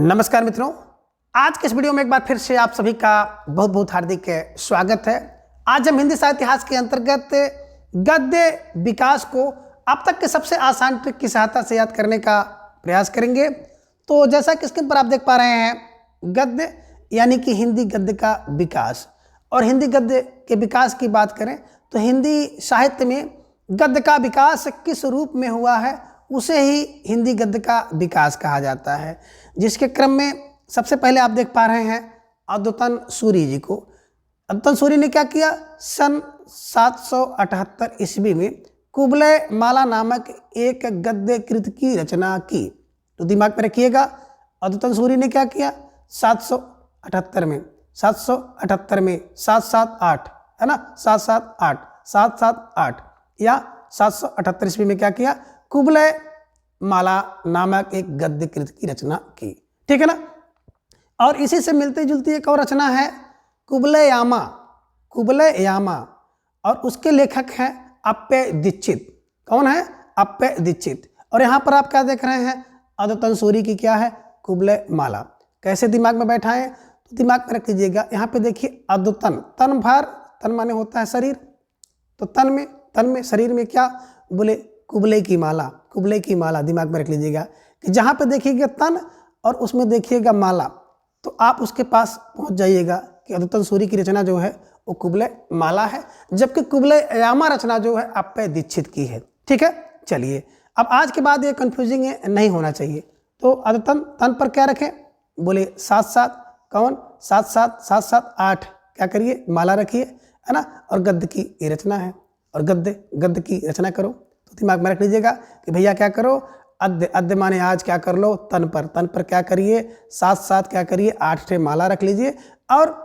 नमस्कार मित्रों, आज के इस वीडियो में एक बार फिर से आप सभी का बहुत बहुत हार्दिक स्वागत है। आज हम हिंदी साहित्य इतिहास के अंतर्गत गद्य विकास को अब तक के सबसे आसान ट्रिक की सहायता से याद करने का प्रयास करेंगे। तो जैसा कि स्क्रीन पर आप देख पा रहे हैं, गद्य यानी कि हिंदी गद्य का विकास। और हिंदी गद्य के विकास की बात करें तो हिंदी साहित्य में गद्य का विकास किस रूप में हुआ है उसे ही हिंदी गद्य का विकास कहा जाता है, जिसके क्रम में सबसे पहले आप देख पा रहे हैं अद्योतन सूरी जी को। अद्योतन सूरी ने क्या किया, सन 778 ईस्वी में कुबलय माला नामक एक गद्य कृत की रचना की। तो दिमाग में रखिएगा, अद्योतन सूरी ने क्या किया, 778 में 778 है ना, 778 या 778 ईस्वी में क्या किया, कुबलय माला नामक एक गद्य कृत की रचना की। ठीक है ना। और इसी से मिलती जुलती एक और रचना है कुबलय यामा, और उसके लेखक हैं अप्पय दीक्षित। कौन है, अप्पय दीक्षित। और यहाँ पर आप क्या देख रहे हैं, अद्योतन सूरी की क्या है, कुबलय माला। कैसे दिमाग में बैठाएं, तो दिमाग में रख लीजिएगा। यहाँ पे देखिए अद्योतन, तन भार, तन माने होता है शरीर, तो तन में शरीर में क्या बोले, कुबलय की माला। दिमाग में रख लीजिएगा कि जहाँ पे देखिएगा तन और उसमें देखिएगा माला, तो आप उसके पास पहुँच जाइएगा कि अद्योतन सूरी की रचना जो है वो कुबलय माला है, जबकि कुबलय यामा रचना जो है अप्पय दीक्षित की है। ठीक है। चलिए, अब आज के बाद ये कंफ्यूजिंग नहीं होना चाहिए। तो अद्योतन तन पर क्या रखें, बोले 7-7, कौन 7-7 8, क्या करिए, माला रखिए, है ना। और गद्य की ये रचना है, और गद्य की रचना करो। तो दिमाग में रख लीजिएगा कि भैया क्या करो, अद्य माने आज क्या कर लो, तन पर क्या करिए, 7-7 क्या करिए, 8 ठे माला रख लीजिए और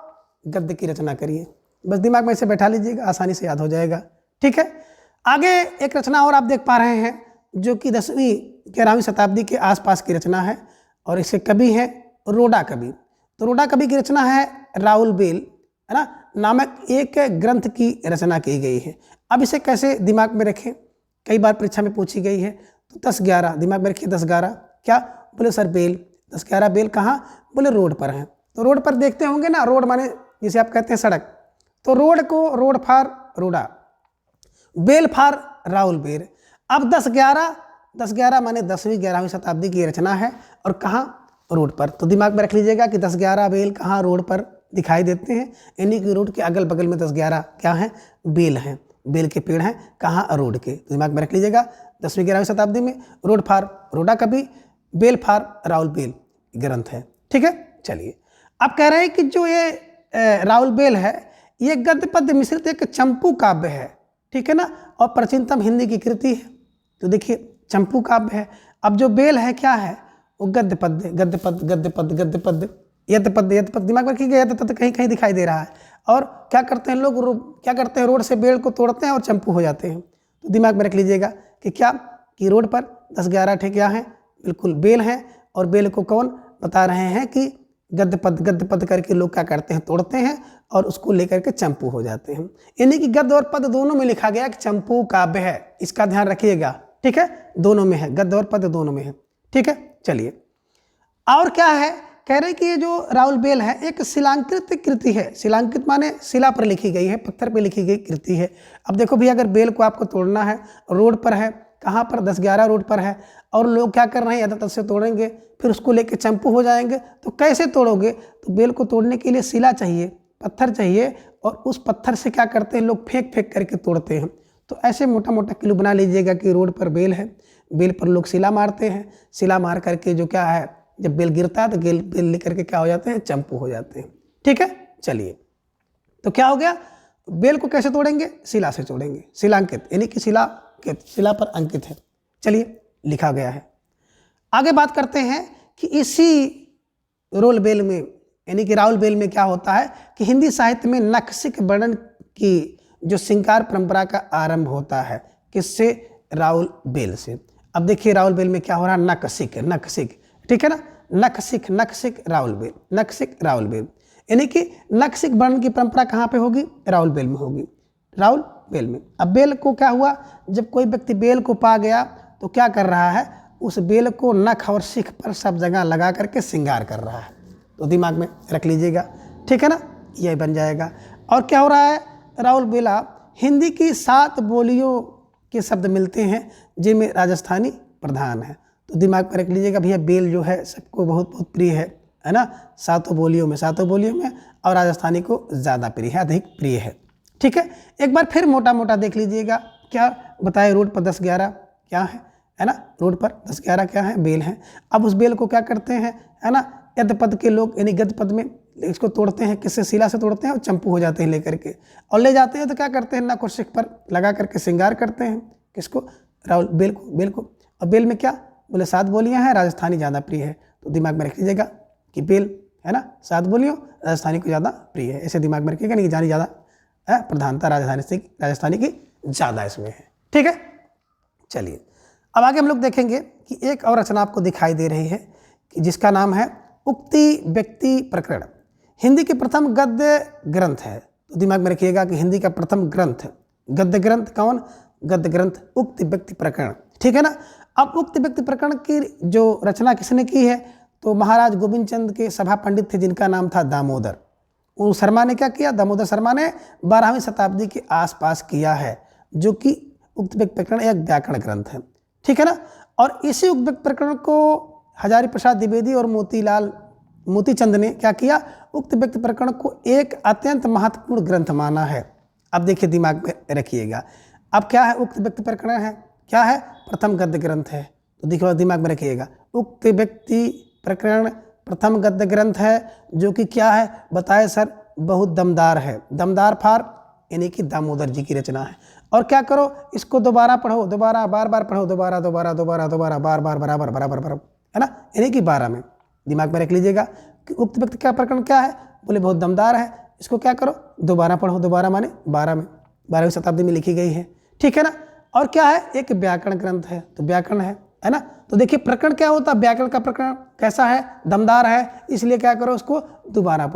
गद्य की रचना करिए। बस दिमाग में इसे बैठा लीजिएगा, आसानी से याद हो जाएगा। ठीक है। आगे एक रचना और आप देख पा रहे हैं जो कि 10वीं 11वीं शताब्दी के आसपास की रचना है, और इसके कवि हैं रोडा कवि। तो रोडा कवि की रचना है राउल बेल, है ना, नामक एक ग्रंथ की रचना की गई है। अब इसे कैसे दिमाग में रखें, कई बार परीक्षा में पूछी गई है। तो 10-11 दिमाग में रखिए, 10-11 क्या बोले सर, बेल 10-11 बेल कहाँ, बोले रोड पर हैं। तो रोड पर देखते होंगे ना, रोड माने जिसे आप कहते हैं सड़क, तो रोड को रोड फार रोडा, बेल फार राउल बेल। अब 10-11 माने 10वीं 11वीं शताब्दी की रचना है, और कहाँ, रोड पर। तो दिमाग में रख लीजिएगा कि 10-11 बेल कहाँ, रोड पर दिखाई देते हैं, यानी कि रोड के अगल बगल में 10-11 क्या हैं, बेल हैं, बेल के पेड़ हैं, कहाँ, रोड के। तो दिमाग में रख लीजिएगा 10वीं 11वीं शताब्दी में रोड फार रोडा कवि, बेल फार राउल बेल ग्रंथ है। ठीक है। चलिए, अब कह रहे हैं कि जो ये राउल बेल है ये गद्य पद्य मिश्रित एक चंपू काव्य है। ठीक है ना, और प्राचीनतम हिंदी की कृति है। तो देखिए चंपू काव्य है। अब जो बेल है क्या है, वो गद्य पद्य दिमाग में रखिएगा, यद कहीं कहीं दिखाई दे रहा है। और क्या करते हैं लोग, रोड से बेल को तोड़ते हैं और चंपू हो जाते हैं। तो दिमाग में रख लीजिएगा कि क्या, कि रोड पर 10-11 ठे क्या हैं, बिल्कुल बेल हैं, और बेल को कौन बता रहे हैं कि गद्य पद करके लोग क्या करते हैं, तोड़ते हैं और उसको लेकर के चंपू हो जाते हैं। यानी कि गद्य और पद दोनों में लिखा गया कि चंपू काव्य है, इसका ध्यान रखिएगा। ठीक है, दोनों में है, गद्य और पद दोनों में है। ठीक है। चलिए, और क्या है, कह रहे कि ये जो राउल बेल है एक शिलांकृत कृति है। शिलांकृत माने शिला पर लिखी गई है, पत्थर पर लिखी गई कृति है। अब देखो भैया, अगर बेल को आपको तोड़ना है, रोड पर है, कहाँ पर, 10-11 रोड पर है, और लोग क्या कर रहे हैं, यथातथ से तोड़ेंगे, फिर उसको लेके चंपू हो जाएंगे। तो कैसे तोड़ोगे, तो बेल को तोड़ने के लिए शिला चाहिए, पत्थर चाहिए, और उस पत्थर से क्या करते हैं लोग, फेंक करके तोड़ते हैं। तो ऐसे मोटा मोटा क्लू बना लीजिएगा कि रोड पर बेल है, बेल पर लोग शिला मारते हैं, शिला मार करके जो क्या है, जब बेल गिरता है तो बेल लेकर के क्या हो जाते हैं, चंपू हो जाते हैं। ठीक है। चलिए, तो क्या हो गया, बेल को कैसे तोड़ेंगे, शिला से तोड़ेंगे, शिलांकित यानी कि शिला पर अंकित है। चलिए, लिखा गया है। आगे बात करते हैं कि इसी रोल बेल में यानी कि राउल बेल में क्या होता है कि हिंदी साहित्य में नखशिख वर्णन की जो श्रृंगार परंपरा का आरंभ होता है, किससे, राउल बेल से। अब देखिए राउल बेल में क्या हो रहा है, नखशिख, ठीक है ना, नखशिख राउल बेल, यानी कि नखशिख वर्णन की परंपरा कहाँ पे होगी, राउल बेल में होगी, राउल बेल में। अब बेल को क्या हुआ, जब कोई व्यक्ति बेल को पा गया तो क्या कर रहा है, उस बेल को नख और शिख पर सब जगह लगा करके श्रृंगार कर रहा है। तो दिमाग में रख लीजिएगा, ठीक है ना, यह बन जाएगा। और क्या हो रहा है, राउल बेला हिंदी की 7 बोलियों के शब्द मिलते हैं जिनमें राजस्थानी प्रधान है। तो दिमाग में रख लीजिएगा भैया, बेल जो है सबको बहुत बहुत प्रिय है ना, 7 बोलियों में, और राजस्थानी को ज़्यादा प्रिय है, अधिक प्रिय है। ठीक है, एक बार फिर मोटा मोटा देख लीजिएगा, क्या बताए, रोड पर 10-11 क्या है ना, रोड पर 10-11 क्या है, बेल है। अब उस बेल को क्या करते हैं, है ना, यद पद के लोग यानी गद्य पद में इसको तोड़ते हैं, किससे, शिला से तोड़ते हैं और चंपू हो जाते हैं लेकर के, और ले जाते हैं तो क्या करते हैं, नख और शिख पर लगा करके श्रृंगार करते हैं, किसको, राहुल बेल को। और बेल में क्या बोले, 7 बोलियां हैं, राजस्थानी ज़्यादा प्रिय है। तो दिमाग में रख लीजिएगा कि बेल है ना 7 बोलियों, राजस्थानी को ज़्यादा प्रिय है, ऐसे दिमाग में रखिएगा, नहीं जानी ज़्यादा है, प्रधानता राजस्थानी की ज़्यादा इसमें है। ठीक है, चलिए अब आगे हम लोग देखेंगे कि एक और रचना आपको दिखाई दे रही है कि जिसका नाम है उक्ति व्यक्ति प्रकरण। हिंदी के प्रथम गद्य ग्रंथ है। तो दिमाग में रखिएगा कि हिंदी का प्रथम ग्रंथ, गद्य ग्रंथ कौन, गद्य ग्रंथ उक्ति व्यक्ति प्रकरण। ठीक है ना। अब उक्ति व्यक्ति प्रकरण की जो रचना किसने की है, तो महाराज गोविंद चंद के सभा पंडित थे जिनका नाम था दामोदर। उस शर्मा ने क्या किया, दामोदर शर्मा ने 12वीं शताब्दी के आसपास किया है, जो कि उक्त व्यक्ति प्रकरण एक व्याकरण ग्रंथ है। ठीक है ना। और इसी उक्त व्यक्ति प्रकरण को हजारी प्रसाद द्विवेदी और मोतीचंद ने क्या किया, उक्त व्यक्ति प्रकरण को एक अत्यंत महत्वपूर्ण ग्रंथ माना है। अब देखिए दिमाग में रखिएगा, अब क्या है, उक्त व्यक्ति प्रकरण है, क्या है, प्रथम गद्य ग्रंथ है। तो देखिए दिमाग में रखिएगा, उक्त व्यक्ति प्रकरण प्रथम गद्य ग्रंथ है, जो कि क्या है, बताए सर, बहुत दमदार है। दमदार फार यानी कि दामोदर जी की रचना है। और क्या करो, इसको दोबारा पढ़ो, दोबारा बार बार पढ़ो, दोबारा बार बराबर, है ना, यानी कि 12 में। दिमाग में रख लीजिएगा कि उक्त व्यक्ति का प्रकरण क्या है, बोले बहुत दमदार है, इसको क्या करो, दोबारा पढ़ो, दोबारा माने 12 में, 12वीं शताब्दी में लिखी गई है। ठीक है ना। और क्या है, एक व्याकरण ग्रंथ है, तो व्याकरण है ना। तो देखिए प्रकरण क्या होता है, व्याकरण का प्रकरण कैसा है, दमदार है, इसलिए क्या करो, उसको दोबारा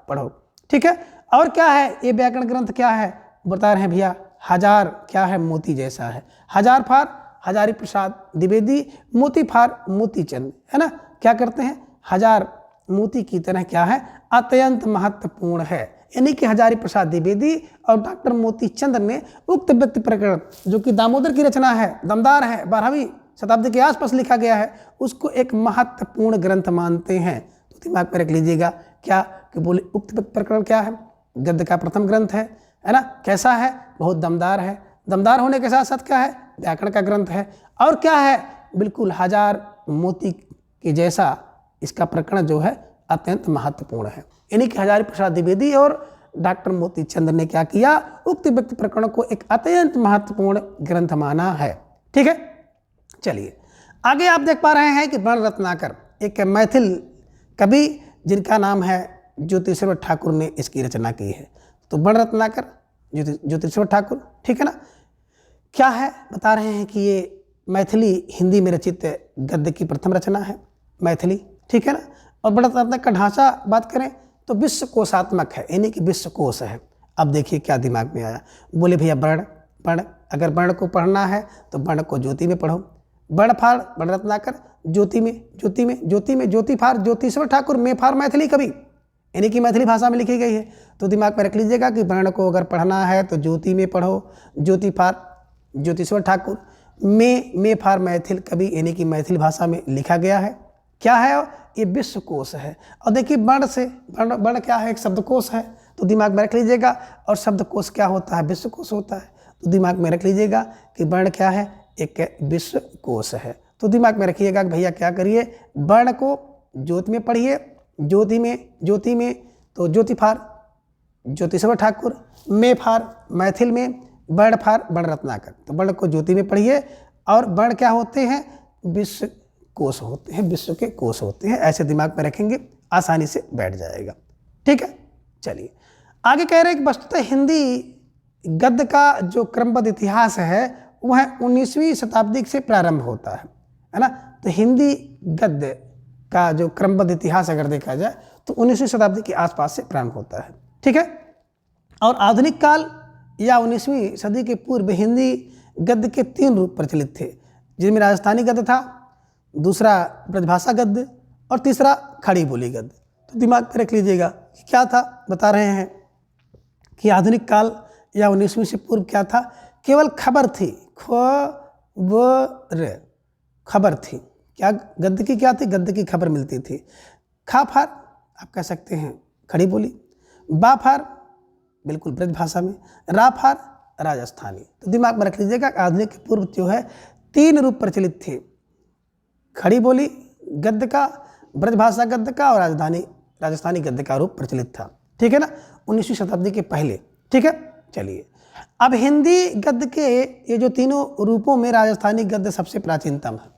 पढ़ो। ठीक है। और क्या है, ये व्याकरण ग्रंथ क्या है, बता रहे हैं भैया, हजार क्या है, मोती जैसा है। हजार फार हजारी प्रसाद द्विवेदी, मोती फार मोतीचंद, है ना, क्या करते हैं, हजार मोती की तरह क्या है, अत्यंत महत्वपूर्ण है। यानी कि हजारी प्रसाद द्विवेदी और डॉक्टर मोतीचंद ने उक्त व्यक्ति प्रकरण, जो कि दामोदर की रचना है, दमदार है, 12वीं शताब्दी के आसपास लिखा गया है, उसको एक महत्वपूर्ण ग्रंथ मानते हैं। तो दिमाग में रख लीजिएगा क्या, कि बोले उक्त व्यक्ति प्रकरण क्या है, गद्य का प्रथम ग्रंथ है ना, कैसा है, बहुत दमदार है। दमदार होने के साथ साथ क्या है, व्याकरण का ग्रंथ है। और क्या है, बिल्कुल हजार मोती के जैसा इसका प्रकरण जो है अत्यंत महत्वपूर्ण है। यानी कि हजारी प्रसाद द्विवेदी और डॉक्टर मोतीचंद ने क्या किया, उक्त व्यक्ति प्रकरण को एक अत्यंत महत्वपूर्ण ग्रंथ माना है। ठीक है, चलिए आगे आप देख पा रहे हैं कि बण रत्नाकर एक मैथिल कवि जिनका नाम है ज्योतिश्वर ठाकुर ने इसकी रचना की है। तो बण रत्नाकर ज्योतिश्वर ठाकुर, ठीक है ना, क्या है, बता रहे हैं कि ये मैथिली हिंदी में रचित गद्य की प्रथम रचना है, मैथिली। ठीक है ना। और बण रत्नाकर का ढांचा बात करें तो विश्वकोशात्मक है, यानी कि विश्वकोश है। अब देखिए क्या दिमाग में आया, बोले भैया बण, अगर बण को पढ़ना है तो बण को ज्योति में पढ़ो, बण फार बण रत्नाकर, ज्योति में ज्योति फार ज्योतिश्वर ठाकुर, में फार मैथिली कवि, यानी कि मैथिली भाषा में लिखी गई है। तो दिमाग में रख लीजिएगा कि बण को अगर पढ़ना है तो ज्योति में पढ़ो, ज्योति फार ज्योतिश्वर ठाकुर, में फार मैथिल कवि, यानी कि मैथिली भाषा में लिखा गया है। क्या है, ये विश्वकोश है। और देखिए बण से बण क्या है, एक शब्दकोश है। तो दिमाग में रख लीजिएगा, और शब्दकोश क्या होता है, विश्वकोश होता है। तो दिमाग में रख लीजिएगा कि बण क्या है, एक विश्वकोश है। तो दिमाग में रखिएगा कि भैया क्या करिए, बण को ज्योति में पढ़िए, ज्योति में तो ज्योति फार ज्योतिश्वर ठाकुर, में फार मैथिल में, बण फार बण रत्नाकर। तो बण को ज्योति में पढ़िए, और बण क्या होते हैं, विश्व कोश होते हैं, विश्व के कोश होते हैं। ऐसे दिमाग में रखेंगे, आसानी से बैठ जाएगा। ठीक है, चलिए आगे कह रहे हैं कि वस्तुतः हिंदी गद्य का जो क्रमबद्ध इतिहास है वह 19वीं शताब्दी से प्रारंभ होता है ना। तो हिंदी गद्य का जो क्रमबद्ध इतिहास अगर देखा जाए तो 19वीं शताब्दी के आसपास से प्रारंभ होता है। ठीक है। और आधुनिक काल या 19वीं सदी के पूर्व हिंदी गद्य के 3 रूप प्रचलित थे, जिनमें राजस्थानी गद्य था, दूसरा ब्रजभाषा गद्य और तीसरा खड़ी बोली गद्य। तो दिमाग में रख लीजिएगा कि क्या था। बता रहे हैं कि आधुनिक काल या 19वीं से पूर्व क्या था, केवल खबर थी, खबर थी। क्या गद्य की क्या थी, गद्य की खबर मिलती थी। खा फार आप कह सकते हैं खड़ी बोली, बा फार बिल्कुल ब्रजभाषा में, रा फार राजस्थानी। तो दिमाग में रख लीजिएगा आधुनिक के पूर्व जो है 3 रूप प्रचलित थे, खड़ी बोली गद्य का, ब्रजभाषा गद्य का और राजस्थानी गद्य का रूप प्रचलित था। ठीक है ना, 19वीं शताब्दी के पहले। ठीक है, चलिए अब हिंदी गद्य के ये जो तीनों रूपों में राजस्थानी गद्य सबसे प्राचीनतम है।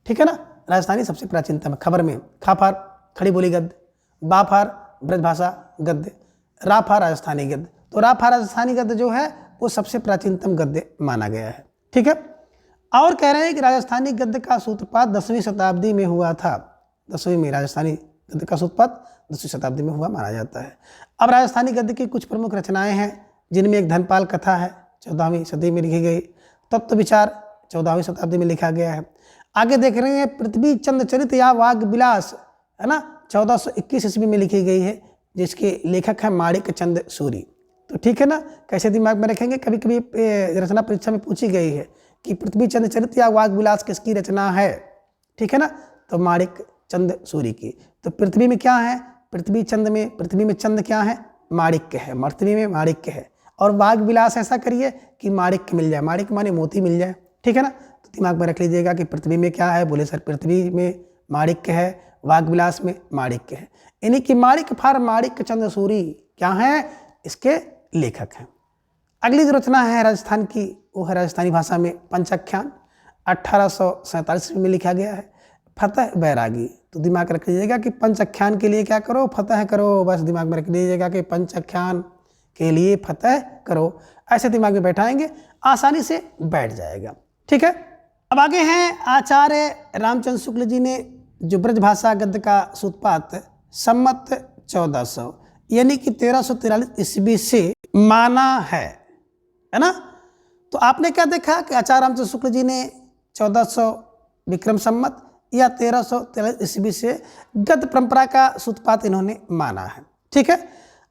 ठीक है ना, राजस्थानी सबसे प्राचीनतम है। खबर में खाफार खड़ी बोली गद्य, बाफार ब्रजभाषा गद्य, राफार राजस्थानी गद्य। तो राफार राजस्थानी गद्य जो है वो सबसे प्राचीनतम गद्य माना गया है। ठीक है, और कह रहे हैं कि राजस्थानी गद्य का सूत्रपात 10वीं शताब्दी में हुआ था। 10वीं में राजस्थानी गद्य का सूत्रपात 10वीं शताब्दी में हुआ माना जाता है। अब राजस्थानी गद्य की कुछ प्रमुख रचनाएं हैं, जिनमें एक धनपाल कथा है 14वीं सदी में लिखी गई, तत्व विचार 14वीं शताब्दी में लिखा गया है। आगे देख रहे हैं पृथ्वी चंद चरित या वाग विलास, है ना, 1421 ईस्वी में लिखी गई है, जिसके लेखक हैं माणिक चंद सूरी। तो ठीक है ना, कैसे दिमाग में रखेंगे, कभी कभी रचना परीक्षा में पूछी गई है कि पृथ्वी चंद चरित या वाग विलास किसकी रचना है। ठीक है ना, तो माणिक चंद सूरी की। तो पृथ्वी में क्या है, पृथ्वी में चंद क्या है, माणिक्य है, पृथ्वी में माणिक्य है। और वाग विलास ऐसा करिए कि माणिक्य मिल जाए, माणिक्य माने मोती मिल जाए। ठीक है ना, तो दिमाग में रख लीजिएगा कि पृथ्वी में क्या है, बोले सर पृथ्वी में माणिक्य है, वाग विलास में माणिक्य है। यानी कि माणिक फार माणिक चंद सूरी क्या है, इसके लेखक हैं। अगली जो रचना है राजस्थान की, वो है राजस्थानी भाषा में पंचाख्यान, 1847 में लिखा गया है, फतेह बैरागी। तो दिमाग रख लीजिएगा कि पंचाख्यान के लिए क्या करो, फतेह करो। बस दिमाग में रख लीजिएगा कि पंचाख्यान के लिए फतेह करो, ऐसे दिमाग में बैठाएंगे, आसानी से बैठ जाएगा। ठीक है, अब आगे हैं आचार्य रामचंद्र शुक्ल जी ने जो ब्रजभाषा गद्य का सूत्रपात सम्मत 1400 यानी कि 1343 ईस्वी से माना है ना। तो आपने क्या देखा कि आचार्य रामचंद्र शुक्ल जी ने 1400 विक्रम सम्मत या 1343 ईस्वी से गद्य परंपरा का सूत्रपात इन्होंने माना है। ठीक है,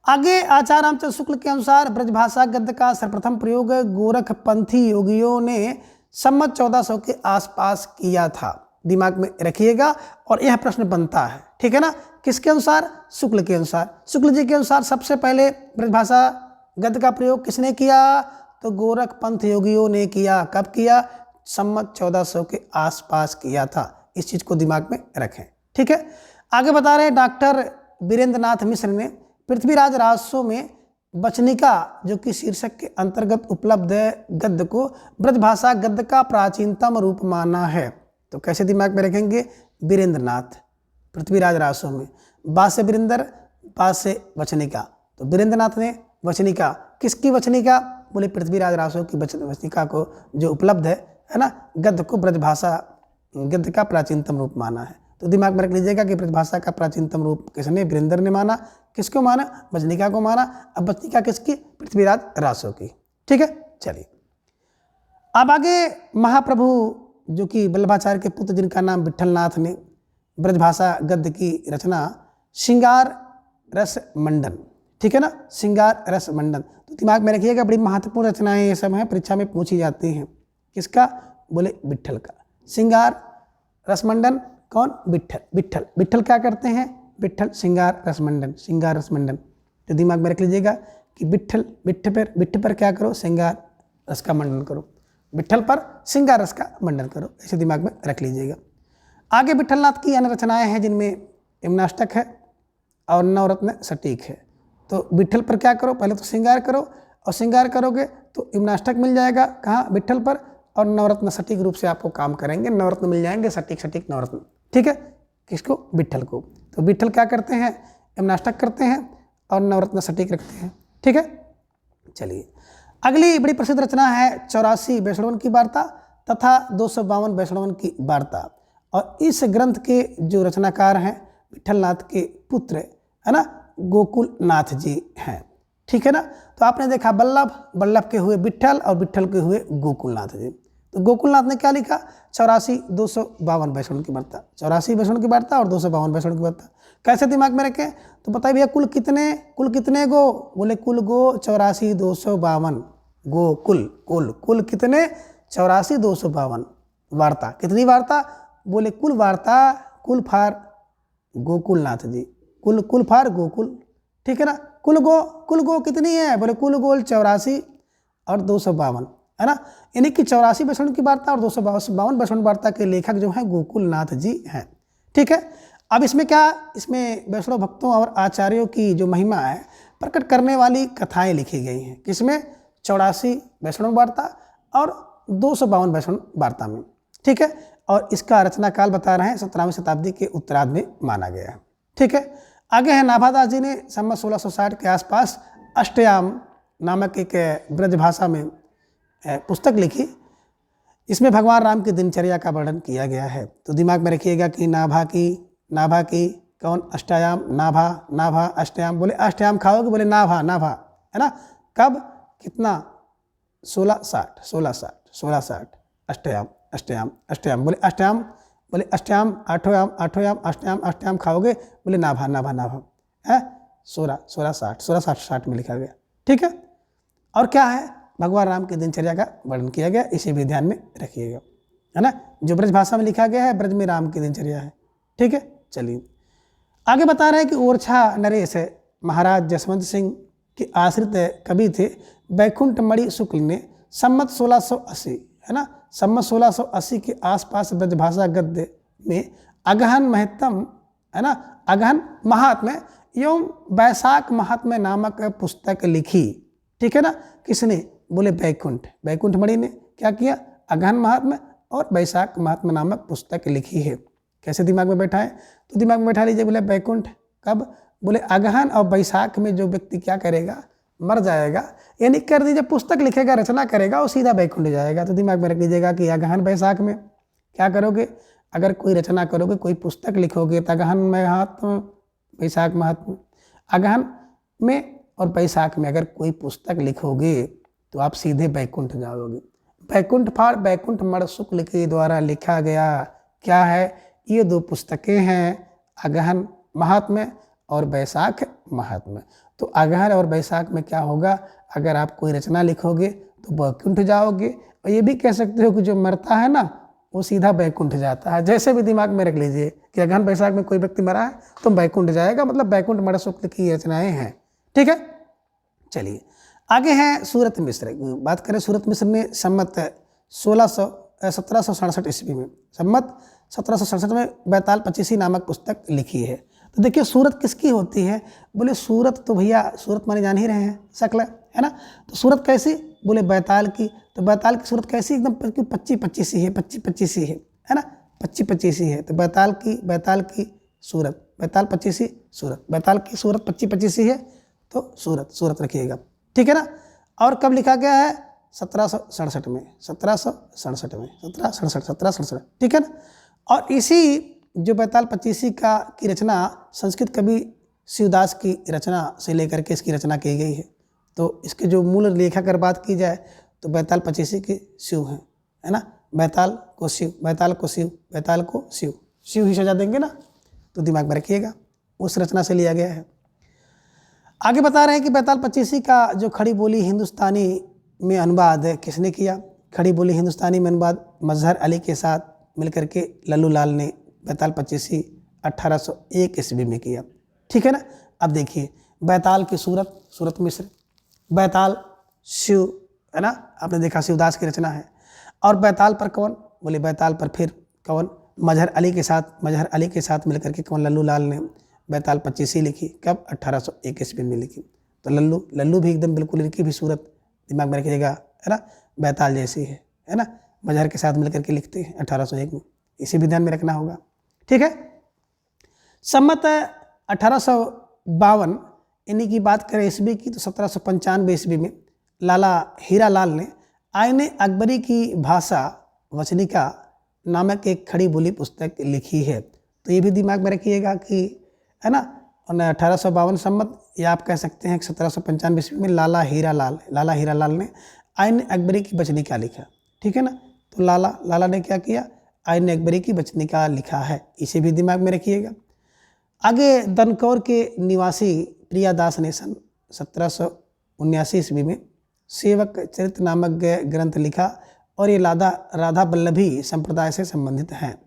आगे आचार्य रामचंद्र शुक्ल के अनुसार ब्रजभाषा गद्य का सर्वप्रथम प्रयोग गोरखपंथी योगियों ने सम्मत 1400 के आसपास किया था। दिमाग में रखिएगा और यह प्रश्न बनता है। ठीक है ना, किसके अनुसार, शुक्ल के अनुसार। शुक्ल जी के अनुसार सबसे पहले ब्रजभाषा गद्य का प्रयोग किसने किया, तो गोरखपंथ योगियों ने किया। कब किया, सम्मत 1400 के आसपास किया था। इस चीज को दिमाग में रखें। ठीक है, आगे बता रहे हैं डॉक्टर वीरेंद्र नाथ मिश्र ने पृथ्वीराज राजसो में वचनिका जो कि शीर्षक के अंतर्गत उपलब्ध गद्य को ब्रजभाषा गद्य का प्राचीनतम रूप माना है। तो कैसे दिमाग में रखेंगे, वीरेंद्र नाथ, पृथ्वीराज राजसो में, बा से वीरेंद्र, बा से वचनिका। तो वीरेंद्र नाथ ने वचनिका, किसकी वचनिका, बोले पृथ्वीराज राजसो की वचनिका को जो उपलब्ध है ना, गद्य को ब्रजभाषा गद्य का प्राचीनतम रूप माना है। तो दिमाग में रख लीजिएगा कि ब्रजभाषा का प्राचीनतम रूप किसने, वीरेंद्र ने माना। किसको माना, वचनिका को माना। अब वचनिका किसकी, पृथ्वीराज राजसो की। ठीक है, चलिए अब आगे महाप्रभु जो कि वल्लभाचार्य के पुत्र जिनका नाम विट्ठलनाथ ने ब्रजभाषा गद्य की रचना श्रृंगार रस मंडन। ठीक है ना, श्रृंगार रस मंडन। तो दिमाग में रखिएगा, बड़ी महत्वपूर्ण रचनाएं ये सब हैं, परीक्षा में पूछी जाती हैं। किसका, बोले विट्ठल का। श्रृंगार रसमंडन कौन, विट्ठल। विट्ठल क्या करते हैं, विट्ठल श्रृंगार रसमंडन, श्रृंगार रसमंडन। तो दिमाग में रख लीजिएगा कि विट्ठ पर क्या करो, श्रृंगार रस का मंडन करो, विट्ठल पर श्रृंगार रस का मंडन करो, ऐसे दिमाग में रख लीजिएगा। आगे विट्ठलनाथ की अन्य रचनाएं हैं जिनमें यमुनाष्टक है और नवरत्न सटीक है। तो विट्ठल पर क्या करो, पहले तो श्रृंगार करो, और श्रृंगार करोगे तो यमुनाष्टक मिल जाएगा कहाँ, विट्ठल पर, और नवरत्न सटीक रूप से आपको काम करेंगे, नवरत्न मिल जाएंगे, सटीक नवरत्न। ठीक है, किसको, विट्ठल को। तो विट्ठल क्या करते हैं, यमुनाष्टक करते हैं और नवरत्न सटीक रखते हैं। ठीक है, चलिए अगली बड़ी प्रसिद्ध रचना है 84 वैष्णवन की वार्ता तथा 252 वैष्णवन की वार्ता। और इस ग्रंथ के जो रचनाकार हैं विट्ठलनाथ के पुत्र है ना, गोकुल नाथ जी हैं। ठीक है ना, तो आपने देखा बल्लभ के हुए विट्ठल और विट्ठल के हुए गोकुलनाथ जी। तो गोकुलनाथ ने क्या लिखा, 84,252 वैष्णव की वार्ता, 84 वैष्णव की वार्ता और 252 वैष्णव की वार्ता। कैसे दिमाग में रखें, तो बताइए भैया कुल कितने गो, बोले कुल गो 84,252 गो, कुल कितने 84,252। वार्ता कितनी वार्ता, बोले कुल वार्ता, कुल फार गोकुलनाथ जी, कुल फार गोकुल, ठीक है ना। कुल गो कितनी है, बोले कुल गोल 84 और 252, है ना। यानी कि 84 वैष्णव की वार्ता और 252 वैष्णव वार्ता के लेखक जो हैं गोकुलनाथ जी हैं, ठीक है। अब इसमें क्या, इसमें वैष्णव भक्तों और आचार्यों की जो महिमा है प्रकट करने वाली कथाएं लिखी गई हैं, किसमें, 84 वैष्णव वार्ता और 252 वैष्णव वार्ता में, ठीक है। और इसका रचना काल बता रहे हैं 17वीं शताब्दी के उत्तरार्ध में माना गया है, ठीक है। आगे है नाभादास जी ने संवत 1660 के आसपास अष्टयाम नामक एक ब्रज भाषा में पुस्तक लिखी। इसमें भगवान राम की दिनचर्या का वर्णन किया गया है। तो दिमाग में रखिएगा कि नाभा की कौन, अष्टयाम, नाभा अष्टयाम, बोले अष्टयाम खाओगे, बोले नाभा, है ना। कब, कितना, 1660 अष्टयाम, बोले अष्टयाम, आठों याम, अष्टयाम खाओगे, बोले नाभा है, 1660 में लिखा गया, ठीक है। और क्या है, भगवान राम की दिनचर्या का वर्णन किया गया, इसे भी ध्यान में रखिएगा, है ना। जो ब्रज भाषा में लिखा गया है, ब्रज में राम की दिनचर्या है, ठीक है। चलिए आगे बता रहे हैं कि ओरछा नरेश महाराज जसवंत सिंह के आश्रित कवि थे बैकुंठ मणि शुक्ल ने संमत 1680, है ना, संमत 1680 के आसपास ब्रजभाषा गद्य में अगहन महत्तम, है ना, अगहन महात्म्य एवं वैशाख महात्म्य नामक पुस्तक लिखी, ठीक है ना। किसने, बोले बैकुंठ मणि ने क्या किया, अगहन महात्म्य और वैशाख महात्म्य नामक पुस्तक लिखी है। कैसे दिमाग में बैठा है, तो दिमाग में बैठा लीजिए, बोले बैकुंठ कब, बोले अगहन और वैशाख में जो व्यक्ति क्या करेगा, मर जाएगा, यानी कर दीजिए पुस्तक लिखेगा, रचना करेगा, वो सीधा बैकुंठ जाएगा। तो दिमाग में रख लीजिएगा कि अगहन वैशाख में क्या करोगे, अगर कोई रचना करोगे, कोई पुस्तक लिखोगे, तो अगहन महात्म वैशाख महात्म, अगहन में और वैशाख में अगर कोई पुस्तक लिखोगे तो आप सीधे बैकुंठ जाओगे। बैकुंठ मण शुक्ल के द्वारा लिखा गया क्या है, ये दो पुस्तकें हैं, अगहन महात्म्य और वैशाख महात्म्य। तो अगहन और वैशाख में क्या होगा, अगर आप कोई रचना लिखोगे तो बैकुंठ जाओगे, और ये भी कह सकते हो कि जो मरता है ना वो सीधा बैकुंठ जाता है। जैसे भी दिमाग में रख लीजिए कि अगहन वैशाख में कोई व्यक्ति मरा है तो बैकुंठ जाएगा, मतलब बैकुंठ मण शुक्ल की रचनाएं हैं, ठीक है। चलिए आगे हैं सूरत मिश्र, बात करें सूरत मिश्र ने संमत 1767 ईस्वी में, संमत 1767 में बैताल पचीसी नामक पुस्तक लिखी है। तो देखिए सूरत किसकी होती है, बोले सूरत तो भैया सूरत माने जान ही रहे हैं, शक्ल है ना। तो सूरत कैसी, बोले बैताल की। तो बैताल की सूरत कैसी, एकदम 25-25 ही है, 25-25 ही है ना, 25-25 ही है। तो बैताल की सूरत, बैताल 25 सूरत, बैताल की सूरत 25-25 ही है, तो सूरत रखिएगा, ठीक है ना। और कब लिखा गया है, 1767 में, 1767, ठीक है ना। और इसी जो बैताल पचीसी की रचना संस्कृत कवि शिवदास की रचना से लेकर के इसकी रचना की गई है। तो इसके जो मूल लेखक अगर बात की जाए तो बैताल पचीसी के शिव हैं, है ना। बैताल को शिव ही सजा देंगे ना, तो दिमाग में रखिएगा, उस रचना से लिया गया है। आगे बता रहे हैं कि बैताल पचीसी का जो खड़ी बोली हिंदुस्तानी में अनुवाद किसने किया, खड़ी बोली हिंदुस्तानी में अनुवाद मजहर अली के साथ मिलकर के लल्लू लाल ने बैताल पचीसी 1801 ईस्वी में किया, ठीक है ना। अब देखिए बैताल की सूरत मिश्र, बैताल शिव, है ना, आपने देखा शिवदास की रचना है। और बैताल पर कौन, बोले बैताल पर फिर कौन, मजहर अली के साथ मिलकर के कौन, लल्लू लाल ने बैताल पचीसी लिखी। कब, 1801 ईस्वी में लिखी। तो लल्लू भी एकदम बिल्कुल इनकी भी सूरत दिमाग में रखिएगा, है ना, बैताल जैसी है ना, मजहर के साथ मिलकर के लिखते हैं 1801 में, इसे भी ध्यान में रखना होगा, ठीक है। सम्मत 1852 इन्हीं की बात करें ईस्वी की, तो 1795 ईस्वी में लाला हीरा लाल ने आईने अकबरी की भाषा वचनिका नामक एक खड़ी बोली पुस्तक लिखी है। तो ये भी दिमाग में रखिएगा कि, है ना, 1852 सम्मत, या आप कह सकते हैं 1795 ईस्वी में लाला हीरा लाल ने आईने अकबरी की वचनिका लिखा, ठीक है ना। तो लाला, लाला ने क्या किया, आईने अकबरी की बचनिका लिखा है, इसे भी दिमाग में रखिएगा। आगे दनकौर के निवासी प्रियादास ने सन 1779 ईस्वी में सेवक चरित्र नामक ग्रंथ लिखा और ये राधा वल्लभी संप्रदाय से संबंधित हैं।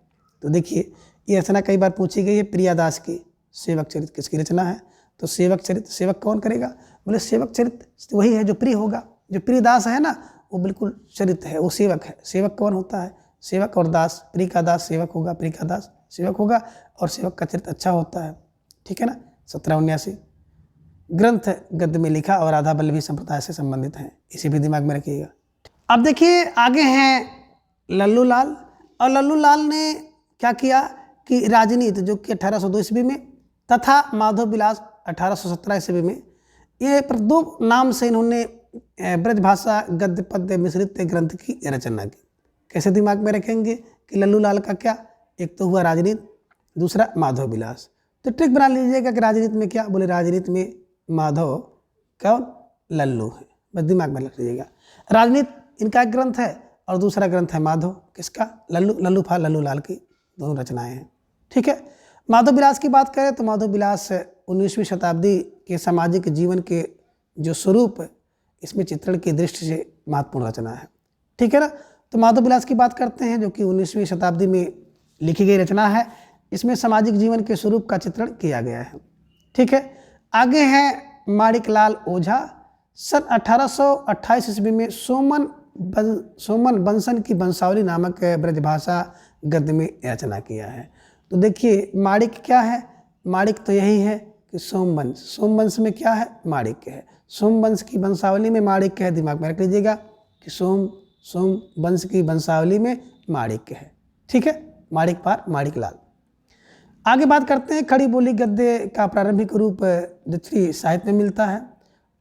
तो देखिए ये रचना कई बार पूछी गई है, प्रियादास की सेवक चरित्र किसकी रचना है? तो सेवक चरित्र, सेवक कौन करेगा? बोले सेवक चरित्र वही है जो प्रिय होगा, जो प्रियदास है ना वो बिल्कुल चरित्र है, वो सेवक है। सेवक कौन होता है? सेवक और दास, प्रिय का दास सेवक होगा, प्रिय का दास सेवक होगा, और सेवक का चरित्र अच्छा होता है, ठीक है ना। 1779 ग्रंथ गद्य में लिखा और राधा वल्लभी संप्रदाय से संबंधित हैं, इसे भी दिमाग में रखिएगा। अब देखिए आगे हैं लल्लू लाल, और लल्लू लाल ने क्या किया कि राजनीति जो कि 1802 ईस्वी में तथा माधव विलास 1817 ईस्वी में, ये दो नाम से इन्होंने ब्रजभाषा गद्य पद्य मिश्रित ग्रंथ की रचना की। कैसे दिमाग में रखेंगे कि लल्लू लाल का क्या, एक तो हुआ राजनीति, दूसरा माधव विलास। तो ट्रिक बना लीजिएगा कि राजनीति में क्या, बोले राजनीति में माधव कौन, लल्लू है, बस दिमाग में रख लीजिएगा। राजनीति इनका एक ग्रंथ है और दूसरा ग्रंथ है माधव, किसका, लल्लू, लल्लू फा लल्लू लाल की दोनों रचनाएं हैं, ठीक है। माधव विलास की बात करें तो माधव विलास 19वीं शताब्दी के सामाजिक जीवन के जो स्वरूप इसमें चित्रण की दृष्टि से महत्वपूर्ण रचना है, ठीक है ना। तो माधव विलास की बात करते हैं जो कि 19वीं शताब्दी में लिखी गई रचना है, इसमें सामाजिक जीवन के स्वरूप का चित्रण किया गया है, ठीक है। आगे हैं माणिकलाल ओझा, सन 1828 ईस्वी में सोमन बंसन की वंशावली नामक ब्रजभाषा गद्य में रचना किया है। तो देखिए माणिक क्या है, माणिक तो यही है कि सोमवंश, सोमवंश में क्या है, माणिक है। सोमवंश की वंशावली में माणिक है, दिमाग में रख लीजिएगा कि सोम वंश की वंशावली में माणिक है, ठीक है, माणिक पार माणिकलाल। आगे बात करते हैं खड़ी बोली गद्य का प्रारंभिक रूप दक्षिणी साहित्य में मिलता है,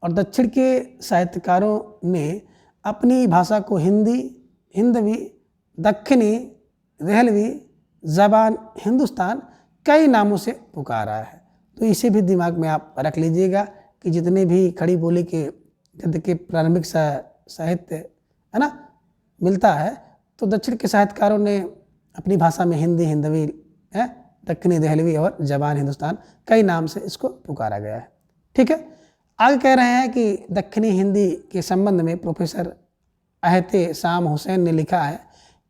और दक्षिण के साहित्यकारों ने अपनी भाषा को हिंदी, हिंदवी, दक्षिणी, दहलवी, ज़बान, हिंदुस्तान कई नामों से पुकारा है। तो इसे भी दिमाग में आप रख लीजिएगा कि जितने भी खड़ी बोली के गद्य के प्रारंभिक साहित्य है ना मिलता है, तो दक्षिण के साहित्यकारों ने अपनी भाषा में हिंदी, हिंदवी, दक्षिणी, दहलवी और ज़बान, हिंदुस्तान कई नाम से इसको पुकारा गया है, ठीक है। आगे कह रहे हैं कि दक्षिणी हिंदी के संबंध में प्रोफेसर अहते शाम हुसैन ने लिखा है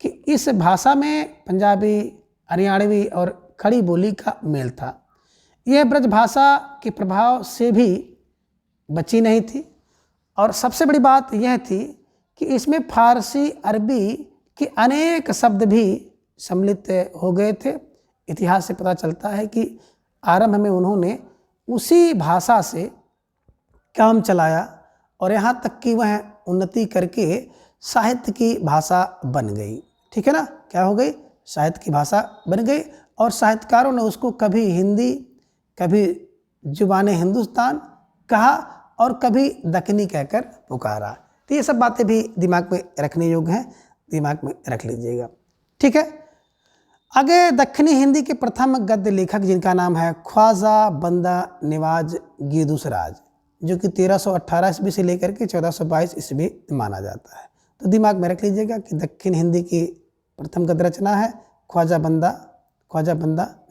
कि इस भाषा में पंजाबी, हरियाणवी और खड़ी बोली का मेल था। यह ब्रजभाषा के प्रभाव से भी बची नहीं थी, और सबसे बड़ी बात यह थी कि इसमें फारसी, अरबी के अनेक शब्द भी सम्मिलित हो गए थे। इतिहास से पता चलता है कि आरंभ में उन्होंने उसी भाषा से काम चलाया और यहाँ तक कि वह उन्नति करके साहित्य की भाषा बन गई, ठीक है ना। क्या हो गई, साहित्य की भाषा बन गई, और साहित्यकारों ने उसको कभी हिंदी, कभी जुबान हिंदुस्तान कहा और कभी दक्कनी कहकर पुकारा। तो ये सब बातें भी दिमाग में रखने योग्य हैं, दिमाग में रख लीजिएगा, ठीक है। आगे दक्खनी हिंदी के प्रथम गद्य लेखक जिनका नाम है ख्वाजा बंदा निवाज गेदूसराज, जो कि 1318 ईस्वी से लेकर के 1422 ईस्वी माना जाता है। तो दिमाग में रख लीजिएगा कि दक्षिण हिंदी की प्रथम गद्य रचना है ख्वाजा बंदा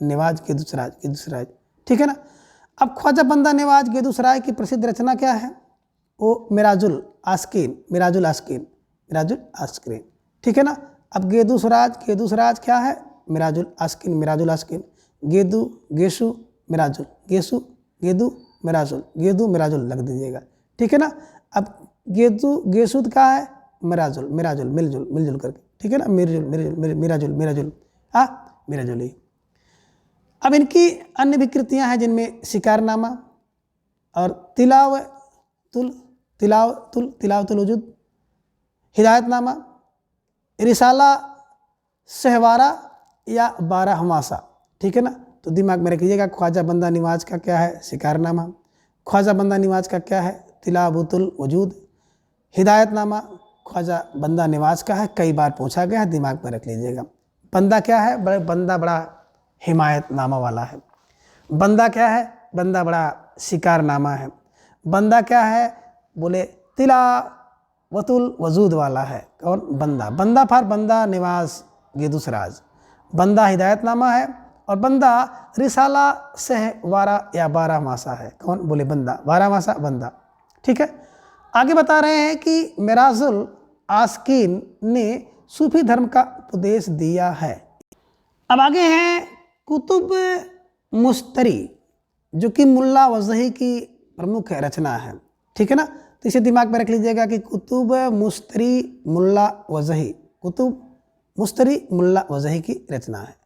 निवाज गेदूसराज, ठीक है ना। अब ख्वाजा बंदा निवाज गेदूसराय की प्रसिद्ध रचना क्या है, वो मिराजुल आस्कीन, ठीक है ना। अब गेदूसराज क्या है, मिराजुल आस्कीन, गेदू मिराजुल लग दीजिएगा, ठीक है ना। अब गेसूद का है मिराजुल, मिलजुल करके, ठीक है ना, मिराजुल। अब इनकी अन्य विकृतियां हैं जिनमें शिकारनामा और तिलावतुल वजूद, हिदायतनामा, रिसाला सहवारा या 12 हमासा, ठीक है ना। तो दिमाग में रखिएगा ख्वाजा बंदा निवाज का क्या है, शिकारनामा, ख्वाजा बंदा निवाज का क्या है, तिलावतुल वजूद, हिदायतनामा ख्वाजा बंदा निवाज का है, कई बार पूछा गया है, दिमाग में रख लीजिएगा। बंदा क्या है, बंदा बड़ा हिमायतनामा वाला है। बंदा क्या है, बंदा बड़ा शिकारनामा है। बंदा क्या है, बोले वतुल वजूद वाला है। कौन? बंदा। बंदा फार बंदा निवास गेदुसराज, बंदा हिदायतनामा है, और बंदा रिसाला सह वारा या 12 मासा है। कौन? बोले बंदा, 12 मासा बंदा। ठीक है, आगे बता रहे हैं कि मिराजुल आस्कीन ने सूफी धर्म का उपदेश दिया है। अब आगे हैं कुतुब मुस्तरी, जो कि मुल्ला वज़ही की प्रमुख रचना है। ठीक है ना, तो इसे दिमाग में रख लीजिएगा कि कुतुब मुस्तरी मुल्ला वज़ही, कुतुब मुस्तरी मुल्ला वज़ही की रचना है।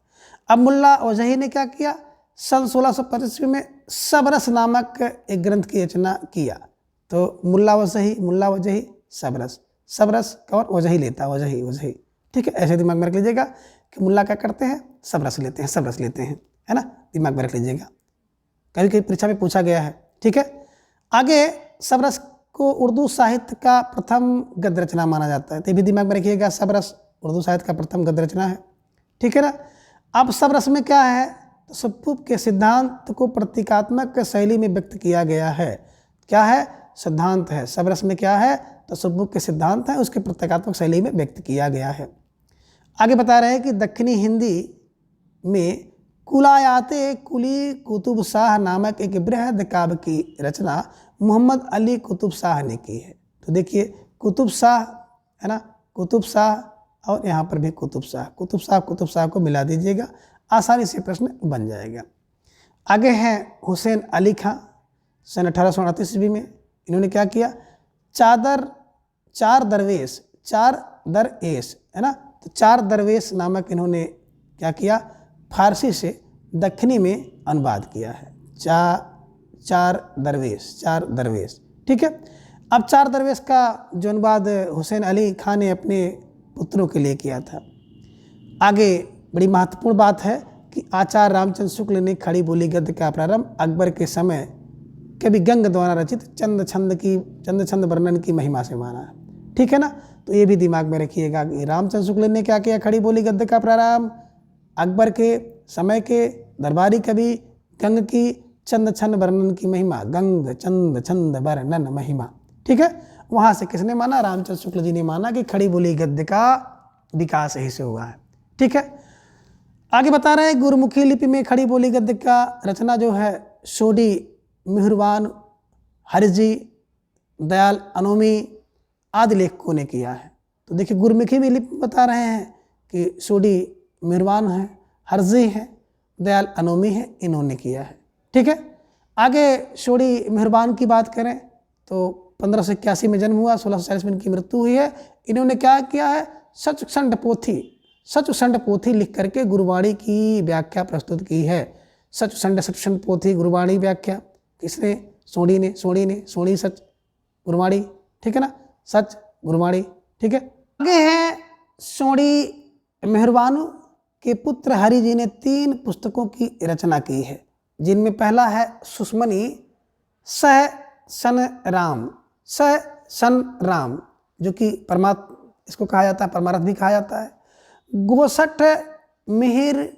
अब मुल्ला वज़ही ने क्या किया? सन 1625 में सबरस नामक एक ग्रंथ की रचना किया। तो मुल्ला वज़ही सबरस, सबरस कौन? वज़ही लेता, वज़ही। ठीक है, ऐसे दिमाग में रख लीजिएगा कि मुल्ला क्या करते हैं? सबरस लेते हैं, सबरस लेते हैं, है ना, दिमाग में रख लीजिएगा, कभी कभी परीक्षा में पूछा गया है। ठीक है, आगे सबरस को उर्दू साहित्य का प्रथम गद्य रचना माना जाता है, तो ये भी दिमाग में रखिएगा, सबरस उर्दू साहित्य का प्रथम गद्य रचना है। ठीक है ना, अब सबरस में क्या है? तसव्वुफ के सिद्धांत को प्रतीकात्मक शैली में व्यक्त किया गया है। क्या है? सिद्धांत है। सबरस में क्या है? तसव्वुफ के सिद्धांत है, उसके प्रतीकात्मक शैली में व्यक्त किया गया है। आगे बता रहे हैं कि दक्षिणी हिंदी में कुलायाते कुली कुतुब शाह नामक एक बृहद काव्य की रचना मोहम्मद अली कुतुब शाह ने की है। तो देखिए, कुतुब शाह है ना, कुतुब शाह, और यहाँ पर भी कुतुब शाह को मिला दीजिएगा, आसानी से प्रश्न बन जाएगा। आगे हैं हुसैन अली खां, सन 1838 ईस्वी में इन्होंने क्या किया? चार दरवेश है ना, तो 4 दरवेश नामक इन्होंने क्या किया? फारसी से दक्षिणी में अनुवाद किया है। चार दरवेश। ठीक है, अब 4 दरवेश का जो अनुवाद हुसैन अली खां ने अपने पुत्रों के लिए किया था। आगे बड़ी महत्वपूर्ण बात है कि आचार्य रामचंद्र शुक्ल ने खड़ी बोली गद्य का प्रारंभ अकबर के समय कवि गंग द्वारा रचित चंद छंद वर्णन की महिमा से माना है। ठीक है ना, तो ये भी दिमाग में रखिएगा कि रामचंद्र शुक्ल ने क्या किया? खड़ी बोली गद्य का प्रारंभ अकबर के समय के दरबारी कवि गंग की चंद छंद वर्णन की महिमा, गंग चंद छंद वर्णन महिमा। ठीक है, वहाँ से किसने माना? रामचंद्र शुक्ल जी ने माना कि खड़ी बोली गद्य का विकास यही से हुआ है। ठीक है, आगे बता रहे हैं गुरुमुखी लिपि में खड़ी बोली गद्य का रचना जो है सोडी मेहरबान हरजी दयाल अनोमी आदि लेखकों ने किया है। तो देखिए, गुरुमुखी में लिपि बता रहे हैं कि सोडी मेहरबान है, हरजी है, दयाल अनोमी है, इन्होंने किया है। ठीक है, आगे सोडी मेहरबान की बात करें तो 1581 में जन्म हुआ, 1640 में इनकी मृत्यु हुई है। इन्होंने क्या किया है? सचखंड पोथी लिख करके गुरुवाणी की व्याख्या प्रस्तुत की है। सचखंड पोथी गुरुवाणी व्याख्या किसने? सोडी सच गुरुवाणी। ठीक है ना, सच गुरुवाणी। ठीक है, आगे है सोडी मेहरबान के पुत्र हरि जी ने 3 पुस्तकों की रचना की है, जिनमें पहला है सुस्मनी सह सन राम, जो कि इसको कहा जाता है, परमार्थ भी कहा जाता है। गोसठ मिहिर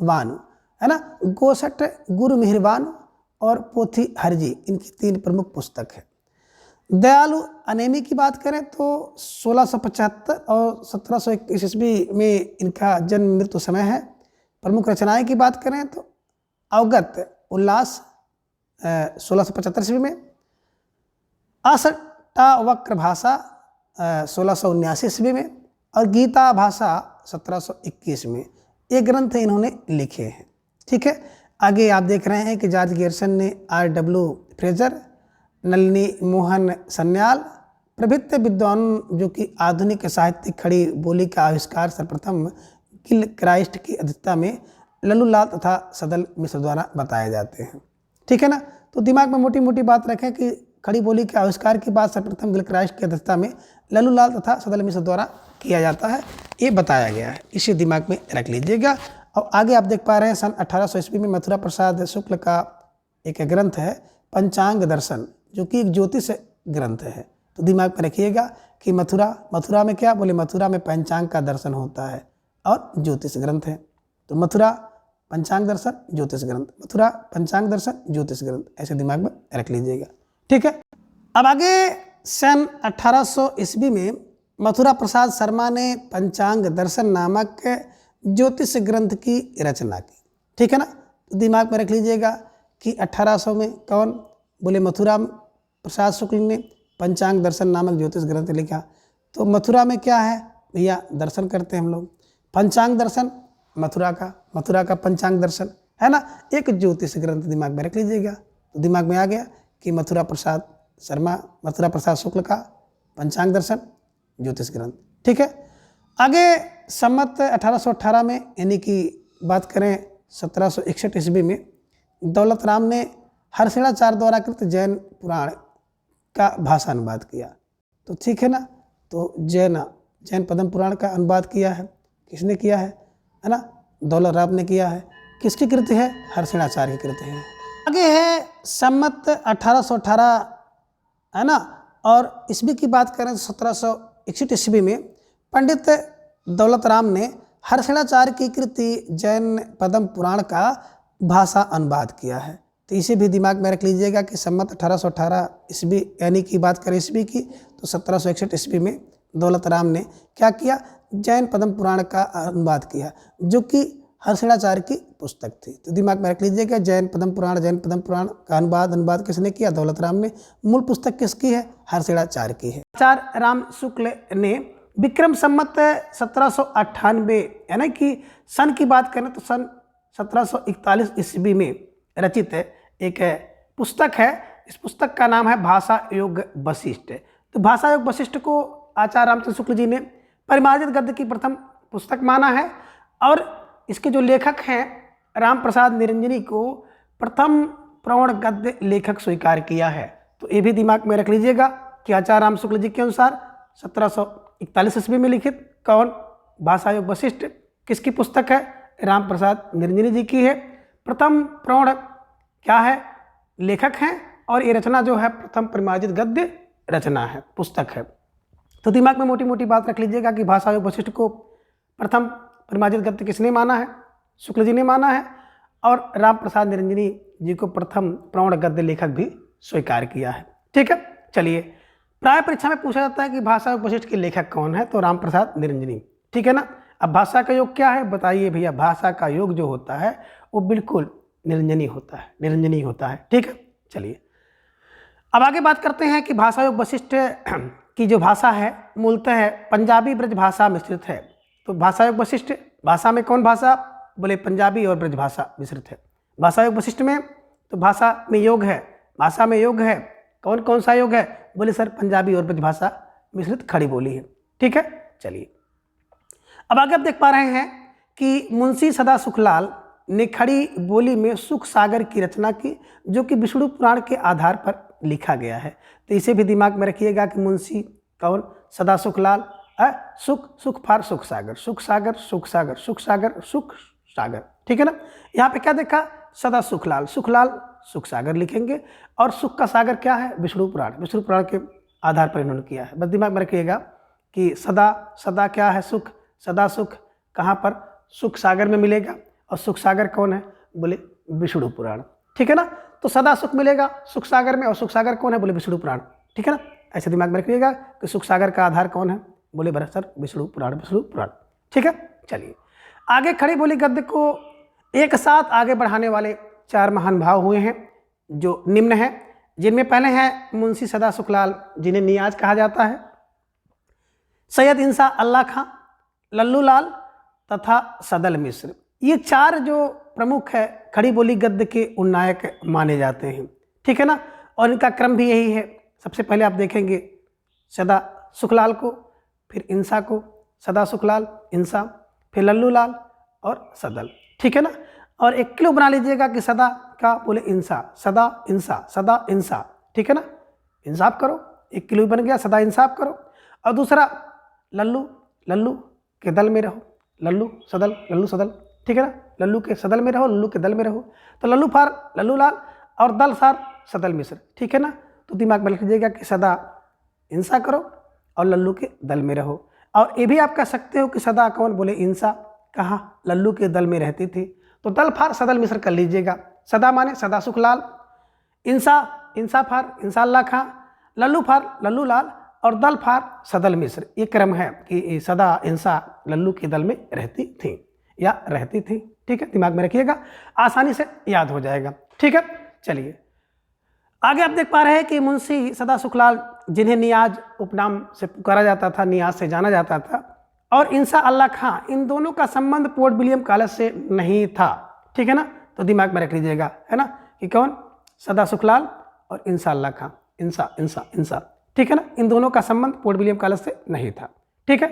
वानु है ना, गोसठ गुरु मिहिरवानु और पोथी हरजी, इनकी 3 प्रमुख पुस्तक है। दयालु अनेमी की बात करें तो 1675 और 1721 ईस्वी में इनका जन्म मृत्यु समय है। प्रमुख रचनाएं की बात करें तो अवगत उल्लास 1675 ईस्वी में, अष्टावक्र भाषा 1679 ईस्वी में, और गीता भाषा 1721 में। ये ग्रंथ इन्होंने लिखे हैं। ठीक है, आगे आप देख रहे हैं कि जॉर्ज गैरिसन ने R.W. फ्रेजर, नलिनी मोहन सन्याल प्रभृति विद्वान जो कि आधुनिक साहित्यिक खड़ी बोली का आविष्कार सर्वप्रथम गिलक्राइस्ट की अध्यक्षता में लल्लूलाल तथा सदल मिश्र द्वारा बताए जाते हैं। ठीक है ना, तो दिमाग में मोटी मोटी बात रखें कि खड़ी बोली के आविष्कार की बात सर्वप्रथम गिलक्राइस्ट की अध्यक्षता में लल्लूलाल तथा सदल मिश्र द्वारा किया जाता है, ये बताया गया है, इसे दिमाग में रख लीजिएगा। और आगे आप देख पा रहे हैं सन 1800 ईस्वी में मथुरा प्रसाद शुक्ल का एक ग्रंथ है पंचांग दर्शन, जो कि एक ज्योतिष ग्रंथ है। तो दिमाग में रखिएगा कि मथुरा में क्या? बोले मथुरा में पंचांग का दर्शन होता है और ज्योतिष ग्रंथ है। तो मथुरा पंचांग दर्शन ज्योतिष ग्रंथ, मथुरा पंचांग दर्शन ज्योतिष ग्रंथ, ऐसे दिमाग में रख लीजिएगा। ठीक है, अब आगे सन 1800 ईस्वी में मथुरा प्रसाद शर्मा ने पंचांग दर्शन नामक ज्योतिष ग्रंथ की रचना की। ठीक है ना, तो दिमाग में रख लीजिएगा कि 1800 में कौन, बोले मथुरा प्रसाद शुक्ल ने पंचांग दर्शन नामक ज्योतिष ग्रंथ लिखा। तो मथुरा में क्या है भैया, दर्शन करते हैं हम लोग, पंचांग दर्शन मथुरा का पंचांग दर्शन है ना, एक ज्योतिष ग्रंथ दिमाग में रख लीजिएगा। तो दिमाग में आ गया कि मथुरा प्रसाद शुक्ल का पंचांग दर्शन ज्योतिष ग्रंथ। ठीक है, आगे सम्मत 1818 में यानी कि बात करें 1761 ईस्वी में दौलत राम ने हर्षिणाचार्य द्वारा कृत जैन पुराण का भाषा अनुवाद किया। तो ठीक है ना, तो जैन पद्म पुराण का अनुवाद किया है, किसने किया है ना, दौलत राम ने किया है। किसकी कृति है, हर्षिणाचार्य की कृति है। आगे है सम्मत 1818 है ना, और ईस्वी की बात करें तो 1761 ईस्वी में पंडित दौलत राम ने हर्षिणाचार्य की कृति जैन पद्म पुराण का भाषा अनुवाद किया है। तो इसे भी दिमाग में रख लीजिएगा कि सम्मत 1818 ईस्वी यानी कि बात करें ईस्वी की तो 1761 ईस्वी में दौलत राम ने क्या किया, जैन पद्म पुराण का अनुवाद किया, जो कि हर्षिणाचार्य की पुस्तक थी। तो दिमाग में रख लीजिएगा जैन पद्म पुराण का अनुवाद किसने किया, दौलत राम ने। मूल पुस्तक किसकी है, हर्षिणाचार्य की है। आचार्य राम शुक्ल ने विक्रम संवत 1798 यानी कि सन की बात करें तो सन 1741 ईस्वी में रचित एक पुस्तक है। इस पुस्तक का नाम है भाषा योग वशिष्ठ। तो भाषा योग वशिष्ठ को आचार्य रामचंद्र शुक्ल जी ने परिमार्जित गद्य की प्रथम पुस्तक माना है, और इसके जो लेखक हैं राम प्रसाद निरंजनी को प्रथम प्रवण गद्य लेखक स्वीकार किया है। तो ये भी दिमाग में रख लीजिएगा कि आचार्य राम शुक्ल जी के अनुसार 1741 ईस्वी में लिखित कौन, भाषा योग वशिष्ठ किसकी पुस्तक है, राम प्रसाद निरंजनी जी की है। प्रथम प्रवण क्या है, लेखक हैं, और ये रचना जो है प्रथम परिमार्जित गद्य रचना है, पुस्तक है। तो दिमाग में मोटी मोटी बात रख लीजिएगा कि भाषा योग वशिष्ठ को प्रथम परिमार्जित गद्य किसने माना है, शुक्ल जी ने माना है, और राम प्रसाद निरंजनी जी को प्रथम प्रवण गद्य लेखक भी स्वीकार किया है। ठीक है, चलिए प्राय परीक्षा में पूछा जाता है कि भाषा योग वशिष्ठ के लेखक कौन है, तो राम प्रसाद निरंजनी। ठीक है ना, अब भाषा का योग क्या है बताइए भैया, भाषा का योग जो होता है वो बिल्कुल निरंजनी होता है। ठीक है, चलिए अब आगे बात करते हैं कि भाषा योग वशिष्ठ की जो भाषा है मूलतः पंजाबी ब्रज भाषा मिश्रित है। तो भाषा योग वशिष्ठ भाषा में कौन भाषा, बोले पंजाबी और ब्रज भाषा मिश्रित है। भाषा योग वशिष्ठ में तो भाषा में योग है, कौन कौन सा योग है, बोले सर पंजाबी और ब्रज भाषा मिश्रित खड़ी बोली है। ठीक है, चलिए अब आगे आप देख पा रहे हैं कि मुंशी सदा सुखलाल ने खड़ी बोली में सुख सागर की रचना की, जो कि विष्णु पुराण के आधार पर लिखा गया है। तो इसे भी दिमाग में रखिएगा कि मुंशी कौन, सदा सुखलाल, सुख फार सुख सागर। ठीक है ना, यहाँ पे क्या देखा, सदा सुखलाल सुख सागर लिखेंगे, और सुख का सागर क्या है, विष्णु पुराण के आधार पर इन्होंने किया है। बस दिमाग में रखिएगा कि सदा क्या है, सदा सुख कहाँ पर, सुख सागर में मिलेगा, और सुख सागर कौन है, बोले विष्णु पुराण। ठीक है ना, तो सदा सुख मिलेगा सुख सागर में, और सुख सागर कौन है, बोले विष्णु पुराण। ठीक है ना, ऐसे दिमाग में रखिएगा कि सुख सागर का आधार कौन है, बोले भरत सर विष्णु पुराण। ठीक है, चलिए आगे खड़ी बोली गद्य को एक साथ आगे बढ़ाने वाले 4 महान भाव हुए हैं, जो निम्न हैं, जिनमें पहले हैं मुंशी सदा सुखलाल जिन्हें नियाज कहा जाता है, सैयद इंसा अल्लाह खां, लल्लू लाल तथा सदल मिश्र। ये 4 जो प्रमुख है खड़ी बोली गद्य के उन्नायक माने जाते हैं। ठीक है ना, और इनका क्रम भी यही है। सबसे पहले आप देखेंगे सदा सुखलाल को, फिर इंसा को, सदा सुखलाल, इंसा, फिर लल्लू लाल और सदल। ठीक है ना, और एक क्लू बना लीजिएगा कि सदा का बोले इंसा, सदा इंसा। ठीक है ना, इंसाफ करो, एक क्लू बन गया, सदा इंसाफ करो। और दूसरा लल्लू के दल में रहो, लल्लू सदल। ठीक है ना, लल्लू के सदल में रहो, लल्लू के दल में रहो। तो लल्लू फार लल्लू लाल और दल सार सदल मिश्र। ठीक है ना, तो दिमाग में लिख लीजिएगा कि सदा इंसा करो और लल्लू के दल में रहो। और ये भी आप कह सकते हो कि सदा कौन, बोले इंसा कहाँ, लल्लू के दल में रहती थी, तो दल फार सदल मिश्र कर लीजिएगा। सदा माने सदा सुखलाल, इंसा फार इंसा अल्लाह खां, लल्लू फार लल्लू लाल और दल फार सदल मिश्र, ये क्रम है कि सदा इंसा लल्लू के दल में रहती थी या रहती थी। ठीक है, दिमाग में रखिएगा, आसानी से याद हो जाएगा। ठीक है, चलिए आगे आप देख पा रहे हैं कि मुंशी सदा सुखलाल, जिन्हें नियाज उपनाम से पुकारा जाता था, नियाज से जाना जाता था, और इंसा अल्लाह खां, इन दोनों का संबंध पोर्ट विलियम कॉलेज से नहीं था। ठीक है ना, तो दिमाग में रख लीजिएगा, है ना, कि कौन, सदा सुखलाल और इंसा अल्लाह खां, इंसा इंसा इंसा। ठीक है ना, इन दोनों का संबंध पोर्ट विलियम कॉलेज से नहीं था। ठीक है,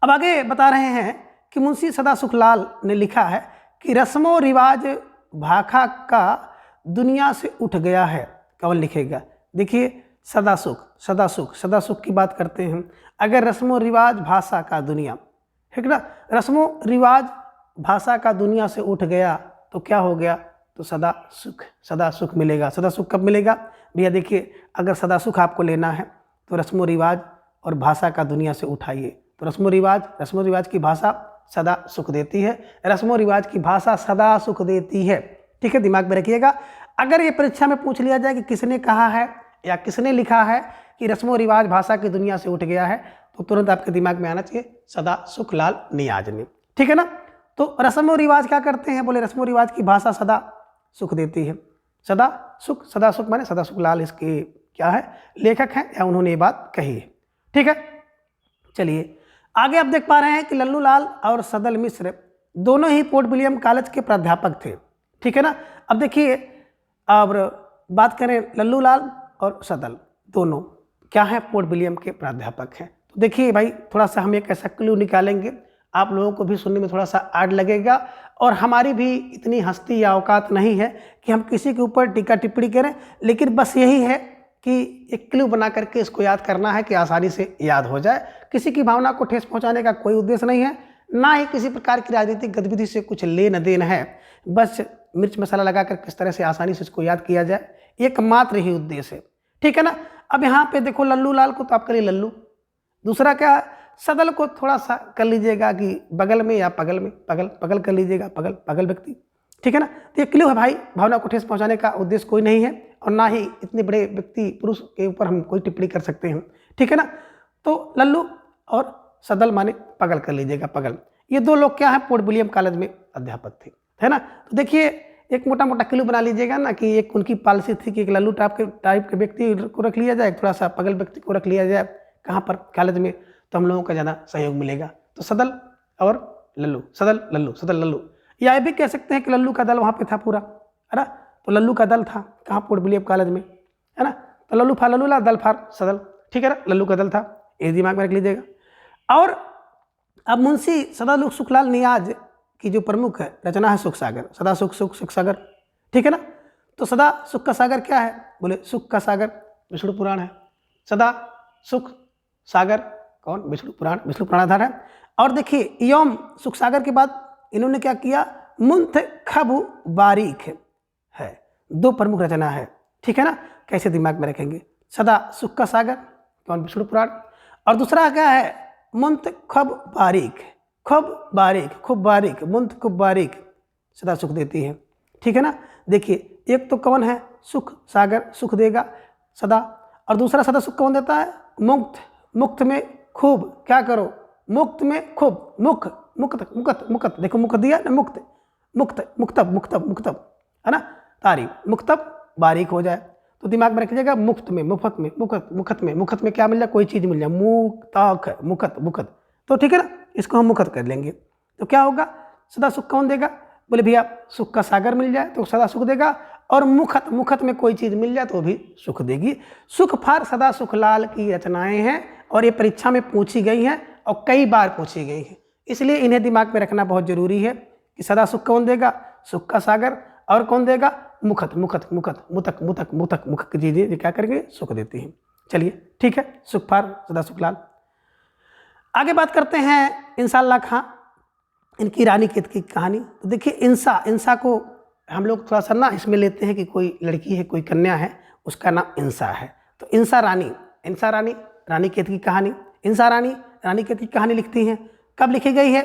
अब आगे बता रहे हैं कि मुंशी सदा सुखलाल ने लिखा है कि रस्मो रिवाज भाखा का दुनिया से उठ गया है। कौन लिखेगा, देखिए सदा सुख, सदा सुख, सदा सुख की बात करते हैं। अगर रस्मो रिवाज भाषा का दुनिया, ठीक ना, रस्मो रिवाज भाषा का दुनिया से उठ गया तो क्या हो गया, तो सदा सुख मिलेगा। सदा सुख कब मिलेगा भैया, देखिए अगर सदा सुख आपको लेना है तो रस्मो रिवाज और भाषा का दुनिया से उठाइए। तो रस्मो रिवाज की भाषा सदा सुख देती है, रस्मो रिवाज की भाषा सदा सुख देती है। ठीक है, दिमाग में रखिएगा। अगर ये परीक्षा में पूछ लिया जाए कि किसने कहा है या किसने लिखा है कि रस्मो रिवाज भाषा की दुनिया से उठ गया है, तो तुरंत आपके दिमाग में आना चाहिए सदा सुखलाल नियाज ने। ठीक है ना, तो रस्मो रिवाज क्या करते हैं, बोले रस्मो रिवाज की भाषा सदा सुख देती है। सदा सुख माने सदा सुखलाल इसके क्या है, लेखक हैं या उन्होंने ये बात कही है। ठीक है, चलिए आगे आप देख पा रहे हैं कि लल्लू लाल और सदल मिश्र दोनों ही पोर्ट विलियम कॉलेज के प्राध्यापक थे। ठीक है ना, अब देखिए, अब बात करें लल्लू लाल और सदल दोनों क्या है, पोर्ट विलियम के प्राध्यापक हैं। तो देखिए भाई, थोड़ा सा हम एक ऐसा क्लू निकालेंगे, आप लोगों को भी सुनने में थोड़ा सा आड़ लगेगा, और हमारी भी इतनी हस्ती या औकात नहीं है कि हम किसी के ऊपर टीका टिप्पणी करें, लेकिन बस यही है कि एक क्लू बना करके इसको याद करना है कि आसानी से याद हो जाए। किसी की भावना को ठेस पहुंचाने का कोई उद्देश्य नहीं है, ना ही किसी प्रकार की राजनीतिक गतिविधि से कुछ लेन देन है। बस मिर्च मसाला लगाकर किस तरह से आसानी से इसको याद किया जाए, एकमात्र ही उद्देश्य है। ठीक है ना, अब यहाँ पे देखो लल्लू लाल को तो आप करिए लल्लू, दूसरा क्या, सदल को थोड़ा सा कर लीजिएगा कि बगल में या पगल में, पगल कर लीजिएगा, पगल व्यक्ति। ठीक है ना, तो ये क्लू है भाई, भावना को ठेस पहुंचाने का उद्देश्य कोई नहीं है, और ना ही इतने बड़े व्यक्ति पुरुष के ऊपर हम कोई टिप्पणी कर सकते हैं। ठीक है ना, तो लल्लू और सदल माने पगल कर लीजिएगा, पगल। ये दो लोग क्या है, पोर्ट विलियम कॉलेज में अध्यापक थे, है ना। तो देखिए एक मोटा मोटा क्लू बना लीजिएगा ना कि एक उनकी पॉलिसी थी कि एक लल्लू टाइप के व्यक्ति को रख लिया जाए, थोड़ा सा पगल व्यक्ति को रख लिया जाए कहाँ पर, कॉलेज में, तो हम लोगों का ज़्यादा सहयोग मिलेगा। तो सदल और लल्लू, सदल लल्लू, या ये भी कह सकते हैं कि लल्लू का दल वहाँ पे था पूरा, है ना। तो लल्लू का दल था कहाँ, पोर्ट विलियम कॉलेज में, है ना। तो लल्लू फार लल्लू ला, दल फार सदल। ठीक है ना, लल्लू का दल था, ये दिमाग में रख लीजिएगा। और अब मुंशी सदा सुखलाल नियाज की जो प्रमुख है रचना है सुख सागर, सदा सुख सागर। ठीक है ना, तो सदा सुख का सागर क्या है, बोले सुख का सागर विष्णु पुराण है। सदा सुख सागर कौन, विष्णु पुराण आधार है। और देखिए यौम सुख सागर के बाद इन्होंने क्या किया, मुंथ खबु बारीक है, दो प्रमुख रचना है। ठीक है ना, कैसे दिमाग में रखेंगे, सदा सुख का सागर कौन, विष्णु पुराण, और दूसरा क्या है, मुंथ खब बारीक, खूब बारीक, मुंथ खूब बारीक, सदा सुख देती है। ठीक है ना, देखिए एक तो कौन है, सुख सागर, सुख देगा सदा, और दूसरा सदा सुख कौन देता है, मुक्त में खूब, क्या करो, मुक्त में खूब, मुक्त, देखो मुक्त दिया ना, मुक्तब, है ना, तारीफ, मुक्तब बारीक हो जाए तो दिमाग में रखिएगा, मुफ्त में, मुखत में क्या मिल जाए, कोई चीज़ मिल जाए, मुखत। तो ठीक है ना, इसको हम मुखत कर लेंगे। तो क्या होगा, सदा सुख कौन देगा, बोले भैया सुख का सागर मिल जाए तो सदा सुख देगा, और मुखत में कोई चीज़ मिल जाए तो भी सुख देगी। सुख फार सदा सुखलाल की रचनाएं हैं, और ये परीक्षा में पूछी गई हैं और कई बार पूछी गई हैं, इसलिए इन्हें दिमाग में रखना बहुत जरूरी है कि सदा सुख कौन देगा, सुख का सागर, और कौन देगा, मुखत, मुतक चीजें क्या करेंगे, सुख देती हैं। चलिए ठीक है, सुख फार सदा सुखलाल। आगे बात करते हैं इंसा अल्लाह खां, इनकी रानी केत की कहानी। तो देखिए इंसा को हम लोग थोड़ा सा ना इसमें लेते हैं कि कोई लड़की है, कोई कन्या है, उसका नाम इंसा है। तो इंसा रानी रानी केत की कहानी, इंसा रानी केत की कहानी लिखती हैं। कब लिखी गई है,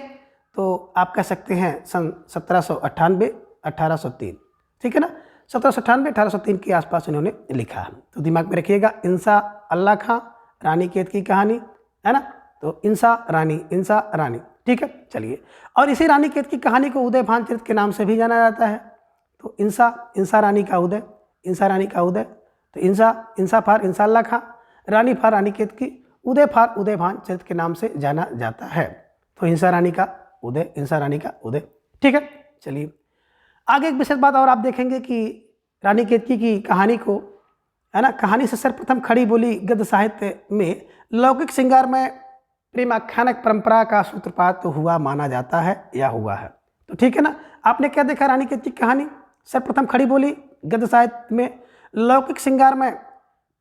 तो आप कह सकते हैं सन 1798 1803। ठीक है ना, 1798 1803 के आसपास इन्होंने लिखा है। तो दिमाग में रखिएगा, इंसा अल्लाह खां, रानी कैद की कहानी, है ना। तो इंसा रानी, ठीक है। चलिए, और इसी रानी कैद की कहानी को उदय भान चरित के नाम से भी जाना जाता है। तो इंसा रानी का उदय, तो इंसा फार इंसा अल्लाह खां, रानी फार रानी कैद की, उदय फार उदय भान चरित के नाम से जाना जाता है। तो इंसा रानी का उदय, ठीक है। चलिए, आगे एक विशेष बात और आप देखेंगे कि रानी केतकी की कहानी को, है ना, कहानी से सर्वप्रथम खड़ी बोली गद्य साहित्य में लौकिक श्रृंगार में प्रेमाख्यानक परंपरा का सूत्रपात हुआ माना जाता है या हुआ है। तो ठीक है ना, आपने क्या देखा, रानी केतकी की कहानी सर्वप्रथम खड़ी बोली गद्य साहित्य में लौकिक श्रृंगार में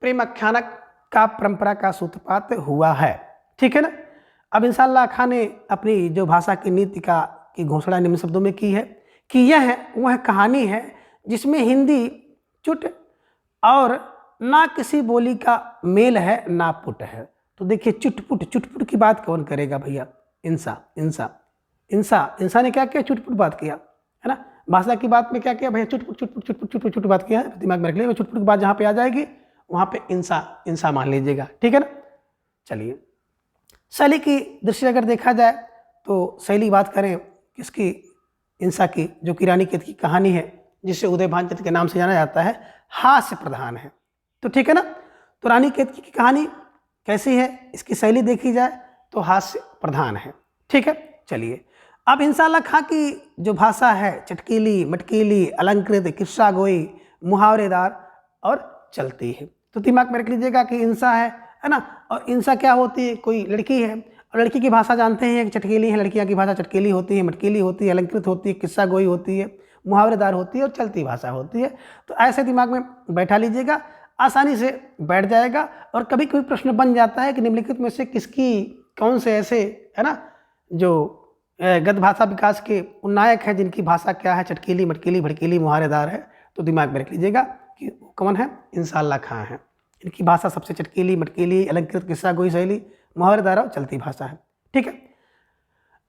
प्रेमाख्यानक का परंपरा का सूत्रपात हुआ है, ठीक है ना। अब इंशाअल्लाह खान ने अपनी जो भाषा की नीति की घोषणा निम्न शब्दों में की है कि यह वह कहानी है जिसमें हिंदी चुट और ना किसी बोली का मेल है ना पुट है। तो देखिए, चुटपुट की बात कौन करेगा भैया, इंसा ने क्या किया, चुटपुट बात किया, है ना। भाषा की बात में क्या किया भैया, चुटपुट बात किया है। दिमाग में रख लिया, चुटपुट की बात जहाँ पे आ जाएगी वहाँ पे इंसा मान लीजिएगा, ठीक है ना। चलिए, शैली की दृष्टि अगर देखा जाए तो शैली बात करें किसकी, इंसा की, जो कि रानी केत की कहानी है जिसे उदय भान चरित के नाम से जाना जाता है, हास्य प्रधान है। तो ठीक है ना, तो रानी केत की कहानी कैसी है, इसकी शैली देखी जाए तो हास्य प्रधान है, ठीक है। चलिए, अब इंशाअल्लाह खां की जो भाषा है चटकीली, मटकीली, अलंकृत, किस्सा गोई, मुहावरेदार और चलती है। तो दिमाग में रख लीजिएगा कि इंसा है ना, और इंसा क्या होती है, कोई लड़की है, और लड़की की भाषा जानते हैं कि चटकीली है, लड़कियां की भाषा चटकीली होती है, मटकीली होती है, अलंकृत होती है, किस्सा गोई होती है, मुहावरेदार होती है और चलती भाषा होती है। तो ऐसे दिमाग में बैठा लीजिएगा, आसानी से बैठ जाएगा। और कभी कभी प्रश्न बन जाता है कि निम्नलिखित में से किसकी, कौन से ऐसे, है ना, जो गद्य भाषा विकास के उन्नायक हैं जिनकी भाषा क्या है, चटकीली, मटकीली, भड़कीली, मुहावरेदार है। तो दिमाग में रख लीजिएगा कि कौन है, इंशाअल्लाह खां है। इनकी भाषा सबसे चटकीली, मटकीली, अलंकृत, किस्सा गोई शैली, मुहावरेदार और चलती भाषा है, ठीक है।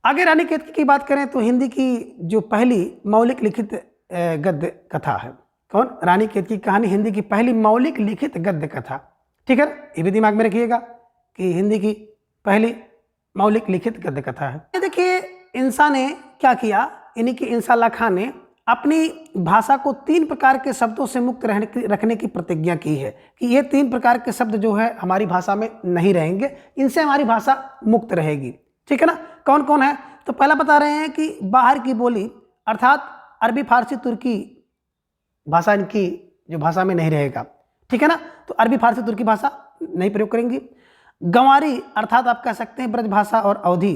आगे रानी केतकी की बात करें तो हिंदी की जो पहली मौलिक लिखित गद्य कथा है, कौन, रानी केतकी की कहानी हिंदी की पहली मौलिक लिखित गद्य कथा, ठीक है। ये भी दिमाग में रखिएगा कि हिंदी की पहली मौलिक लिखित गद्य कथा है। देखिए, इंसा ने क्या किया, यानी कि इंशाअल्लाह खान ने अपनी भाषा को 3 प्रकार के शब्दों से मुक्त रखने की प्रतिज्ञा की है कि ये 3 प्रकार के शब्द जो है हमारी भाषा में नहीं रहेंगे, इनसे हमारी भाषा मुक्त रहेगी, ठीक है ना। कौन कौन है, तो पहला बता रहे हैं कि बाहर की बोली अर्थात अरबी, फारसी, तुर्की भाषा इनकी जो भाषा में नहीं रहेगा, ठीक है ना। तो अरबी, फारसी, तुर्की भाषा नहीं प्रयोग करेंगी। गंवारी अर्थात आप कह सकते हैं ब्रज भाषा और अवधी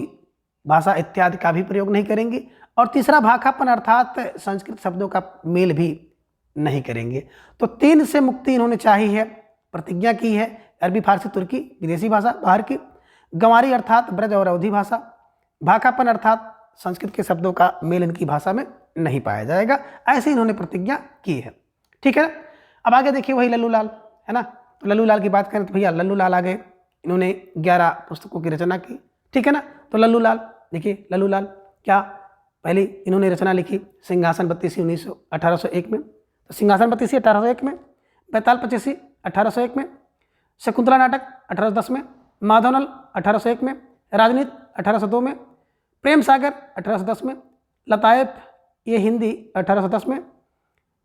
भाषा इत्यादि का भी प्रयोग नहीं करेंगी। और तीसरा भाखापन अर्थात संस्कृत शब्दों का मेल भी नहीं करेंगे। तो 3 से मुक्ति इन्होंने चाही है, प्रतिज्ञा की है। अरबी, फारसी, तुर्की विदेशी भाषा बाहर की, गंवारी अर्थात ब्रज और अवधी भाषा, भाखापन अर्थात संस्कृत के शब्दों का मेल इनकी भाषा में नहीं पाया जाएगा। ऐसे इन्होंने प्रतिज्ञा की है, ठीक है। अब आगे देखिए वही लल्लू लाल, है ना। तो लल्लू लाल की बात करें तो भैया लल्लू लाल आ गए, इन्होंने 11 पुस्तकों की रचना की, ठीक है ना। तो लल्लू लाल देखिए, लल्लू लाल क्या, पहले इन्होंने रचना लिखी सिंहासन बत्तीसी 1801 में, तो सिंहासन बत्तीसी 1801 में, बैताल पचीसी 1801 में, शकुंतला नाटक 1810 में, माधवनल 1801 में, राजनीति 1802 में, प्रेम सागर 1810 में, लतायत ये हिंदी 1810 में,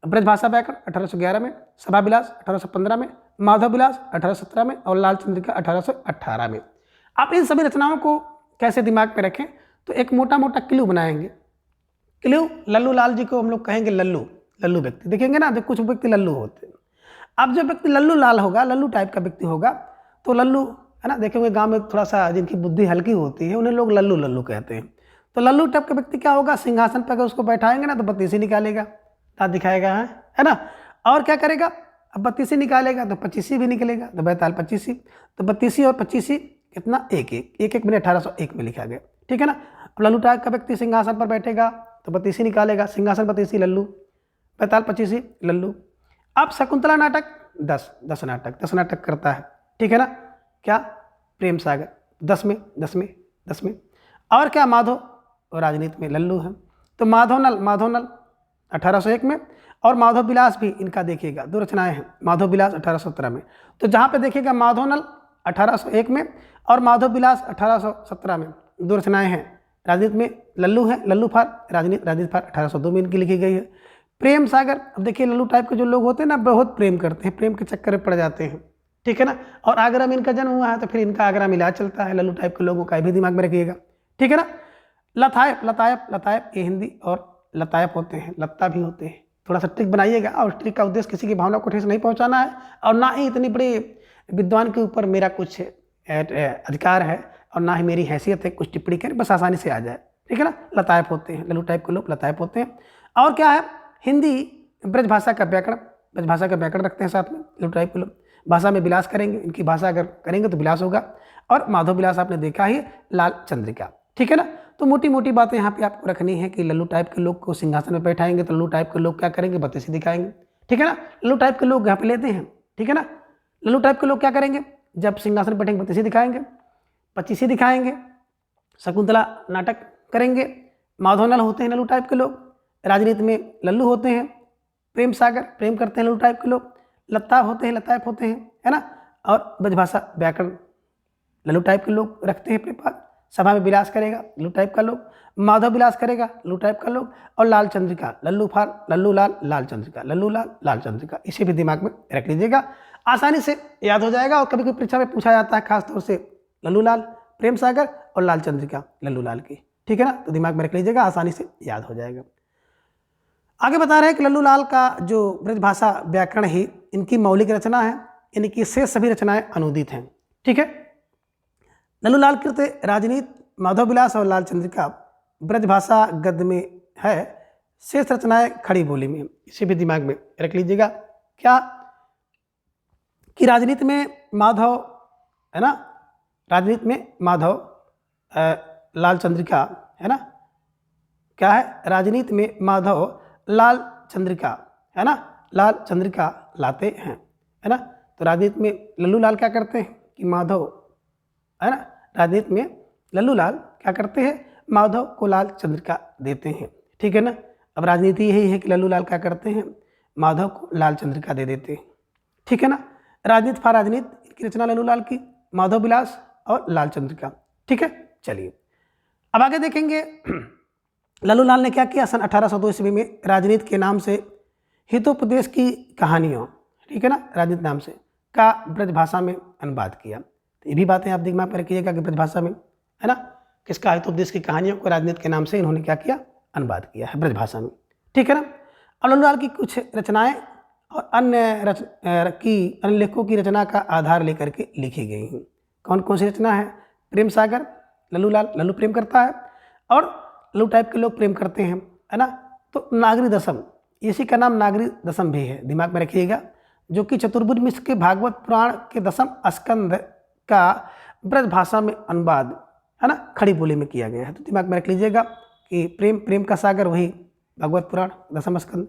ब्रजभाषा व्याकरण 1811 में, सभा विलास 1815 में, माधव विलास 1817 में और लाल चंद्रिका 1818 में। आप इन सभी रचनाओं को कैसे दिमाग में रखें, तो एक मोटा मोटा क्लू बनाएंगे। क्लू, लल्लू लाल जी को हम लोग कहेंगे लल्लू व्यक्ति, देखेंगे ना, कुछ व्यक्ति लल्लू होते हैं। अब जो व्यक्ति लल्लू लाल होगा, लल्लू टाइप का व्यक्ति होगा, तो लल्लू, है ना, देखेंगे गांव में थोड़ा सा जिनकी बुद्धि हल्की होती है उन्हें लोग लल्लू कहते हैं। तो लल्लू टाइप का व्यक्ति क्या होगा, सिंहासन पर अगर उसको बैठाएंगे ना तो बत्तीसी निकालेगा, दांत दिखाएगा, है ना। और क्या करेगा, अब बत्तीसी निकालेगा तो पचीसी भी निकलेगा, तो बैताल पचीसी, तो बत्तीसी और पचीसी कितना, एक मैंने 1801 में लिखा गया, ठीक है ना। अब लल्लू टाइप का व्यक्ति सिंहासन पर बैठेगा तो बत्तीसी निकालेगा, सिंहासन बत्तीसी लल्लू, बैताल पचीसी लल्लू। अब शकुंतला नाटक 10 नाटक करता है, ठीक है ना। क्या, प्रेम सागर 10 में। और क्या, माधव और राजनीति में लल्लू है। तो माधवनल 1801 में, और माधव विलास भी इनका देखिएगा, 2 रचनाएं हैं, माधव विलास 1817 में। तो जहाँ पे देखिएगा माधवनल 1801 में और माधव विलास 1817 में 2 रचनाएं हैं। राजनीति में लल्लू है, लल्लू फार, राजनीति फार 1802 में इनकी लिखी गई है। प्रेम सागर, अब देखिए लल्लू टाइप के जो लोग होते हैं ना, बहुत प्रेम करते हैं, प्रेम के चक्कर में पड़ जाते हैं, ठीक है ना। और आगरा में इनका जन्म हुआ है, तो फिर इनका आगरा में इलाज चलता है। लल्लू टाइप के लोगों का भी दिमाग में रखिएगा, ठीक है ना। लतायप, लतायप, लतायप ये हिंदी और लतायप होते हैं, लत्ता भी होते हैं। थोड़ा सा ट्रिक बनाइएगा, और ट्रिक का उद्देश्य किसी की भावना को ठेस नहीं पहुंचाना है, और ना ही इतनी बड़ी विद्वान के ऊपर मेरा कुछ अधिकार है, और ना ही मेरी हैसियत है कुछ टिप्पणी करें, बस आसानी से आ जाए, ठीक है ना। लतायप होते हैं, लल्लू टाइप के लोग लतायप होते हैं। और क्या है, हिंदी ब्रज भाषा का व्याकरण, ब्रज भाषा का व्याकरण रखते हैं साथ में लल्लू टाइप के लोग। भाषा में विलास करेंगे, इनकी भाषा अगर करेंगे तो विलास होगा। और माधव विलास आपने देखा ही, लाल चंद्रिका, ठीक है ना। तो मोटी मोटी बातें यहाँ पे आपको रखनी है कि लल्लू टाइप के लोग को सिंहासन में बैठाएंगे तो लल्लू टाइप के लोग क्या करेंगे, बत्तीसी दिखाएंगे, ठीक है ना। लल्लू टाइप के लोग यहाँ पे लेते हैं, ठीक है ना। लल्लू टाइप के लोग क्या करेंगे, जब सिंहासन पर बैठेंगे बत्तीसी दिखाएंगे, 25 दिखाएंगे, शकुंतला नाटक करेंगे। माधवनल होते हैं लल्लू टाइप के लोग, राजनीति में लल्लू होते हैं। प्रेम सागर, प्रेम करते हैं लल्लू टाइप के लोग। लताप होते हैं, लतायप होते हैं, है ना। और ब्रजभाषा व्याकरण लल्लू टाइप के लोग रखते हैं अपने पास। सभा में विलास करेगा लल्लू टाइप का लोग, माधव विलास करेगा लल्लू टाइप का लोग, और लाल चंद्रिका, लल्लू फार, लल्लू लाल, लाल चंद्रिका, लल्लू लाल, लाल चंद्रिका, इसे भी दिमाग में रख लीजिएगा, आसानी से याद हो जाएगा। और कभी कभी परीक्षा में पूछा जाता है खासतौर से लल्लू लाल, प्रेम सागर और लाल चंद्रिका लल्लू लाल की, ठीक है ना। तो दिमाग में रख लीजिएगा, आसानी से याद हो जाएगा। आगे बता रहे हैं कि लल्लू लाल का जो ब्रजभाषा व्याकरण ही इनकी मौलिक रचना है, इनकी शेष सभी रचनाएं अनुदित हैं, ठीक है। लल्लू लाल कृत राजनीति, माधव विलास और लाल चंद्रिका ब्रजभाषा गद्य में है, शेष रचनाएं खड़ी बोली में, इसे भी दिमाग में रख लीजिएगा। क्या कि राजनीति में माधव, है ना, राजनीति में माधव, लाल चंद्रिका, है ना, क्या है, राजनीति में माधव लाल चंद्रिका, है ना, लाल चंद्रिका लाते हैं, है ना। तो राजनीति में लल्लू लाल क्या करते हैं कि माधव, है ना, राजनीति में लल्लू लाल क्या करते हैं, माधव को लाल चंद्रिका देते हैं, ठीक है ना। अब राजनीति यही है कि लल्लू लाल क्या करते हैं, माधव को लाल चंद्रिका दे देते हैं, ठीक है ना। राजनीति फा राजनीति की रचना लल्लू लाल की, माधव विलास और लाल चंद्रिका, ठीक है। चलिए अब आगे देखेंगे लल्लू लाल ने क्या किया, सन 1802 ईस्वी में राजनीति के नाम से हितोपदेश की कहानियों, ठीक है ना, राजनीति नाम से का ब्रजभाषा में अनुवाद किया। तो ये भी बातें आप दिमाग में रखिएगा कि ब्रजभाषा में, है ना, किसका हितोपदेश की कहानियों को राजनीति के नाम से इन्होंने क्या किया, अनुवाद किया है ब्रजभाषा में, ठीक है ना। और लल्लू लाल की कुछ रचनाएं और अन्य लेखकों की रचना का आधार लेकर के लिखी गई हैं। कौन कौन सी रचना है, प्रेम सागर, लल्लू लाल, लल्लू प्रेम करता है और लल्लू टाइप के लोग प्रेम करते हैं, है ना। तो नागरी दशम, इसी का नाम नागरी दशम भी है, दिमाग में रखिएगा, जो कि चतुर्भुज मिश्र के भागवत पुराण के 10वें स्कंद का ब्रजभाषा में अनुवाद, है ना, खड़ी बोली में किया गया है। तो दिमाग में रख लीजिएगा कि प्रेम, प्रेम का सागर वही भागवत पुराण 10वां स्कंद,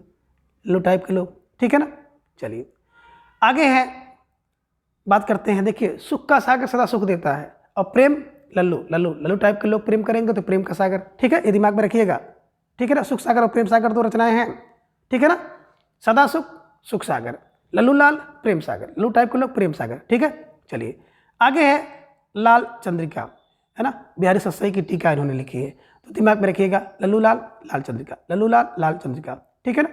लल्लू टाइप के लोग, ठीक है ना। चलिए आगे है, बात करते हैं। देखिए सुख का सागर सदा सुख देता है, और प्रेम लल्लू, लल्लू लल्लू टाइप के लोग प्रेम करेंगे तो प्रेम का सागर, ठीक है, ये दिमाग में रखिएगा, ठीक है ना। सुख सागर और प्रेम सागर 2 रचनाएं हैं, ठीक है ना। सदा सुख, सुख सागर, लल्लू लाल, प्रेम सागर, लल्लू टाइप के लोग प्रेम सागर, ठीक है। चलिए आगे है लाल चंद्रिका, है ना, बिहारी सस्सई की टीका इन्होंने लिखी है। तो दिमाग में रखिएगा लल्लू लाल, लाल चंद्रिका, लल्लू लाल, लाल चंद्रिका, ठीक है ना।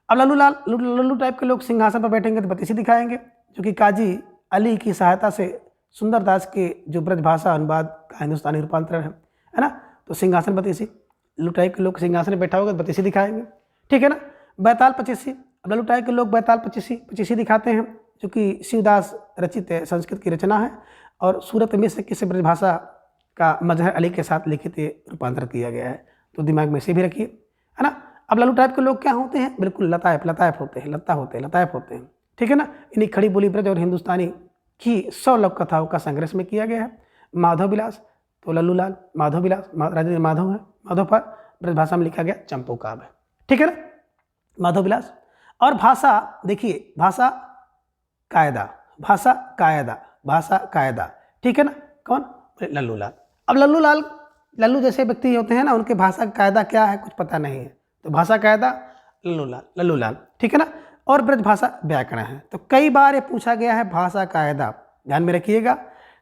अब लल्लू लाल, लल्लू टाइप के लोग सिंहासन पर बैठेंगे तो बत्तीसी दिखाएंगे, जो कि काजी अली की सहायता से सुंदरदास के जो ब्रजभाषा अनुवाद का हिंदुस्तानी रूपांतरण है ना। तो सिंहासन बत्तीसी, लल्लू टाइप के लोग सिंहासन में बैठा होगा तो बत्तीसी दिखाएंगे, ठीक है ना। बैताल 25, अब लल्लू टाइप के लोग बैताल 25 दिखाते हैं, जो कि शिवदास रचित संस्कृत की रचना है, और सूरत मिश्र की ब्रजभाषा का मजहर अली के साथ लिखित रूपांतर किया गया है। तो दिमाग में इसे भी रखिए, है ना। अब लल्लू टाइप के लोग क्या होते हैं, बिल्कुल लतायप, लतायप होते हैं, लता होते हैं, लतायप होते हैं, ठीक है ना। इन्हीं खड़ी बोली ब्रज और हिंदुस्तानी की 100 लोक कथाओं का संग्रह में किया गया है। माधव विलास, तो लल्लू लाल, माधव विलास, राजेंद्र माधव है, माधव पर ब्रजभाषा में लिखा गया चंपू काव्य है, ठीक है ना, माधव विलास। और भाषा देखिए, भाषा कायदा, भाषा कायदा, भाषा कायदा, ठीक है ना, कौन, लल्लू लाल। अब लल्लू लाल, लल्लू जैसे व्यक्ति होते हैं ना, उनके भाषा का कायदा क्या है कुछ पता नहीं है, तो भाषा कायदा लल्लूलाल, लल्लूलाल, ठीक है ना। और ब्रजभाषा व्याकरण है। तो कई बार ये पूछा गया है भाषा कायदा, ध्यान में रखिएगा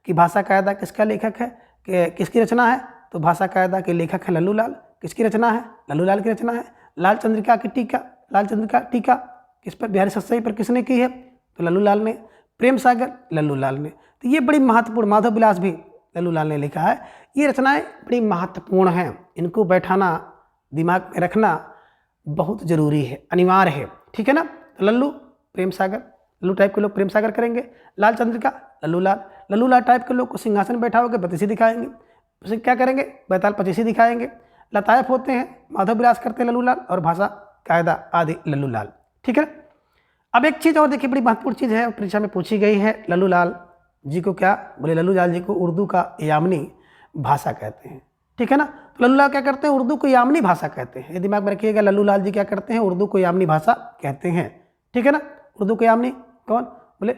कि भाषा कायदा किसका लेखक है, किसकी रचना है। तो भाषा कायदा के लेखक है लल्लूलाल। किसकी रचना है? लल्लूलाल की रचना है। लाल चंद्रिका की टीका, लाल चंद्रिका टीका किस पर, बिहारी सत्सई पर किसने की है? तो लल्लूलाल ने। प्रेम सागर, लल्लूलाल ने। तो ये बड़ी महत्वपूर्ण, माधव विलास भी लल्लूलाल ने लिखा है। ये रचनाएं बड़ी महत्वपूर्ण हैं, इनको बैठाना, दिमाग में रखना बहुत जरूरी है, अनिवार्य है, ठीक है ना। तो लल्लू, प्रेम सागर, लल्लू टाइप के लोग प्रेम सागर करेंगे। लाल चंद्रिका, लल्लूलाल। लल्लूलाल टाइप के लोग को सिंहासन बैठाओगे बतीसी दिखाएंगे, उसे क्या करेंगे? बैताल पचीसी दिखाएंगे। लतायफ होते हैं, माधव विलास करते हैं लल्लूलाल, और भाषा कायदा आदि लल्लूलाल, ठीक है। अब एक चीज़ और देखिए, बड़ी महत्वपूर्ण चीज़ है, परीक्षा में पूछी गई है। लल्लूलाल जी को क्या बोले? लल्लूलाल जी को उर्दू का यामनी भाषा कहते हैं, ठीक है ना। तो लल्लूलाल क्या करते हैं? उर्दू को यामनी भाषा कहते हैं। ये दिमाग में रखिएगा, लल्लूलाल जी क्या करते हैं? उर्दू को यामनी भाषा कहते हैं, ठीक है ना। उर्दू को यामनी कौन? बोले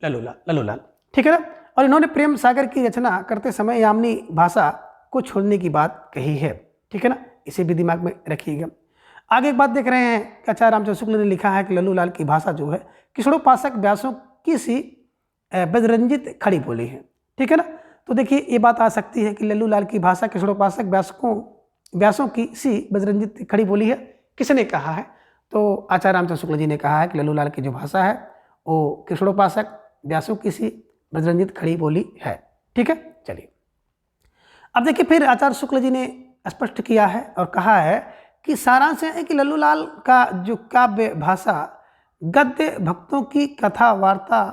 लल्लूलाल, लल्लूलाल, ठीक है ना। और इन्होंने प्रेम सागर की रचना करते समय यामनी भाषा को छोड़ने की बात कही है, ठीक है ना। इसे भी दिमाग में रखिएगा। आगे एक बात देख रहे हैं कि आचार्य रामचंद्र शुक्ल ने लिखा है कि लल्लूलाल की भाषा जो है किशोरोपासक व्यासों की सी बदरंजित खड़ी बोली है, ठीक है ना। तो देखिए ये बात आ सकती है कि लल्लूलाल की भाषा किशोरोपासक व्यासों की सी बदरंजित खड़ी बोली है। किसने कहा है? तो आचार्य रामचंद्र शुक्ल जी ने कहा है कि लल्लूलाल की जो भाषा है वो किशोरोपासक व्यासों की सी बदरंजित खड़ी बोली है, ठीक है। चलिए अब देखिए, फिर आचार्य शुक्ल जी ने स्पष्ट किया है और कहा है कि सारांश है कि लल्लूलाल का जो काव्य भाषा गद्य भक्तों की कथा वार्ता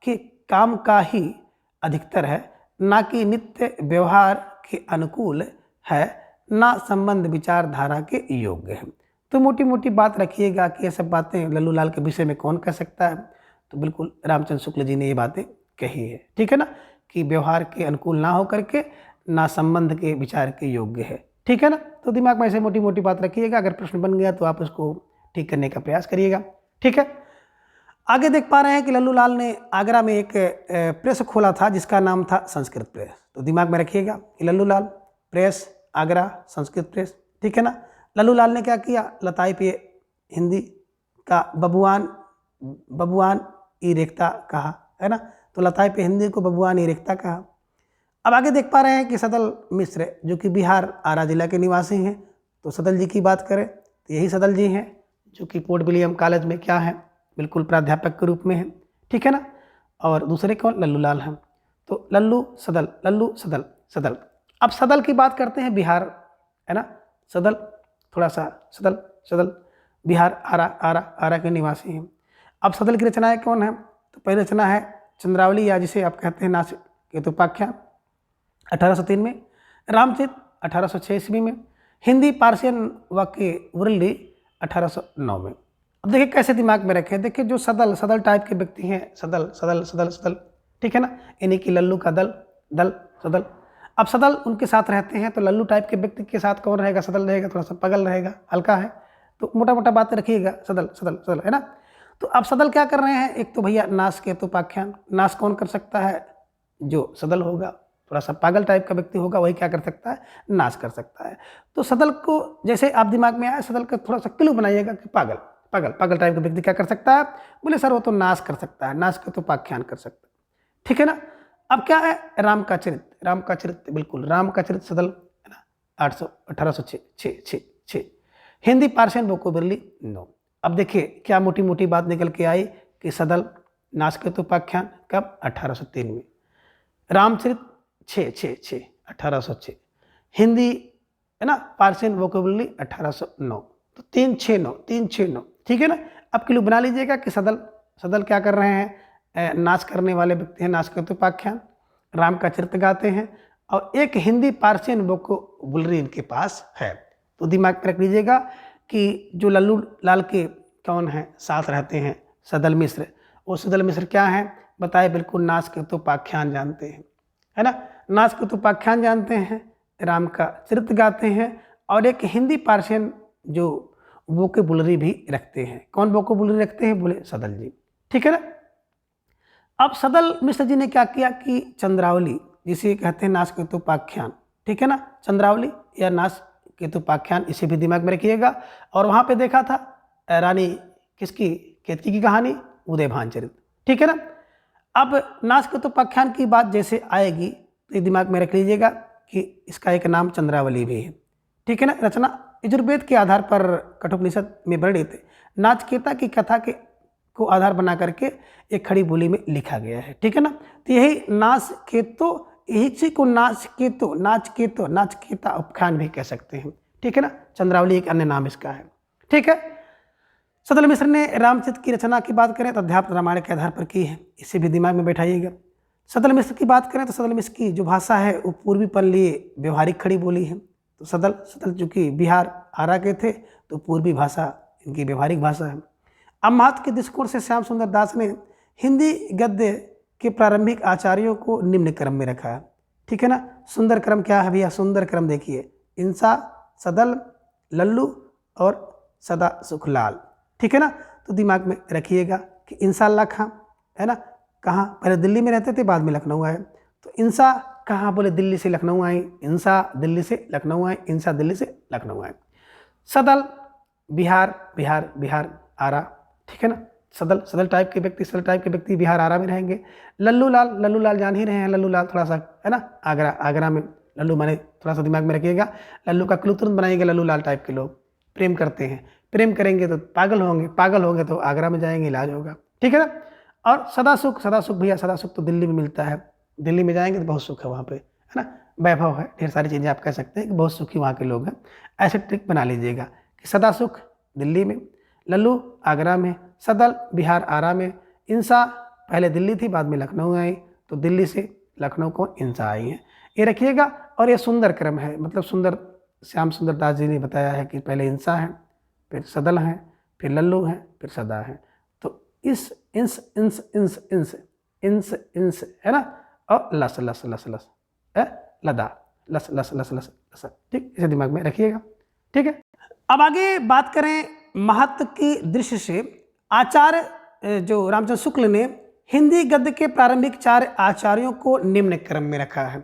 के काम का ही अधिकतर है, ना कि नित्य व्यवहार के अनुकूल है, ना संबंध विचारधारा के योग्य है। तो मोटी मोटी बात रखिएगा कि ये सब बातें लल्लूलाल के विषय में कौन कह सकता है? तो बिल्कुल रामचंद्र शुक्ल जी ने ये बातें कही है, ठीक है ना, कि व्यवहार के अनुकूल ना हो करके ना संबंध के विचार के योग्य है, ठीक है ना। तो दिमाग में ऐसे मोटी मोटी बात रखिएगा, अगर प्रश्न बन गया तो आप उसको ठीक करने का प्रयास करिएगा, ठीक है। आगे देख पा रहे हैं कि लल्लूलाल ने आगरा में एक प्रेस खोला था जिसका नाम था संस्कृत प्रेस। तो दिमाग में रखिएगा कि लल्लूलाल प्रेस, आगरा, संस्कृत प्रेस, ठीक है ना। लल्लूलाल ने क्या किया? लताई पे हिंदी का बबुआन ई रेखता कहा, है ना। तो लताई पे हिंदी को बबुआन ई रेखता कहा। अब आगे देख पा रहे हैं कि सदल मिश्र जो कि बिहार आरा जिला के निवासी हैं। तो सदल जी की बात करें तो यही सदल जी हैं जो कि पोर्ट विलियम कॉलेज में क्या है? बिल्कुल प्राध्यापक के रूप में है, ठीक है ना। और दूसरे कौन? लल्लूलाल हैं। तो लल्लू सदल, लल्लू सदल, सदल। अब सदल की बात करते हैं, बिहार, है ना। सदल, थोड़ा सा सदल, सदल, बिहार आरा के निवासी हैं। अब सदल की रचनाएं कौन है? तो पहली रचना है चंद्रावली, या जिसे आप कहते हैं नासिक केतुपाख्यान 1803 में, रामचरित 1806 ईस्वी में, हिंदी पार्सियन वाक्य उरली 1809 में। अब देखिए कैसे दिमाग में रखें। देखिए जो सदल टाइप के व्यक्ति हैं, सदल सदल सदल सदल, ठीक है ना, यानी कि लल्लू का दल, दल सदल। अब सदल उनके साथ रहते हैं, तो लल्लू टाइप के व्यक्ति के साथ कौन रहेगा? सदल रहेगा, थोड़ा सा पगल रहेगा, हल्का है। तो मोटा मोटा बातें रखिएगा, सदल सदल सदल, है ना। तो अब सदल क्या कर रहे हैं? एक तो भैया नास केतुपाख्यान, नास कौन कर सकता है? जो सदल होगा, थोड़ा सा पागल टाइप का व्यक्ति होगा, वही क्या कर सकता है? नाश कर सकता है। तो सदल को जैसे आप दिमाग में आए, सदल का थोड़ा सा क्लू बनाइएगा कि पागल पागल पागल टाइप का व्यक्ति क्या कर सकता है? बोले सर वो तो नाश कर सकता है, नाश का तो उपाख्यान कर सकता है, ठीक है ना। अब क्या है? राम का चरित्र, राम का चरित्र, बिल्कुल राम का चरित्र सदल, है ना, 1806 हिंदी पार्सियन वोकैबुलरी 9। अब देखिए क्या मोटी मोटी बात निकल के आई कि सदल नाश के तो उपाख्यान कब? 1803 में। रामचरित 1806 हिंदी, है ना, पार्सियन वोकैबुलरी 1809। तो 369, ठीक है ना। अब क्लू बना लीजिएगा कि सदल क्या कर रहे हैं? नाच करने वाले व्यक्ति हैं, नाच करते उपाख्यान, राम का चरित्र गाते हैं, और एक हिंदी पार्सियन वोकैबुलरी इनके पास है। तो दिमाग में रख लीजिएगा कि जो लल्लू लाल के कौन हैं साथ रहते हैं? सदल मिश्र। वो सदल मिश्र क्या हैं? बताए, बिल्कुल नाच के उपाख्यान जानते हैं, है ना, नाच के उपाख्यान जानते हैं, राम का चरित्र गाते हैं, और एक हिंदी पार्सियन जो वोकैबुलरी भी रखते हैं। कौन वोकैबुलरी रखते हैं? बोले सदल जी, ठीक है ना। अब सदल मिश्र जी ने क्या किया कि चंद्रावली, जिसे कहते हैं नाच केतुपाख्यान, ठीक है ना, चंद्रावली या नाच केतुपाख्यान, इसे भी दिमाग में रखिएगा। और वहाँ पे देखा था रानी किसकी, केतकी की कहानी, उदयभान चरित। ठीक है ना। अब नाचकेतोपाख्यान की बात जैसे आएगी तो ये दिमाग में रख लीजिएगा कि इसका एक नाम चंद्रावली भी है। ठीक है ना। रचना यजुर्वेद के आधार पर कठोपनिषद में वर्णित नाचकेता की कथा के को आधार बना करके एक खड़ी बोली में लिखा गया है। ठीक है ना। तो यही नाचकेतो, इसी को नाचकेता उपाख्यान भी कह सकते हैं। ठीक है ना। चंद्रावली एक अन्य नाम इसका है। ठीक है। सदल मिश्र ने रामचरित की रचना की बात करें तो अध्यात्म रामायण के आधार पर की है, इसे भी दिमाग में बैठाइएगा। सदल मिश्र की बात करें तो सदल मिश्र की जो भाषा है वो पूर्वी पल्ली व्यवहारिक खड़ी बोली है। तो सदल चूंकि बिहार आरा के थे तो पूर्वी भाषा इनकी व्यवहारिक भाषा है। अब महत्व के दृष्टिकोण से श्याम सुंदर दास ने हिंदी गद्य के प्रारंभिक आचार्यों को निम्न क्रम में रखा है। ठीक है ना। सुंदर क्रम क्या है भैया, सुंदर क्रम देखिए, इंसा, सदल, लल्लू और सदा सुखलाल। ठीक है ना। तो दिमाग में रखिएगा कि इंसा अल्लाह खां है ना, कहाँ पहले दिल्ली में रहते थे, बाद में लखनऊ आए। तो इंसा कहाँ, बोले दिल्ली से लखनऊ आए, इंसा दिल्ली से लखनऊ आए, इंसा दिल्ली से लखनऊ आए। सदल बिहार आरा। ठीक है ना। सदल टाइप के व्यक्ति बिहार आरा में रहेंगे। लल्लू लाल जान ही रहे हैं, लल्लू लाल थोड़ा सा है ना, आगरा में लल्लू माने, थोड़ा सा दिमाग में रखिएगा। लल्लू का क्लू तुरंत बनाइएगा। लल्लू लाल टाइप के लोग प्रेम करते हैं, प्रेम करेंगे तो पागल होंगे तो आगरा में जाएंगे, इलाज होगा। ठीक है ना। और सदा सुख भैया, सदा सुख तो दिल्ली में मिलता है, दिल्ली में जाएंगे तो बहुत सुख है वहाँ पे, है ना, वैभव है, ढेर सारी चीज़ें आप कह सकते हैं कि बहुत सुखी वहाँ के लोग हैं। ऐसे ट्रिक बना लीजिएगा कि सदा सुख दिल्ली में, लल्लू आगरा में, सदल बिहार आरा में, इंसा पहले दिल्ली थी बाद में लखनऊ आई, तो दिल्ली से लखनऊ को इंसा आई है, ये रखिएगा। और ये सुंदर क्रम है, मतलब सुंदर श्याम सुंदर दास जी ने बताया है कि पहले इंसा है, फिर सदल है, फिर लल्लू है, फिर सदा है। तो इस इंस इंस इंस इंस इंस इंस है ना, और लस लस लस लस लदा लस लस लस लस लस। ठीक, इसे दिमाग में रखिएगा। ठीक है। अब आगे बात करें महत्व की दृष्टि से, आचार्य जो रामचंद्र शुक्ल ने हिंदी गद्य के प्रारंभिक 4 आचार्यों को निम्न क्रम में रखा है।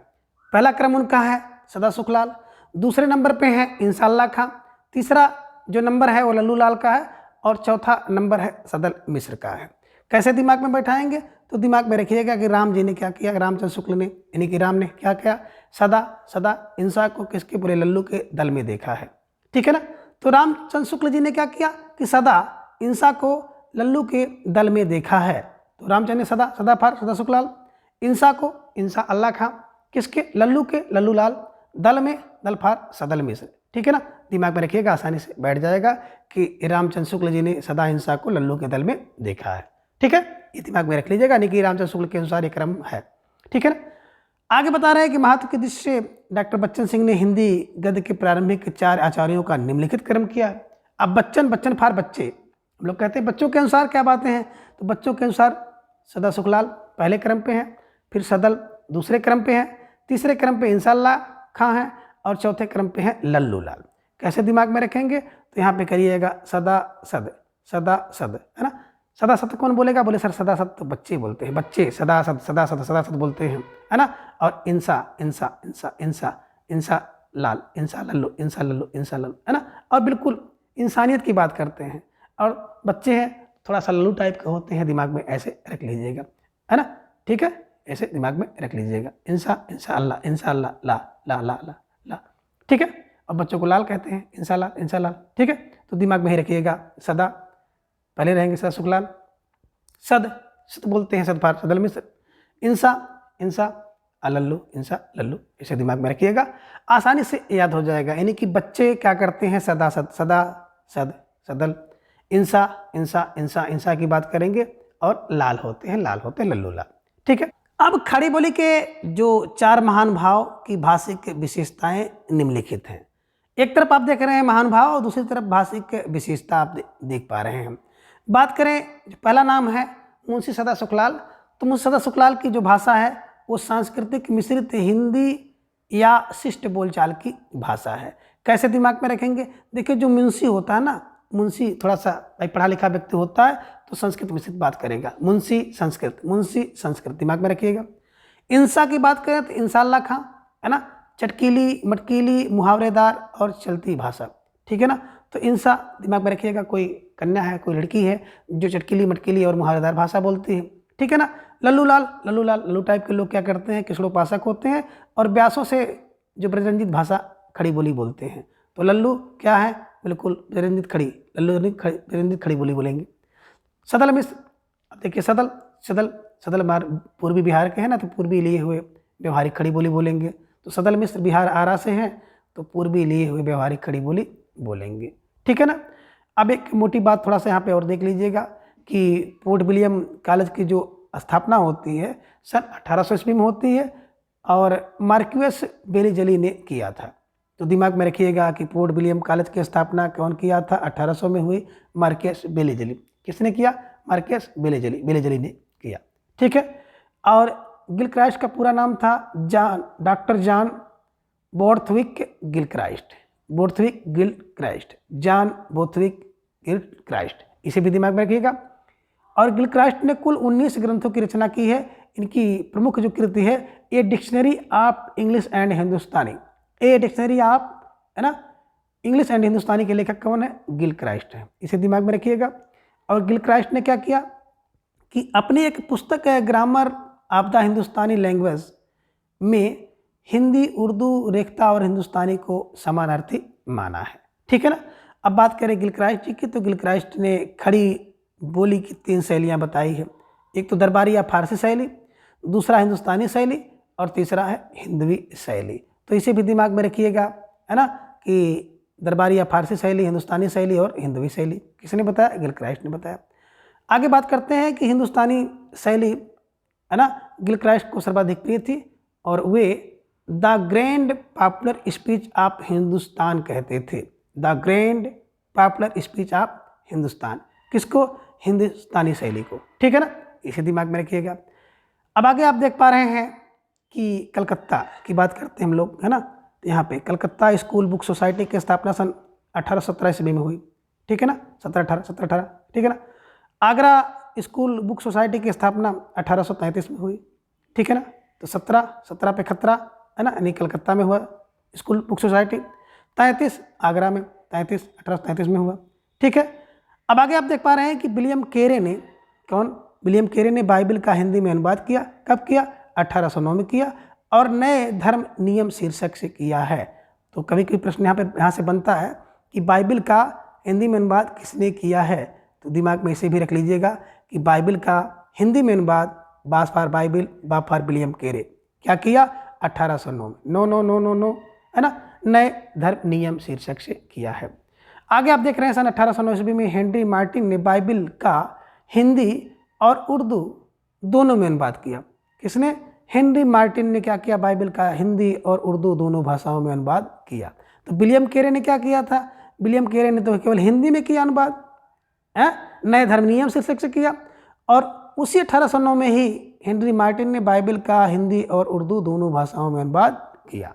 पहला क्रम उनका है सदा सुखलाल, दूसरे नंबर पे है इंसा अल्लाह खां, तीसरा जो नंबर है वो लल्लू लाल का है, और चौथा नंबर है सदल मिश्र का है। कैसे दिमाग में बैठाएंगे, तो दिमाग में रखिएगा कि राम जी ने क्या किया, रामचंद्र शुक्ल ने यानी कि राम ने क्या किया, सदा इंसा को किसके, पूरे लल्लू के दल में देखा है। ठीक है ना। तो रामचंद्र शुक्ल जी ने क्या किया कि सदा इंसा को लल्लू के दल में देखा है। तो रामचंद्र ने सदा फार सदा सुखलाल, इंसा को इंसा अल्लाह खां, किसके, लल्लू के लल्लू लाल, दल में दल फार सदल मिश्र। ठीक है ना। दिमाग में रखिएगा, आसानी से बैठ जाएगा कि रामचंद्र शुक्ल जी ने सदा इंसा को लल्लू के दल में देखा है। ठीक है। ये दिमाग में रख लीजिएगा, यानी कि रामचंद्र शुक्ल के अनुसार ये क्रम है। ठीक है ना। आगे बता रहे हैं कि महत्व की दृष्टि से डॉक्टर बच्चन सिंह ने हिंदी गद्य के प्रारंभिक 4 आचार्यों का निम्नलिखित क्रम किया है। अब बच्चन फार बच्चे, हम लोग कहते हैं बच्चों के अनुसार क्या बातें हैं, तो बच्चों के अनुसार सदा सुखलाल पहले क्रम पे हैं, फिर सदल दूसरे क्रम पे हैं, तीसरे क्रम पे इंसा अल्लाह खां है, और चौथे क्रम पे है लल्लू लाल। कैसे दिमाग में रखेंगे, तो यहाँ पे करिएगा सदा सद है ना। सदा सत कौन बोलेगा, बोले सर सदा सत तो बच्चे बोलते हैं, बच्चे सदा सत बोलते हैं, है ना। और इंसा लाल, इंसा लल्लू है ना। और बिल्कुल इंसानियत की बात करते हैं, और बच्चे हैं थोड़ा सा लल्लू टाइप के होते हैं, दिमाग में ऐसे रख लीजिएगा, है ना। ठीक है, ऐसे दिमाग में रख लीजिएगा, इंसा अल्लाह ला। ठीक है। और बच्चों को लाल कहते हैं, इंसा लाल। ठीक है। तो दिमाग में ही रखिएगा, सदा पहले रहेंगे सदा सुखलाल, सद बोलते हैं सदफार सदल मिश्र, इंसा लल्लू, इसे दिमाग में रखिएगा, आसानी से याद हो जाएगा। यानी कि बच्चे क्या करते हैं, सदा सदल, इंसा की बात करेंगे, और लाल होते हैं लल्लू लाल। ठीक है। अब खड़ी बोली के जो 4 महान भाव की भाषिक विशेषताएं निम्नलिखित हैं। एक तरफ आप देख रहे हैं महान भाव, और दूसरी तरफ भाषिक विशेषता आप देख पा रहे हैं। बात करें, पहला नाम है मुंशी सदा सुखलाल, तो मुंशी सदा सुखलाल की जो भाषा है वो सांस्कृतिक मिश्रित हिंदी या शिष्ट बोलचाल की भाषा है। कैसे दिमाग में रखेंगे, देखिए जो मुंशी होता है ना, मुंशी थोड़ा सा पढ़ा लिखा व्यक्ति होता है तो संस्कृत मिश्रित बात करेगा, मुंशी संस्कृत दिमाग में रखिएगा। इंसा की बात करें तो इंसा अल्लाह खां, है ना, चटकीली मटकीली मुहावरेदार और चलती भाषा। ठीक है ना। तो इंसा दिमाग में रखिएगा, कोई कन्या है, कोई लड़की है जो चटकीली मटकीली और मुहावरेदार भाषा बोलती है, ठीक है ना। लल्लू टाइप के लोग क्या करते हैं, किसड़ोपासक होते हैं और व्यासों से जो ब्रजरंजित भाषा खड़ी बोली बोलते हैं। तो लल्लू क्या है, बिल्कुल ब्रजरंजित खड़ी, ब्रजरंजित खड़ी बोली बोलेंगे। सदल मिश्र, अब देखिए सदल सदल सदल पूर्वी बिहार के हैं ना, तो पूर्वी लिए हुए व्यवहारिक खड़ी बोली बोलेंगे। तो सदल मिश्र बिहार आरा से हैं, तो पूर्वी लिए हुए व्यवहारिक खड़ी बोली बोलेंगे, ठीक है ना। अब एक मोटी बात थोड़ा सा यहाँ पे और देख लीजिएगा कि पोर्ट विलियम कॉलेज की जो स्थापना होती है सन 1800 ईस्वी में होती है और मार्क्वेस बेलीजली ने किया था। तो दिमाग में रखिएगा कि पोर्ट विलियम कॉलेज की स्थापना कौन किया था, 1800 में हुई, मार्क्वेस बेलीजली। किसने किया, मार्क्वेस बेलीजली ने किया, ठीक है। और गिलक्राइस्ट का पूरा नाम था doctor John Borthwick Gilchrist, John Borthwick Gilchrist, इसे भी दिमाग में रखिएगा। और गिलक्राइस्ट ने कुल 19 ग्रंथों की रचना की है। इनकी प्रमुख जो कृति है a dictionary of English and Hindustani, a dictionary of, है ना, इंग्लिश एंड हिंदुस्तानी के लेखक कौन है, गिलक्राइस्ट है, इसे दिमाग में रखिएगा। और गिलक्राइस्ट ने क्या किया कि अपनी एक पुस्तक है grammar of the Hindustani language में हिंदी, उर्दू, रेख्ता और हिंदुस्तानी को समानार्थी माना है, ठीक है ना। अब बात करें गिलक्राइस्ट जी की, तो गिलक्राइस्ट ने खड़ी बोली की 3 शैलियाँ बताई है। एक तो दरबारी या फारसी शैली, दूसरा हिंदुस्तानी शैली और तीसरा है हिंदवी शैली। तो इसे भी दिमाग में रखिएगा, है ना, कि दरबारी या फारसी शैली, हिंदुस्तानी शैली और हिंदवी शैली किसने बताया, गिलक्राइस्ट ने बताया। आगे बात करते हैं कि हिंदुस्तानी शैली, है ना, गिलक्राइस्ट को सर्वाधिक प्रिय थी और way the grand popular speech of Hindustan कहते थे। The grand popular speech of Hindustan, किसको, हिंदुस्तानी शैली को, ठीक है ना, इसे दिमाग में रखिएगा। अब आगे आप देख पा रहे हैं कि कलकत्ता की बात करते हैं हम लोग, है ना। यहाँ पे कलकत्ता स्कूल बुक सोसाइटी की स्थापना सन 1817 ईस्वी में हुई, ठीक है ना, 1718, ठीक है ना। आगरा स्कूल बुक सोसाइटी की स्थापना 1833 में हुई, ठीक है ना। तो 17 पे खतरा, है ना, यानी कलकत्ता में हुआ स्कूल बुक सोसाइटी। 33 आगरा में, 1833 में हुआ, ठीक है। अब आगे आप देख पा रहे हैं कि विलियम केरे ने, कौन, विलियम केरे ने बाइबल का हिंदी में अनुवाद किया। कब किया, 1809 में किया और नए धर्म नियम शीर्षक से किया है। तो कभी कभी प्रश्न यहाँ से बनता है कि बाइबल का हिंदी में अनुवाद किसने किया है, तो दिमाग में इसे भी रख लीजिएगा कि बाइबल का हिंदी में अनुवाद बास फॉर बाइबल बा फॉर विलियम केरे क्या किया, 1809 में, नो, है ना, नए धर्म नियम शीर्षक से किया है। आगे आप देख रहे हैं सन 1809 ईस्वी में हेनरी मार्टिन ने बाइबल का हिंदी और उर्दू दोनों में अनुवाद किया। किसने, हेनरी मार्टिन ने क्या किया, बाइबल का हिंदी और उर्दू दोनों भाषाओं में अनुवाद किया। तो विलियम केरे ने क्या किया था, विलियम केरे ने तो केवल हिंदी में किया अनुवाद, नए धर्म नियम शीर्षक से किया। और उसी 1809 में ही हेनरी मार्टिन ने बाइबल का हिंदी और उर्दू दोनों भाषाओं में अनुवाद किया।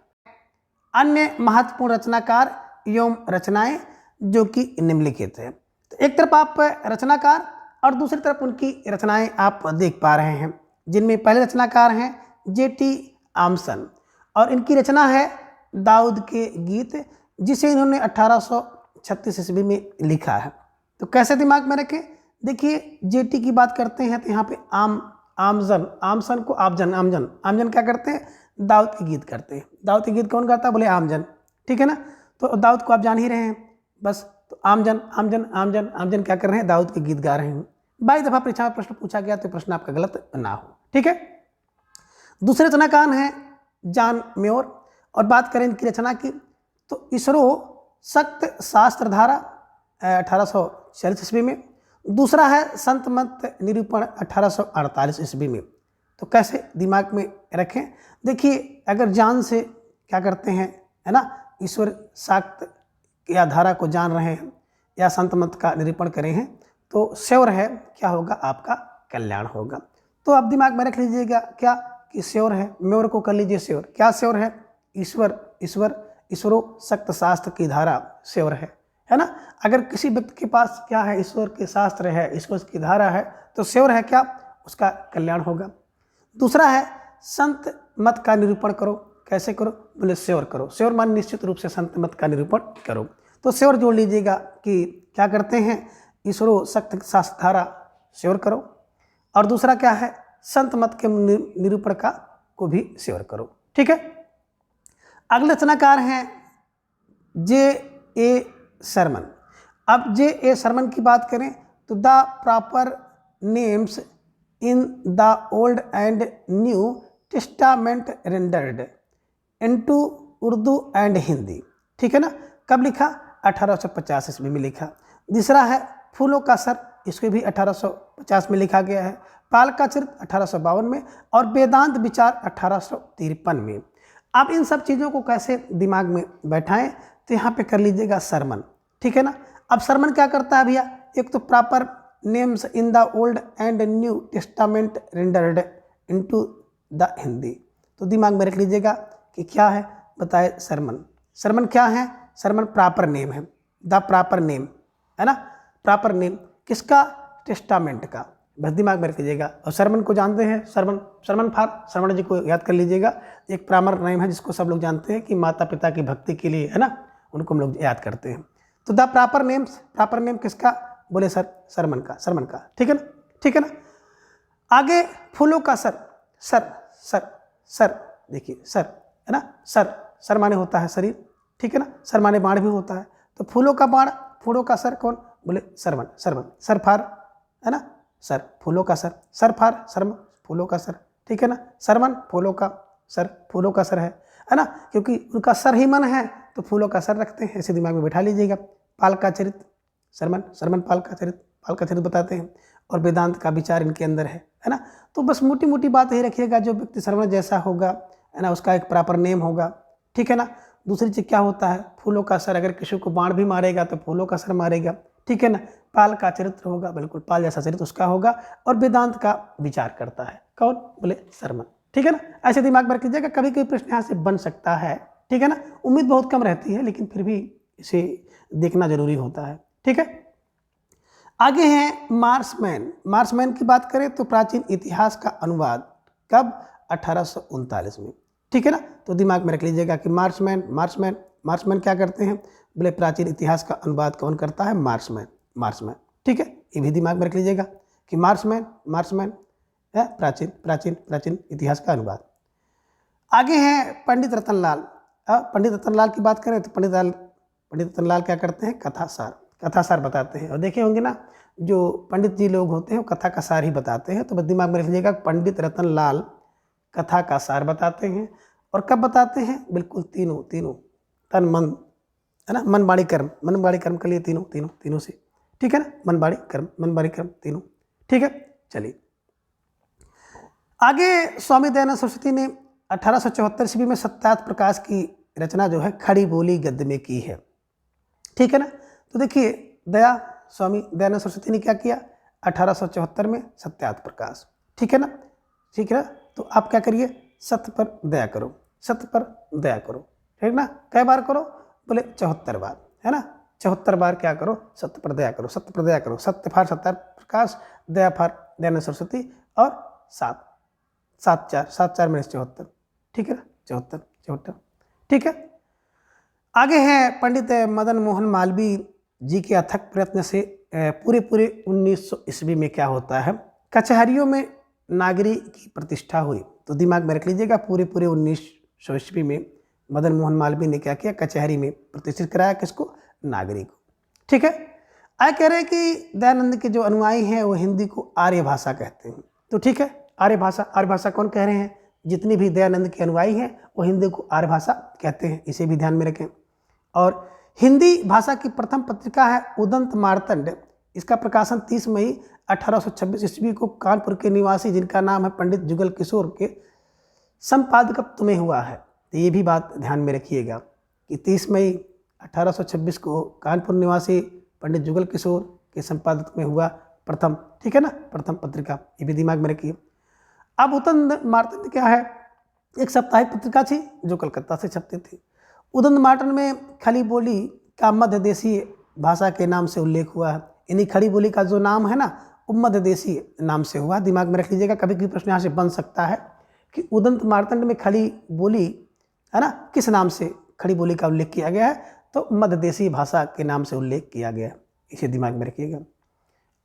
अन्य महत्वपूर्ण रचनाकार एवं रचनाएं जो कि निम्नलिखित है। तो एक तरफ आप रचनाकार और दूसरी तरफ उनकी रचनाएं आप देख पा रहे हैं, जिनमें पहले रचनाकार हैं J.T. आमसन और इनकी रचना है दाऊद के गीत, जिसे इन्होंने 1836 ईस्वी में लिखा है। तो कैसे दिमाग में रखें, देखिए J.T. की बात करते हैं तो यहाँ पे आमसन को आमजन क्या करते हैं, दाऊद के गीत करते हैं। दाऊद के गीत कौन गाता है, बोले आमजन, ठीक है ना। तो दाऊद को आप जान ही रहे हैं बस, तो आमजन क्या कर रहे हैं, दाऊद के गीत गा रहे हैं। 22 दफा परीक्षा में प्रश्न पूछा गया तो प्रश्न आपका गलत ना हो, ठीक है। दूसरे रचनाकार हैं जॉन म्योर और बात करें इनकी रचना की तो इसरो सक्त शास्त्रधारा 1840 ईस्वी में, दूसरा है संत मत निरूपण 1848 ईस्वी में। तो कैसे दिमाग में रखें, देखिए अगर जान से क्या करते हैं, है ना, ईश्वर शाक्त या धारा को जान रहे हैं या संत मत का निरूपण करे हैं, तो श्योर है क्या होगा, आपका कल्याण होगा। तो आप दिमाग में रख लीजिएगा क्या कि श्योर है, म्योर को कर लीजिए श्योर। क्या श्योर है, ईश्वरो सक्त शास्त्र की धारा श्योर है ना। अगर किसी व्यक्ति के पास क्या है, ईश्वर के शास्त्र है, ईश्वर की धारा है, तो श्योर है क्या, उसका कल्याण होगा। दूसरा है संत मत का निरूपण करो। कैसे करो, बोले श्योर करो। श्योर मान निश्चित रूप से संत मत का निरूपण करो। तो श्योर जोड़ लीजिएगा कि क्या करते हैं, ईश्वरो शक्त शास्त्रधारा सेवन करो, और दूसरा क्या है, संत मत के निरूपण का को भी सेवन करो। ठीक है। अगले रचनाकार हैं जे ए शर्मन। अब जे ए शर्मन की बात करें तो the proper names in the old and new testament rendered into Urdu and Hindi. ठीक है ना। कब लिखा? 1850 ईस्वी में लिखा। दूसरा है फूलों का सर, इसको भी 1850 में लिखा गया है। पाल का चरित्र 1852 में, और वेदांत विचार 1853 में। आप इन सब चीज़ों को कैसे दिमाग में बैठाएं, तो यहाँ पे कर लीजिएगा शर्मन। ठीक है ना। अब शर्मन क्या करता है भैया, एक तो proper names in the old and new testament rendered into the Hindi, तो दिमाग में रख लीजिएगा कि क्या है, बताए शर्मन। शर्मन क्या है? शर्मन प्रॉपर नेम है, द प्रॉपर नेम है ना। प्रॉपर नेम किसका? टेस्टामेंट का, बस दिमाग में रख लीजिएगा। और शर्मन को जानते हैं, शर्मन फार शर्मन जी को याद कर लीजिएगा। एक प्रॉपर नेम है जिसको सब लोग जानते हैं कि माता पिता की भक्ति के लिए, है ना, उनको हम लोग याद करते हैं। तो द प्रॉपर नेम किसका? बोले सर शर्मन का। ठीक है ना। ठीक है ना। आगे फूलों का सर, सर देखिए सर है ना। सर माने होता है शरीर। ठीक है ना। सर माने बाण भी होता है। तो फूलों का बाण, फूलों का सर कौन? बोले शर्मन। सर फार है ना, सर फूलों का सर फार शर्म फूलों का सर। ठीक है ना। शर्मन फूलों का सर है ना, क्योंकि उनका सर ही मन है तो फूलों का सर रखते हैं, ऐसे दिमाग में बैठा लीजिएगा। पाल का चरित्र, शर्मन पाल का चरित्र बताते हैं, और वेदांत का विचार इनके अंदर है ना। तो बस मोटी मोटी बात यही रखिएगा, जो व्यक्ति शर्मन जैसा होगा है ना, उसका एक प्रॉपर नेम होगा। ठीक है ना। दूसरी चीज़ क्या होता है, फूलों का सर, अगर किसी को बाण भी मारेगा तो फूलों का सर मारेगा। ठीक है ना। पाल का चरित्र होगा, बिल्कुल पाल जैसा चरित्र उसका होगा, और वेदांत का विचार करता है कौन? बोले शर्मन। ठीक है ना। ऐसे दिमाग में रख लीजिएगा, कभी कोई प्रश्न यहाँ से बन सकता है। ठीक है ना। उम्मीद बहुत कम रहती है, लेकिन फिर भी इसे देखना जरूरी होता है। ठीक है। आगे हैं मार्समैन की बात करें तो प्राचीन इतिहास का अनुवाद कब? 1839 में। ठीक है ना। तो दिमाग में रख लीजिएगा कि मार्समैन क्या करते हैं? बोले प्राचीन इतिहास का अनुवाद कौन करता है? मार्समैन। ठीक है। ये भी दिमाग में रख लीजिएगा कि मार्समैन है प्राचीन इतिहास का अनुवाद। आगे हैं पंडित रतनलाल की बात करें तो पंडित रतनलाल क्या करते हैं? कथासार बताते हैं। और देखे होंगे ना, जो पंडित जी लोग होते हैं वो कथा का सार ही बताते हैं। तो बस दिमाग में रख लीजिएगा, पंडित रतनलाल कथा का सार बताते हैं। और कब बताते हैं? बिल्कुल तीनों तन मन है ना, मन बाणी कर्म के लिए तीनों से। ठीक है ना। मन बाणी कर्म तीनों। ठीक है। चलिए आगे, स्वामी दयानंद सरस्वती ने 1874 ईस्वी में सत्यार्थ प्रकाश की रचना जो है खड़ी बोली गद्य में की है। ठीक है ना। तो देखिए, स्वामी दयानंद सरस्वती ने क्या किया? 1874 में सत्यार्थ प्रकाश। ठीक है ना। ठीक है। तो आप क्या करिए? सत्य पर दया करो। ठीक ना। कई बार करो? बोले 74 बार, है ना। 74 बार क्या करो? सत्य पर दया करो। सत्य फार सत्यार्थ प्रकाश, दया फार दयानंद सरस्वती, और 7 4 में 74। ठीक है ना। 74। ठीक है। आगे हैं पंडित मदन मोहन मालवीय जी के अथक प्रयत्न से पूरे 1900 ईस्वी में क्या होता है? कचहरियों में नागरी की प्रतिष्ठा हुई। तो दिमाग में रख लीजिएगा, पूरे 1900 ईस्वी में मदन मोहन मालवीय ने क्या किया? कचहरी में प्रतिष्ठित कराया किसको? नागरी को। ठीक है। आगे कह रहे हैं कि दयानंद के जो अनुयायी हैं वो हिंदी को आर्य भाषा कहते हैं। तो ठीक है, आर्य भाषा कौन कह रहे हैं? जितनी भी दयानंद के अनुयायी हैं वो हिंदी को आर्य भाषा कहते हैं, इसे भी ध्यान में रखें। और हिंदी भाषा की प्रथम पत्रिका है उदंत मार्तंड। इसका प्रकाशन 30 मई 1826 ईस्वी को कानपुर के निवासी, जिनका नाम है पंडित जुगल किशोर, के संपादकत्व में हुआ है। तो ये भी बात ध्यान में रखिएगा कि 30 मई 1826 को कानपुर निवासी पंडित जुगल किशोर के संपादकत्व में हुआ प्रथम। ठीक है ना, प्रथम पत्रिका, ये भी दिमाग में रखिए। अब उदंत मार्तंड क्या है? एक साप्ताहिक पत्रिका थी जो कलकत्ता से छपती थी। उदंत मार्तंड में खड़ी बोली का मध्य देशीय भाषा के नाम से उल्लेख हुआ है। इन्हीं खड़ी बोली का जो नाम है ना, वो मध्य देशीय नाम से हुआ। दिमाग में रख लीजिएगा, कभी भी प्रश्न यहाँ से बन सकता है कि उदंत मार्तंड में खड़ी बोली है ना, किस नाम से खड़ी बोली का उल्लेख किया गया है? तो मध्य देशीय भाषा के नाम से उल्लेख किया गया है, इसे दिमाग में रखिएगा।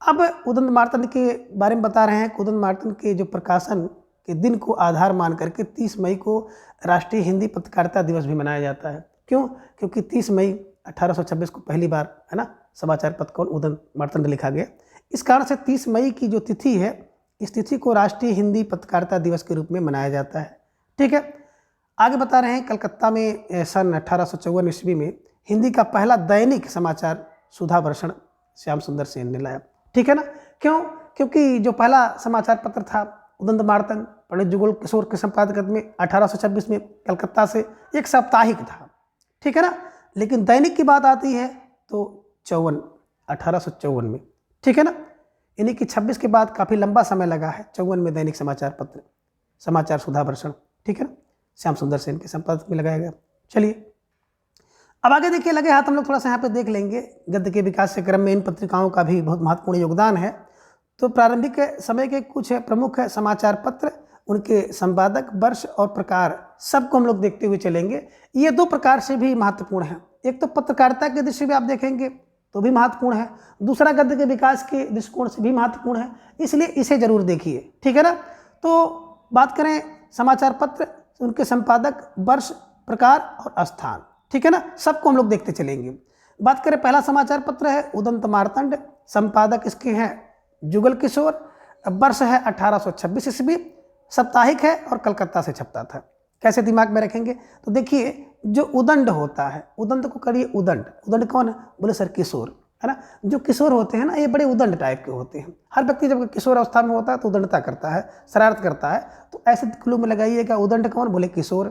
अब उदंत मार्तंड के बारे में बता रहे हैं। उदंत मार्तंड के जो प्रकाशन के दिन को आधार मान करके 30 मई को राष्ट्रीय हिंदी पत्रकारिता दिवस भी मनाया जाता है। क्यों? क्योंकि 30 मई 1826 को पहली बार है ना समाचार पत्र कौन उदंत मार्तंड लिखा गया। इस कारण से 30 मई की जो तिथि है, इस तिथि को राष्ट्रीय हिंदी पत्रकारिता दिवस के रूप में मनाया जाता है। ठीक है, आगे बता रहे हैं कलकत्ता में सन 1854 ईस्वी में हिंदी का पहला दैनिक समाचार सुधा वर्षण श्याम सुंदर सेन ने लाया। ठीक है ना, क्यों? क्योंकि जो पहला समाचार पत्र था उदंत मार्तंड पंडित जुगल किशोर के संपादकत्व में 1826 में कलकत्ता से एक साप्ताहिक था। ठीक है ना, लेकिन दैनिक की बात आती है तो 1854 में। ठीक है ना, यानी कि 26 के बाद काफ़ी लंबा समय लगा है। 54 में दैनिक समाचार पत्र समाचार सुधा वर्षण, ठीक है ना, श्याम सुंदर सेन के संपादक में लगाया गया। चलिए अब आगे देखिए, लगे हाथ हम लोग थोड़ा सा यहाँ पे देख लेंगे। गद्य के विकास के क्रम में इन पत्रिकाओं का भी बहुत महत्वपूर्ण योगदान है। तो प्रारंभिक समय के कुछ प्रमुख समाचार पत्र, उनके संपादक, वर्ष और प्रकार सबको हम लोग देखते हुए चलेंगे। ये दो प्रकार से भी महत्वपूर्ण है। एक तो पत्रकारिता के दृष्टि से आप देखेंगे तो भी महत्वपूर्ण है, दूसरा गद्य के विकास के दृष्टिकोण से भी महत्वपूर्ण है, इसलिए इसे जरूर देखिए। ठीक है ना, तो बात करें समाचार पत्र, उनके संपादक, वर्ष, प्रकार और स्थान। ठीक है ना, सबको हम लोग देखते चलेंगे। बात करें पहला समाचार पत्र है उदंत मार्तंड, संपादक इसके हैं जुगल किशोर, वर्ष है 1826 ईस्वी, साप्ताहिक है और कलकत्ता से छपता था। कैसे दिमाग में रखेंगे? तो देखिए, जो उदंड होता है, उदंड को करिए उदंड। उदंड कौन है? बोले सर किशोर, है ना। जो किशोर होते हैं ना, ये बड़े उदंड टाइप के होते हैं। हर व्यक्ति जब किशोर अवस्था में होता है तो उदंडता करता है, शरारत करता है। तो ऐसे क्लू में लगाइएगा उदंड कौन? बोले किशोर।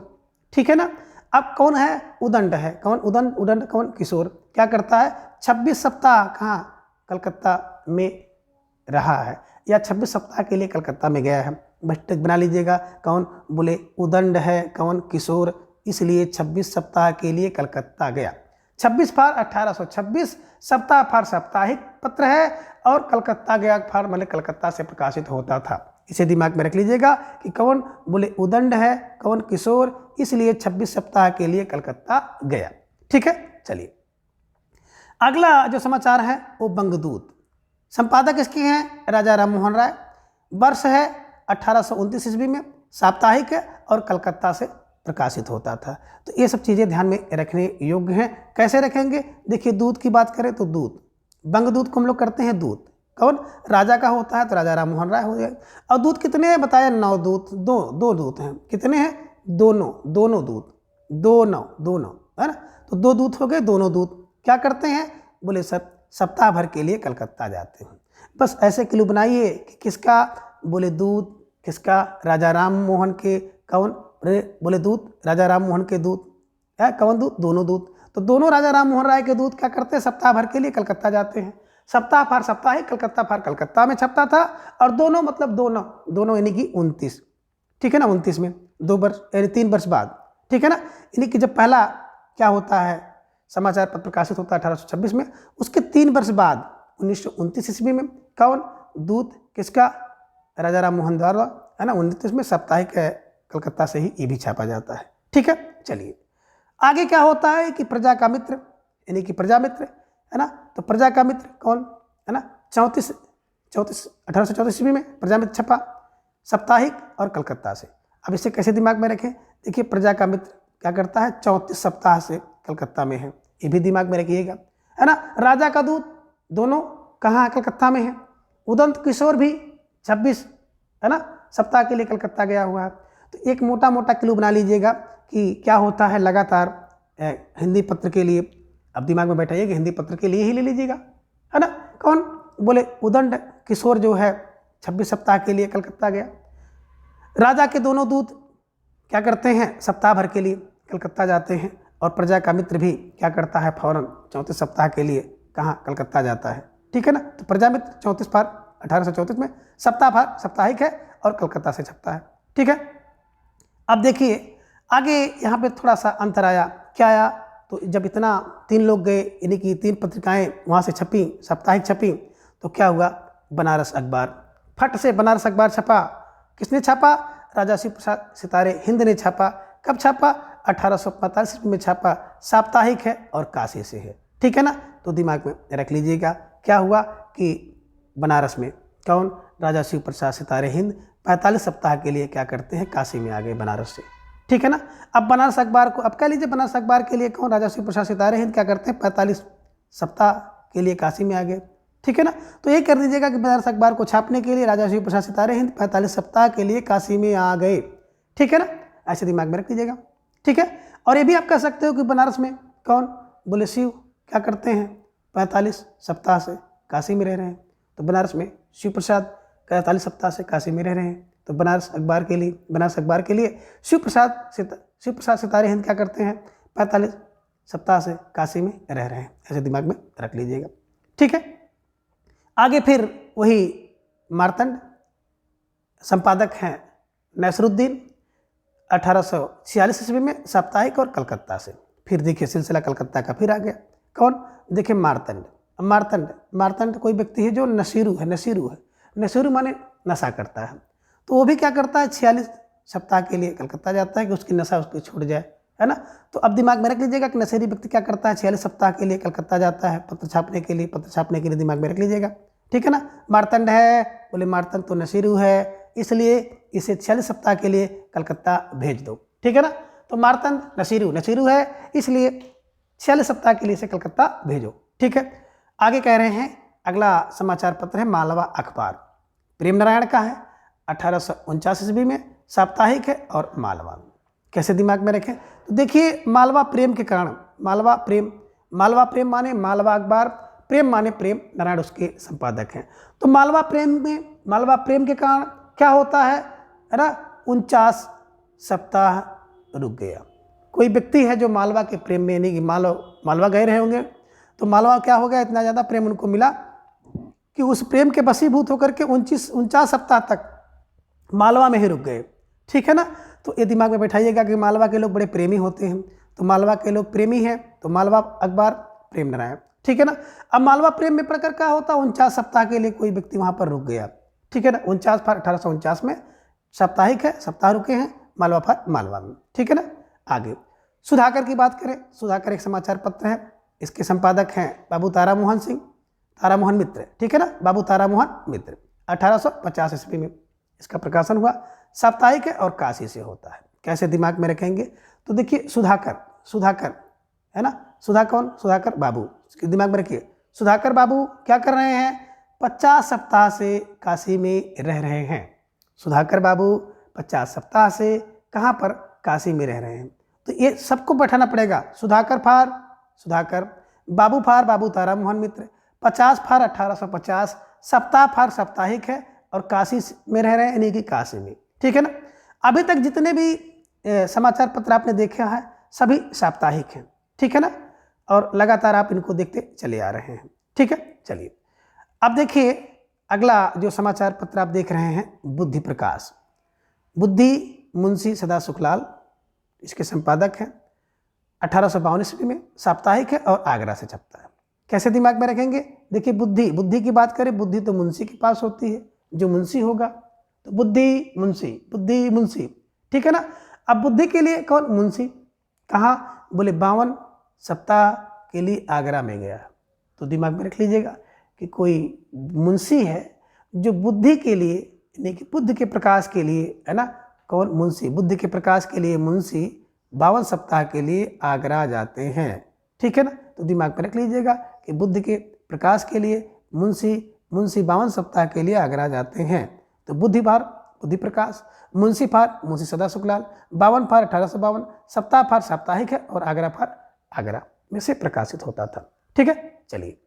ठीक है ना। अब कौन है? उदंड है। कौन? उदंड। उदंड कौन? किशोर। क्या करता है? 26 सप्ताह कहाँ? कलकत्ता में रहा है, या 26 सप्ताह के लिए कलकत्ता में गया है। बस बना लीजिएगा। कौन? बोले उदंड है। कौन? किशोर। इसलिए 26 सप्ताह के लिए कलकत्ता गया। 26 फार 1826, सप्ताह फार साप्ताहिक पत्र है, और कलकत्ता गया फार मतलब कलकत्ता से प्रकाशित होता था। इसे दिमाग में रख लीजिएगा कि कौन? बोले उदंड है। कौन? किशोर। इसलिए 26 सप्ताह के लिए कलकत्ता गया। ठीक है, चलिए अगला जो समाचार है वो बंगदूत। संपादक इसके हैं राजा राम मोहन राय, वर्ष है 1829 ईस्वी में, साप्ताहिक है और कलकत्ता से प्रकाशित होता था। तो ये सब चीज़ें ध्यान में रखने योग्य हैं। कैसे रखेंगे? देखिए, दूत की बात करें तो दूत, बंगदूत को हम लोग करते हैं दूत। कौन? राजा का होता है तो राजा राम मोहन राय हो जाए। और दूत कितने हैं बताया? 9 दूत। दो दूत हैं। कितने हैं? दोनों दूत, दोनों है ना। तो 2 दूत हो गए। दोनों दूत क्या करते हैं? बोले सर सप्ताह भर के लिए कलकत्ता जाते हैं। बस ऐसे क्लू बनाइए कि किसका? बोले दूत। किसका? राजा राम मोहन के। कौन? बोले दूत, राजा राम मोहन के दूत है। कौन दूत? दोनों दूत। तो दोनों राजा राम मोहन राय के दूत क्या करते हैं? सप्ताह भर के लिए कलकत्ता जाते हैं। सप्ताह फार साप्ताहिक, कलकत्ता फार कलकत्ता में छपता था। और दोनों मतलब दोनों यानी कि 29। ठीक है ना, 29 में 2 वर्ष यानी 3 वर्ष बाद। ठीक है ना, यानी कि जब पहला क्या होता है समाचार पत्र प्रकाशित होता है 1826 में, उसके 3 वर्ष बाद 1929 ईस्वी में कौन? दूत। किसका? राजा राम मोहन द्वारा, है ना। 29 में साप्ताहिक है, कलकत्ता से ही ये भी छापा जाता है। ठीक है, चलिए आगे क्या होता है कि प्रजा का मित्र यानी कि प्रजा मित्र, है ना। तो प्रजा का मित्र कौन? है ना। 1834 ईस्वी में प्रजा मित्र छपा, साप्ताहिक और कलकत्ता से। अब इसे कैसे दिमाग में रखें? देखिए, प्रजा का मित्र क्या करता है? 34 सप्ताह से कलकत्ता में है, ये भी दिमाग में रखिएगा, है ना। राजा का दूत दोनों कहाँ? कलकत्ता में है। उदंत किशोर भी 26 है ना सप्ताह के लिए कलकत्ता गया हुआ है। तो एक मोटा मोटा क्लू बना लीजिएगा कि क्या होता है लगातार हिंदी पत्र के लिए। अब दिमाग में बैठाइए कि हिंदी पत्र के लिए ही ले लीजिएगा, है ना। कौन? बोले उदंड किशोर जो है 26 सप्ताह के लिए कलकत्ता गया। राजा के दोनों दूत क्या करते हैं? सप्ताह भर के लिए कलकत्ता जाते हैं। और प्रजा का मित्र भी क्या करता है? फौरन 34 सप्ताह के लिए कहाँ? कलकत्ता जाता है। ठीक है ना। तो प्रजा मित्र 34 फार 1834 में, सप्ताह फार साप्ताहिक है और कलकत्ता से छपता है। ठीक है, अब देखिए आगे यहाँ पे थोड़ा सा अंतर आया। क्या आया? तो जब इतना 3 लोग गए यानी कि 3 पत्रिकाएं वहाँ से छपी, साप्ताहिक छपी, तो क्या हुआ? बनारस अखबार फट से बनारस अखबार छपा। किसने छापा? राजा शिव प्रसाद सितारे हिंद ने छापा। कब छापा? 1845 में छापा। साप्ताहिक है और काशी से है। ठीक है ना। तो दिमाग में रख लीजिएगा क्या हुआ कि बनारस में। कौन? राजा शिव प्रसाद सितारे हिंद 45 सप्ताह के लिए क्या करते हैं? काशी में आ गए बनारस से। ठीक है ना। अब बनारस अखबार को, अब कह लीजिए बनारस अखबार के लिए कौन? राजा शिव प्रसाद सितारे हिंद क्या करते हैं? 45 सप्ताह के लिए काशी में आ गए। ठीक है ना। तो ये कर दीजिएगा कि बनारस अखबार को छापने के लिए राजा शिव प्रसाद सितारे हिंद 45 सप्ताह के लिए काशी में आ गए। ठीक है ना, ऐसे दिमाग में रख लीजिएगा। ठीक है। और ये भी आप कह सकते हो कि बनारस में कौन? बोले शिव क्या करते हैं? 45 सप्ताह से काशी में रह रहे हैं। तो बनारस में शिव प्रसाद 45 सप्ताह से काशी में रह रहे हैं। तो बनारस अखबार के लिए शिव प्रसाद सितारे हिंद क्या करते हैं? 45 सप्ताह से काशी में रह रहे हैं। ऐसे दिमाग में रख लीजिएगा। ठीक है। आगे फिर वही मार्तंड, संपादक हैं नसरुद्दीन, 1846 ईस्वी में, साप्ताहिक और कलकत्ता से। फिर देखिए सिलसिला कलकत्ता का फिर आ गया। कौन? देखिए मार्तंड। मार्तंड कोई व्यक्ति है जो नशीरू है। नशीरू माने नशा करता है। तो वो भी क्या करता है? 46 सप्ताह के लिए कलकत्ता जाता है कि उसकी नशा उसकी छूट जाए, है ना। तो अब दिमाग में रख लीजिएगा कि नशेरी व्यक्ति क्या करता है? 46 सप्ताह के लिए कलकत्ता जाता है पत्र छापने के लिए दिमाग में रख लीजिएगा। ठीक है ना। मार्तंड है, बोले मार्तंड तो नशीरू है, इसलिए इसे 46 सप्ताह के लिए कलकत्ता भेज दो। ठीक है ना। तो मार्तंड नशीरू है, इसलिए 46 सप्ताह के लिए इसे कलकत्ता भेजो। ठीक है। आगे कह रहे हैं, अगला समाचार पत्र है मालवा अखबार, प्रेम नारायण का है, 1849 ईस्वी में, साप्ताहिक है और मालवा। कैसे दिमाग में रखें? तो देखिए मालवा प्रेम के कारण, मालवा प्रेम माने मालवा अखबार, प्रेम माने प्रेम नारायण उसके संपादक हैं। तो मालवा प्रेम के कारण क्या होता है ना? 49 सप्ताह रुक गया। कोई व्यक्ति है जो मालवा के प्रेम में, यानी कि मालवा गए रहे होंगे, तो मालवा क्या हो गया? इतना ज़्यादा प्रेम उनको मिला कि उस प्रेम के वशीभूत होकर के 49 सप्ताह तक मालवा में ही रुक गए। ठीक है ना। तो ये दिमाग में बैठाइएगा कि मालवा के लोग बड़े प्रेमी होते हैं। तो मालवा के लोग प्रेमी हैं, तो मालवा अखबार प्रेम नारायण। ठीक है ना। अब मालवा प्रेम में प्रकार क्या होता है? 49 सप्ताह के लिए कोई व्यक्ति वहाँ पर रुक गया। ठीक है ना। 1849 में साप्ताहिक है, सप्ताह रुके हैं, मालवा में। ठीक है ना। आगे सुधाकर की बात करें, सुधाकर एक समाचार पत्र है, इसके संपादक हैं बाबू तारामोहन मित्र। ठीक है ना। बाबू तारामोहन मित्र, 1850 ईस्वी में इसका प्रकाशन हुआ, साप्ताहिक है और काशी से होता है। कैसे दिमाग में रखेंगे? तो देखिए सुधाकर है ना। सुधाकर बाबू, इसके दिमाग में रखिए। सुधाकर बाबू क्या कर रहे हैं? 50 सप्ताह से काशी में रह रहे हैं। सुधाकर बाबू 50 सप्ताह से कहाँ पर? काशी में रह रहे हैं। तो ये सबको बैठाना पड़ेगा। सुधाकर, बाबू तारामोहन मित्र, 50 फार 1850, सप्ताह फार साप्ताहिक है और काशी में रह रहे हैं, यानी कि काशी में। ठीक है ना। अभी तक जितने भी समाचार पत्र आपने देखा है सभी साप्ताहिक हैं। ठीक है ना। और लगातार आप इनको देखते चले आ रहे हैं। ठीक है। चलिए अब देखिए अगला जो समाचार पत्र आप देख रहे हैं, बुद्धि प्रकाश, मुंशी सदा सुखलाल इसके संपादक हैं, 1852 ईस्वी में, साप्ताहिक है और आगरा से छपता है। कैसे दिमाग में रखेंगे? देखिए बुद्धि की बात करें, बुद्धि तो मुंशी के पास होती है, जो मुंशी होगा तो बुद्धि मुंशी। ठीक है ना। अब बुद्धि के लिए कौन? मुंशी। कहाँ? बोले 52 सप्ताह के लिए आगरा में गया। तो दिमाग में रख लीजिएगा कि कोई मुंशी है जो बुद्धि के लिए, यानी कि बुद्ध के प्रकाश के लिए, है ना, कौन? मुंशी। बुद्ध के प्रकाश के लिए मुंशी 52 सप्ताह के लिए आगरा जाते हैं। ठीक है ना। तो दिमाग में रख लीजिएगा कि बुद्ध के प्रकाश के लिए मुंशी 52 सप्ताह के लिए आगरा जाते हैं। तो बुद्धि प्रकाश, मुंशी फार मुंशी सदा सुखलाल, 52 फार 1852, सप्ताह फार साप्ताहिक है और आगरा फार आगरा में से प्रकाशित होता था। ठीक है। चलिए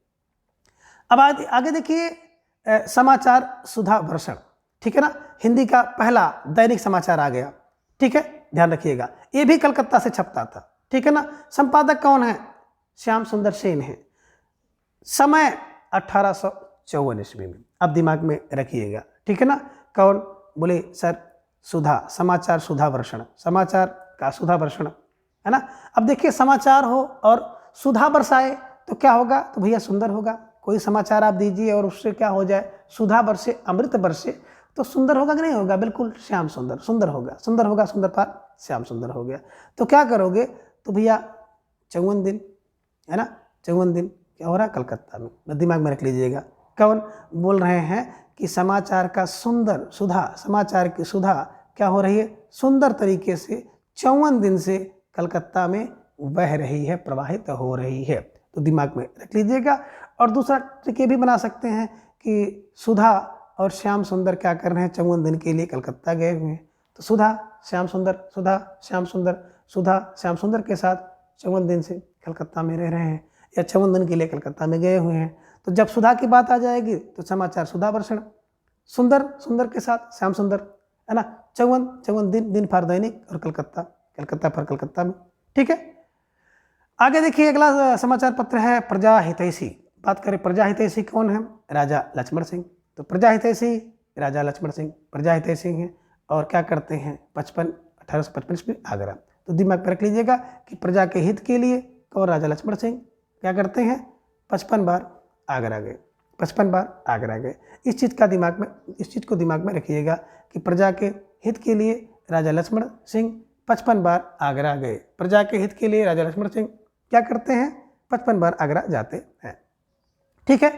अब आगे देखिए समाचार सुधा वर्षण। ठीक है ना। हिंदी का पहला दैनिक समाचार आ गया। ठीक है, ध्यान रखिएगा, ये भी कलकत्ता से छपता था। ठीक है ना। संपादक कौन है? श्याम सुंदर सेन है। समय 1854 ईस्वी में। अब दिमाग में रखिएगा। ठीक है ना। कौन? बोले सर समाचार सुधा वर्षण, समाचार का सुधा वर्षण, है ना। अब देखिए समाचार हो और सुधा बरसाए तो क्या होगा? तो भैया सुंदर होगा। कोई समाचार आप दीजिए और उससे क्या हो जाए? सुधा बरसे, अमृत बरसे, तो सुंदर होगा कि नहीं होगा? बिल्कुल श्याम सुंदर, सुंदर होगा, सुंदर पार श्याम सुंदर हो गया। तो क्या करोगे? तो भैया 54 दिन, है ना, 54 दिन क्या हो रहा है? कलकत्ता में। दिमाग में रख लीजिएगा कौन बोल रहे हैं कि समाचार का सुंदर सुधा, समाचार की सुधा क्या हो रही है, सुंदर तरीके से 54 दिन से कलकत्ता में बह रही है, प्रवाहित हो रही है। तो दिमाग में रख लीजिएगा। और दूसरा ट्रिक ये भी बना सकते हैं कि सुधा और श्याम सुंदर क्या कर रहे हैं, 54 दिन के लिए कलकत्ता गए हुए हैं। तो सुधा श्याम सुंदर, सुधा श्याम सुंदर, सुधा श्याम सुंदर के साथ 54 दिन से कलकत्ता में रह रहे हैं या 54 दिन के लिए कलकत्ता में गए हुए हैं। तो जब सुधा की बात आ जाएगी तो समाचार सुधा वर्षण, सुंदर सुंदर के साथ श्याम सुंदर, है ना, 54 दिन, दिन फॉर दैनिक, और कलकत्ता, कलकत्ता फॉर कलकत्ता में। ठीक है, आगे देखिए अगला समाचार पत्र है प्रजा हितैषी। बात करें प्रजा हितैषी कौन है, राजा लक्ष्मण सिंह। तो प्रजा हितैषी राजा लक्ष्मण सिंह प्रजा हितैषी हैं और क्या करते हैं, 1855 में आगरा। तो दिमाग में रख लीजिएगा कि प्रजा के हित के लिए कौन, राजा लक्ष्मण सिंह क्या करते हैं, 55 बार आगरा गए, 55 बार आगरा गए। इस चीज़ को दिमाग में रखिएगा कि प्रजा के हित के लिए राजा लक्ष्मण सिंह 55 बार आगरा गए। प्रजा के हित के लिए राजा लक्ष्मण सिंह क्या करते हैं, 55 बार आगरा जाते हैं। ठीक है,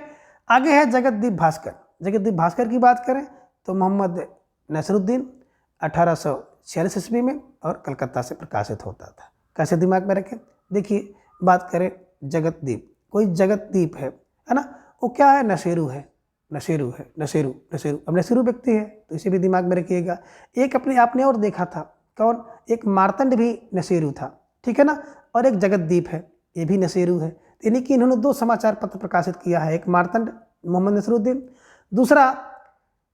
आगे है जगतदीप भास्कर। जगतदीप भास्कर की बात करें तो मोहम्मद नसरुद्दीन 1846 ईस्वी में और कलकत्ता से प्रकाशित होता था। कैसे दिमाग में रखें, देखिए बात करें जगतदीप, कोई जगतदीप है ना, वो क्या है, नशेरू है, नशेरू है, नशेरू नशेरू, अब नशेरू व्यक्ति है तो इसे भी दिमाग में रखिएगा। एक अपने आपने और देखा था कौन, एक मार्तंड भी नशेरू था, ठीक है ना, और एक जगतदीप है ये भी नशेरू है। यानी कि इन्होंने 2 समाचार पत्र प्रकाशित किया है, एक मार्तंड मोहम्मद नसरुद्दीन, दूसरा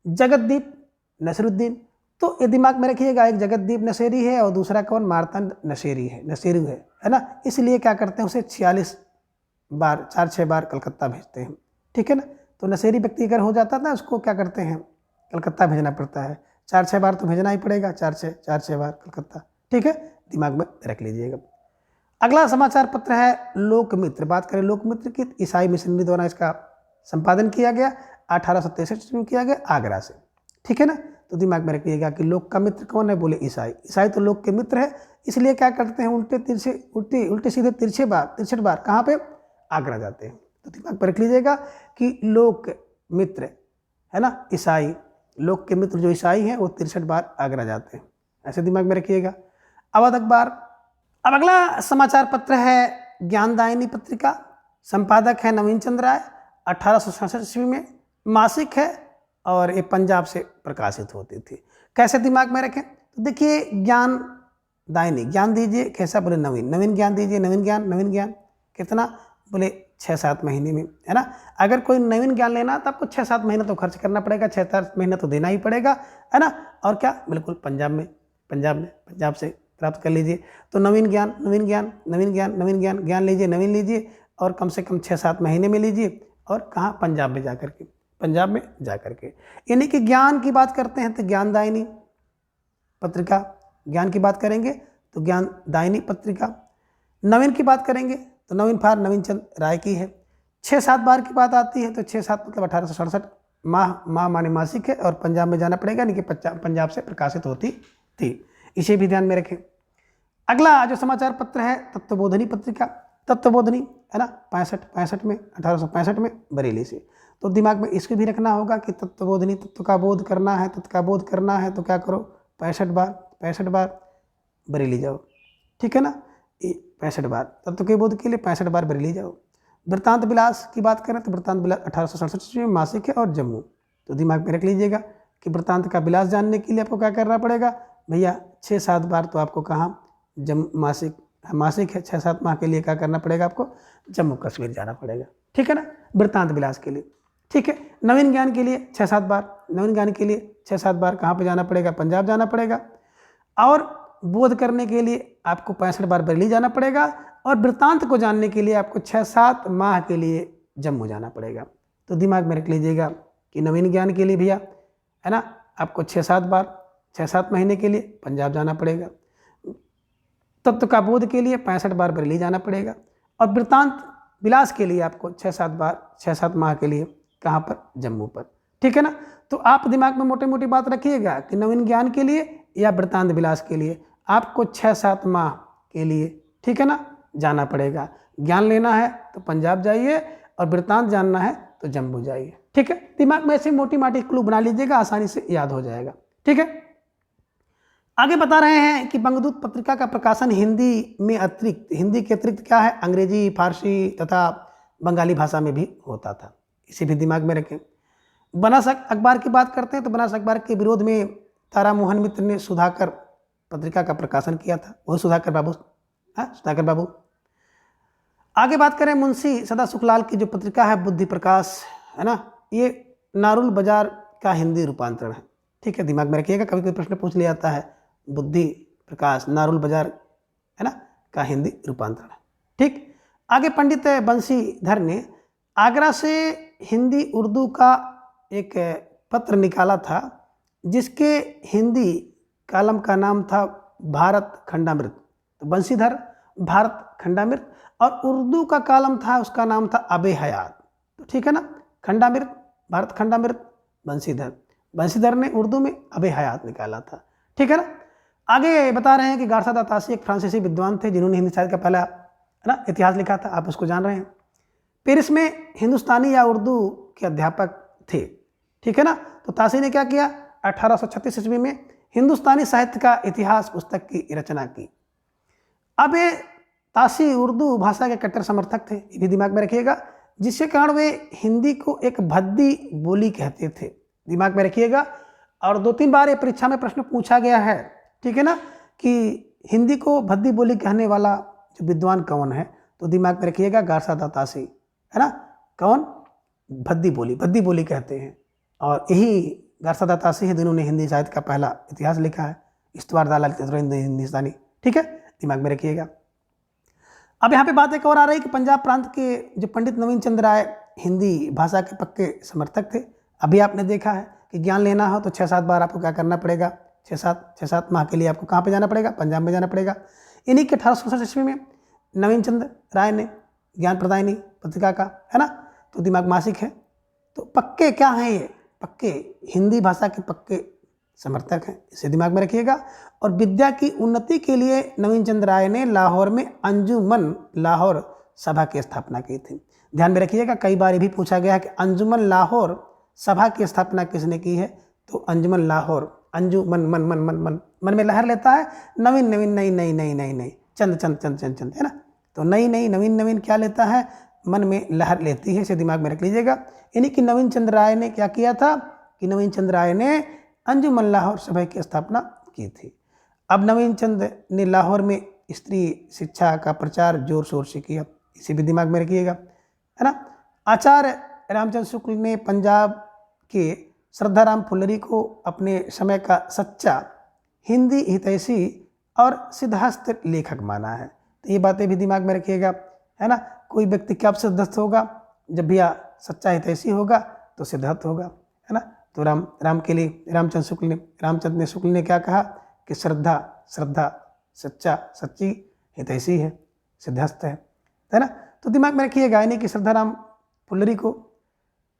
जगतदीप नसरुद्दीन। तो ये दिमाग में रखिएगा, एक जगतदीप नशेरी है और दूसरा कौन, मार्तंड नशेरी है, नशेरू है ना। इसलिए क्या करते हैं, उसे 46 बार 4-6 बार कलकत्ता भेजते हैं, ठीक है ना। तो नशेरी व्यक्ति अगर हो जाता था उसको क्या करते हैं, कलकत्ता भेजना पड़ता है, 4-6 बार तो भेजना ही पड़ेगा, 4-6 बार कलकत्ता, ठीक है, दिमाग में रख लीजिएगा। अगला समाचार पत्र है लोकमित्र। बात करें लोकमित्र की, ईसाई मिशनरी द्वारा इसका संपादन किया गया, 1863 में किया गया आगरा से, ठीक है ना। तो दिमाग में रखिएगा कि लोक का मित्र कौन है, बोले ईसाई, ईसाई तो लोक के मित्र है, इसलिए क्या करते हैं, उल्टे सीधे 63 बार कहाँ पे, आगरा जाते हैं। तो दिमाग पर रख लीजिएगा कि लोक मित्र है ना, ईसाई, लोक के मित्र जो ईसाई हैं वो 63 बार आगरा जाते हैं, ऐसे दिमाग में रखिएगा। अवध अखबार। अब अगला समाचार पत्र है ज्ञानदायिनी पत्रिका, संपादक है नवीन चंद्र राय, 1867 ईस्वी में, मासिक है और ये पंजाब से प्रकाशित होती थी। कैसे दिमाग में रखें, तो देखिए ज्ञानदायिनी, ज्ञान दीजिए, कैसा, बोले नवीन ज्ञान दीजिए, नवीन ज्ञान कितना, बोले 6-7 महीने में, है ना। अगर कोई नवीन ज्ञान लेना तो आपको 6-7 महीना तो खर्च करना पड़ेगा, 6-7 महीना तो देना ही पड़ेगा, है ना। और क्या, बिल्कुल पंजाब से प्राप्त कर लीजिए। तो नवीन ज्ञान लीजिए, नवीन लीजिए और कम से कम 6-7 महीने में लीजिए, और कहाँ, पंजाब में जा करके। यानी कि ज्ञान की बात करते हैं तो ज्ञानदायिनी पत्रिका, ज्ञान की बात करेंगे तो ज्ञानदायिनी पत्रिका। नवीन की बात करेंगे तो नवीन फॉर नवीन चंद्र राय की है। 6-7 बार की बात आती है तो 6-7 मतलब 1867, माह माने मासिक है और पंजाब में जाना पड़ेगा, यानी कि पंजाब से प्रकाशित होती थी, इसे भी ध्यान में रखें। अगला जो समाचार पत्र है तत्वबोधनी पत्रिका, तत्वबोधनी है ना, 1865 में बरेली से। तो दिमाग में इसको भी रखना होगा कि तत्वबोधनी, तत्व का बोध करना है, तो क्या करो, 65 बार बरेली जाओ, ठीक है ना, 65 बार तत्व के बोध के लिए 65 बार बरेली जाओ। वृत्तांत विलास की बात करें तो वृत्तांत विलास 1867 में मासिक है और जम्मू। तो दिमाग में रख लीजिएगा कि वृत्तांत का विलास जानने के लिए आपको क्या करना पड़ेगा भैया, 6-7 बार तो आपको कहाँ, मासिक है, 6-7 माह के लिए क्या करना पड़ेगा आपको, जम्मू कश्मीर जाना पड़ेगा, ठीक है ना, वृत्तांत विलास के लिए, ठीक है। नवीन ज्ञान के लिए 6-7 बार कहाँ पे जाना पड़ेगा, पंजाब जाना पड़ेगा। और बोध करने के लिए आपको 65 बार बरेली जाना पड़ेगा, और वृत्तांत को जानने के लिए आपको 6-7 माह के लिए जम्मू जाना पड़ेगा। तो दिमाग में रख लीजिएगा कि नवीन ज्ञान के लिए भैया, है ना, आपको 6-7 महीने के लिए पंजाब जाना पड़ेगा। तत्व का बोध के लिए 65 बार बरेली जाना पड़ेगा, और वृत्तांत विलास के लिए आपको 6-7 माह के लिए कहाँ पर, जम्मू पर, ठीक है ना। तो आप दिमाग में मोटी बात रखिएगा कि नवीन ज्ञान के लिए या वृत्तांत विलास के लिए आपको 6-7 माह के लिए, ठीक है ना, जाना पड़ेगा। ज्ञान लेना है तो पंजाब जाइए और वृत्तांत जानना है तो जम्बू जाइए। ठीक है, दिमाग में ऐसे मोटी माटी क्लू बना लीजिएगा, आसानी से याद हो जाएगा। ठीक है, आगे बता रहे हैं कि बंगदूत पत्रिका का प्रकाशन हिंदी के अतिरिक्त क्या है, अंग्रेजी, फारसी तथा बंगाली भाषा में भी होता था। इसे भी दिमाग में रखें। बनास अखबार की बात करते हैं तो बनास अखबार के विरोध में तारा मोहन मित्र ने सुधाकर पत्रिका का प्रकाशन किया था। वही सुधाकर बाबू। आगे बात करें मुंशी सदा सुखलाल की जो पत्रिका है बुद्धि प्रकाश, है ना, ये नारुल बाजार का हिंदी रूपांतरण है। ठीक है, दिमाग में रखिएगा, कभी कोई प्रश्न पूछ लिया जाता है, बुद्धि प्रकाश नारुल बाजार, है ना, का हिंदी रूपांतरण है। ठीक, आगे पंडित बंशीधर ने आगरा से हिंदी उर्दू का एक पत्र निकाला था जिसके हिंदी कालम का नाम था भारत खंडामृत। तो बंशीधर भारत खंडामृत, और उर्दू का कालम था, उसका नाम था अबे हयात। तो ठीक है ना, खंडामृत, भारत खंडामृत, बंशीधर ने उर्दू में अबे हयात निकाला था। ठीक है ना। आगे बता रहे हैं कि गारसा दा तासी एक फ्रांसीसी विद्वान थे जिन्होंने हिंदी साहित्य का पहला, है ना, इतिहास लिखा था। आप उसको जान रहे हैं। पेरिस में हिंदुस्तानी या उर्दू के अध्यापक थे। ठीक है ना। तो तासी ने क्या किया, 1836 ईस्वी में हिंदुस्तानी साहित्य का इतिहास पुस्तक की रचना की। अब ये तासी उर्दू भाषा के कट्टर समर्थक थे, ये भी दिमाग में रखिएगा, जिसके कारण वे हिंदी को एक भद्दी बोली कहते थे। दिमाग में रखिएगा। और 2-3 बार ये परीक्षा में प्रश्न पूछा गया है, ठीक है ना, कि हिंदी को भद्दी बोली कहने वाला जो विद्वान कौन है, तो दिमाग में रखिएगा गारसा दा तासी, है ना। कौन, भद्दी बोली कहते हैं। और यही गारसा दा तासी है जिन्होंने हिंदी साहित्य का पहला इतिहास लिखा है, इस्तवार दाला हिंदुस्तानी। ठीक है, दिमाग में रखिएगा। अब यहाँ पे बात एक और आ रही है कि पंजाब प्रांत के जो पंडित नवीन चंद्र राय हिंदी भाषा के पक्के समर्थक थे। अभी आपने देखा है कि ज्ञान लेना हो तो 6-7 बार आपको क्या करना पड़ेगा, 6-7 माह के लिए आपको कहाँ पे जाना पड़ेगा, पंजाब में जाना पड़ेगा। इन्हीं के 1867 ईस्वी में नवीन चंद्र राय ने ज्ञान प्रदायिनी पत्रिका का, है ना, तो दिमाग मासिक है। तो पक्के क्या हैं ये, पक्के हिंदी भाषा के पक्के समर्थक हैं, इसे दिमाग में रखिएगा। और विद्या की उन्नति के लिए नवीन चंद्र राय ने लाहौर में अंजुमन लाहौर सभा की स्थापना की थी। ध्यान में रखिएगा, कई बार ये भी पूछा गया कि अंजुमन लाहौर सभा की स्थापना किसने की है, तो अंजुमन लाहौर, अंजुमन मन मन मन मन मन में लहर लेता है, नवीन नवीन नई नई नई नई नई चंद चंद चंद चंद चंद, है ना। तो नई नई नवीन नवीन क्या लेता है, मन में लहर लेती है, इसे दिमाग में रख लीजिएगा। यानी कि नवीन चंद्र राय ने क्या किया था कि नवीन चंद्र राय ने अंजुमन लाहौर सभा की स्थापना की थी। अब नवीन चंद्र ने लाहौर में स्त्री शिक्षा का प्रचार जोर शोर से किया, इसे भी दिमाग में रखिएगा, है ना। आचार्य रामचंद्र शुक्ल ने पंजाब के श्रद्धाराम फुलरी को अपने समय का सच्चा हिंदी हितैषी और सिद्धहस्त लेखक माना है। तो ये बातें भी दिमाग में रखिएगा, है ना। कोई व्यक्ति कब सिद्धहस्त होगा, जब भी सच्चा हितैषी होगा तो सिद्धहस्त होगा, है ना। तो रामचंद्र शुक्ल ने क्या कहा कि श्रद्धा सच्चा सच्ची हितैषी है, सिद्धहस्त है ना। तो दिमाग में रखिएगा, यानी कि श्रद्धाराम फुलरी को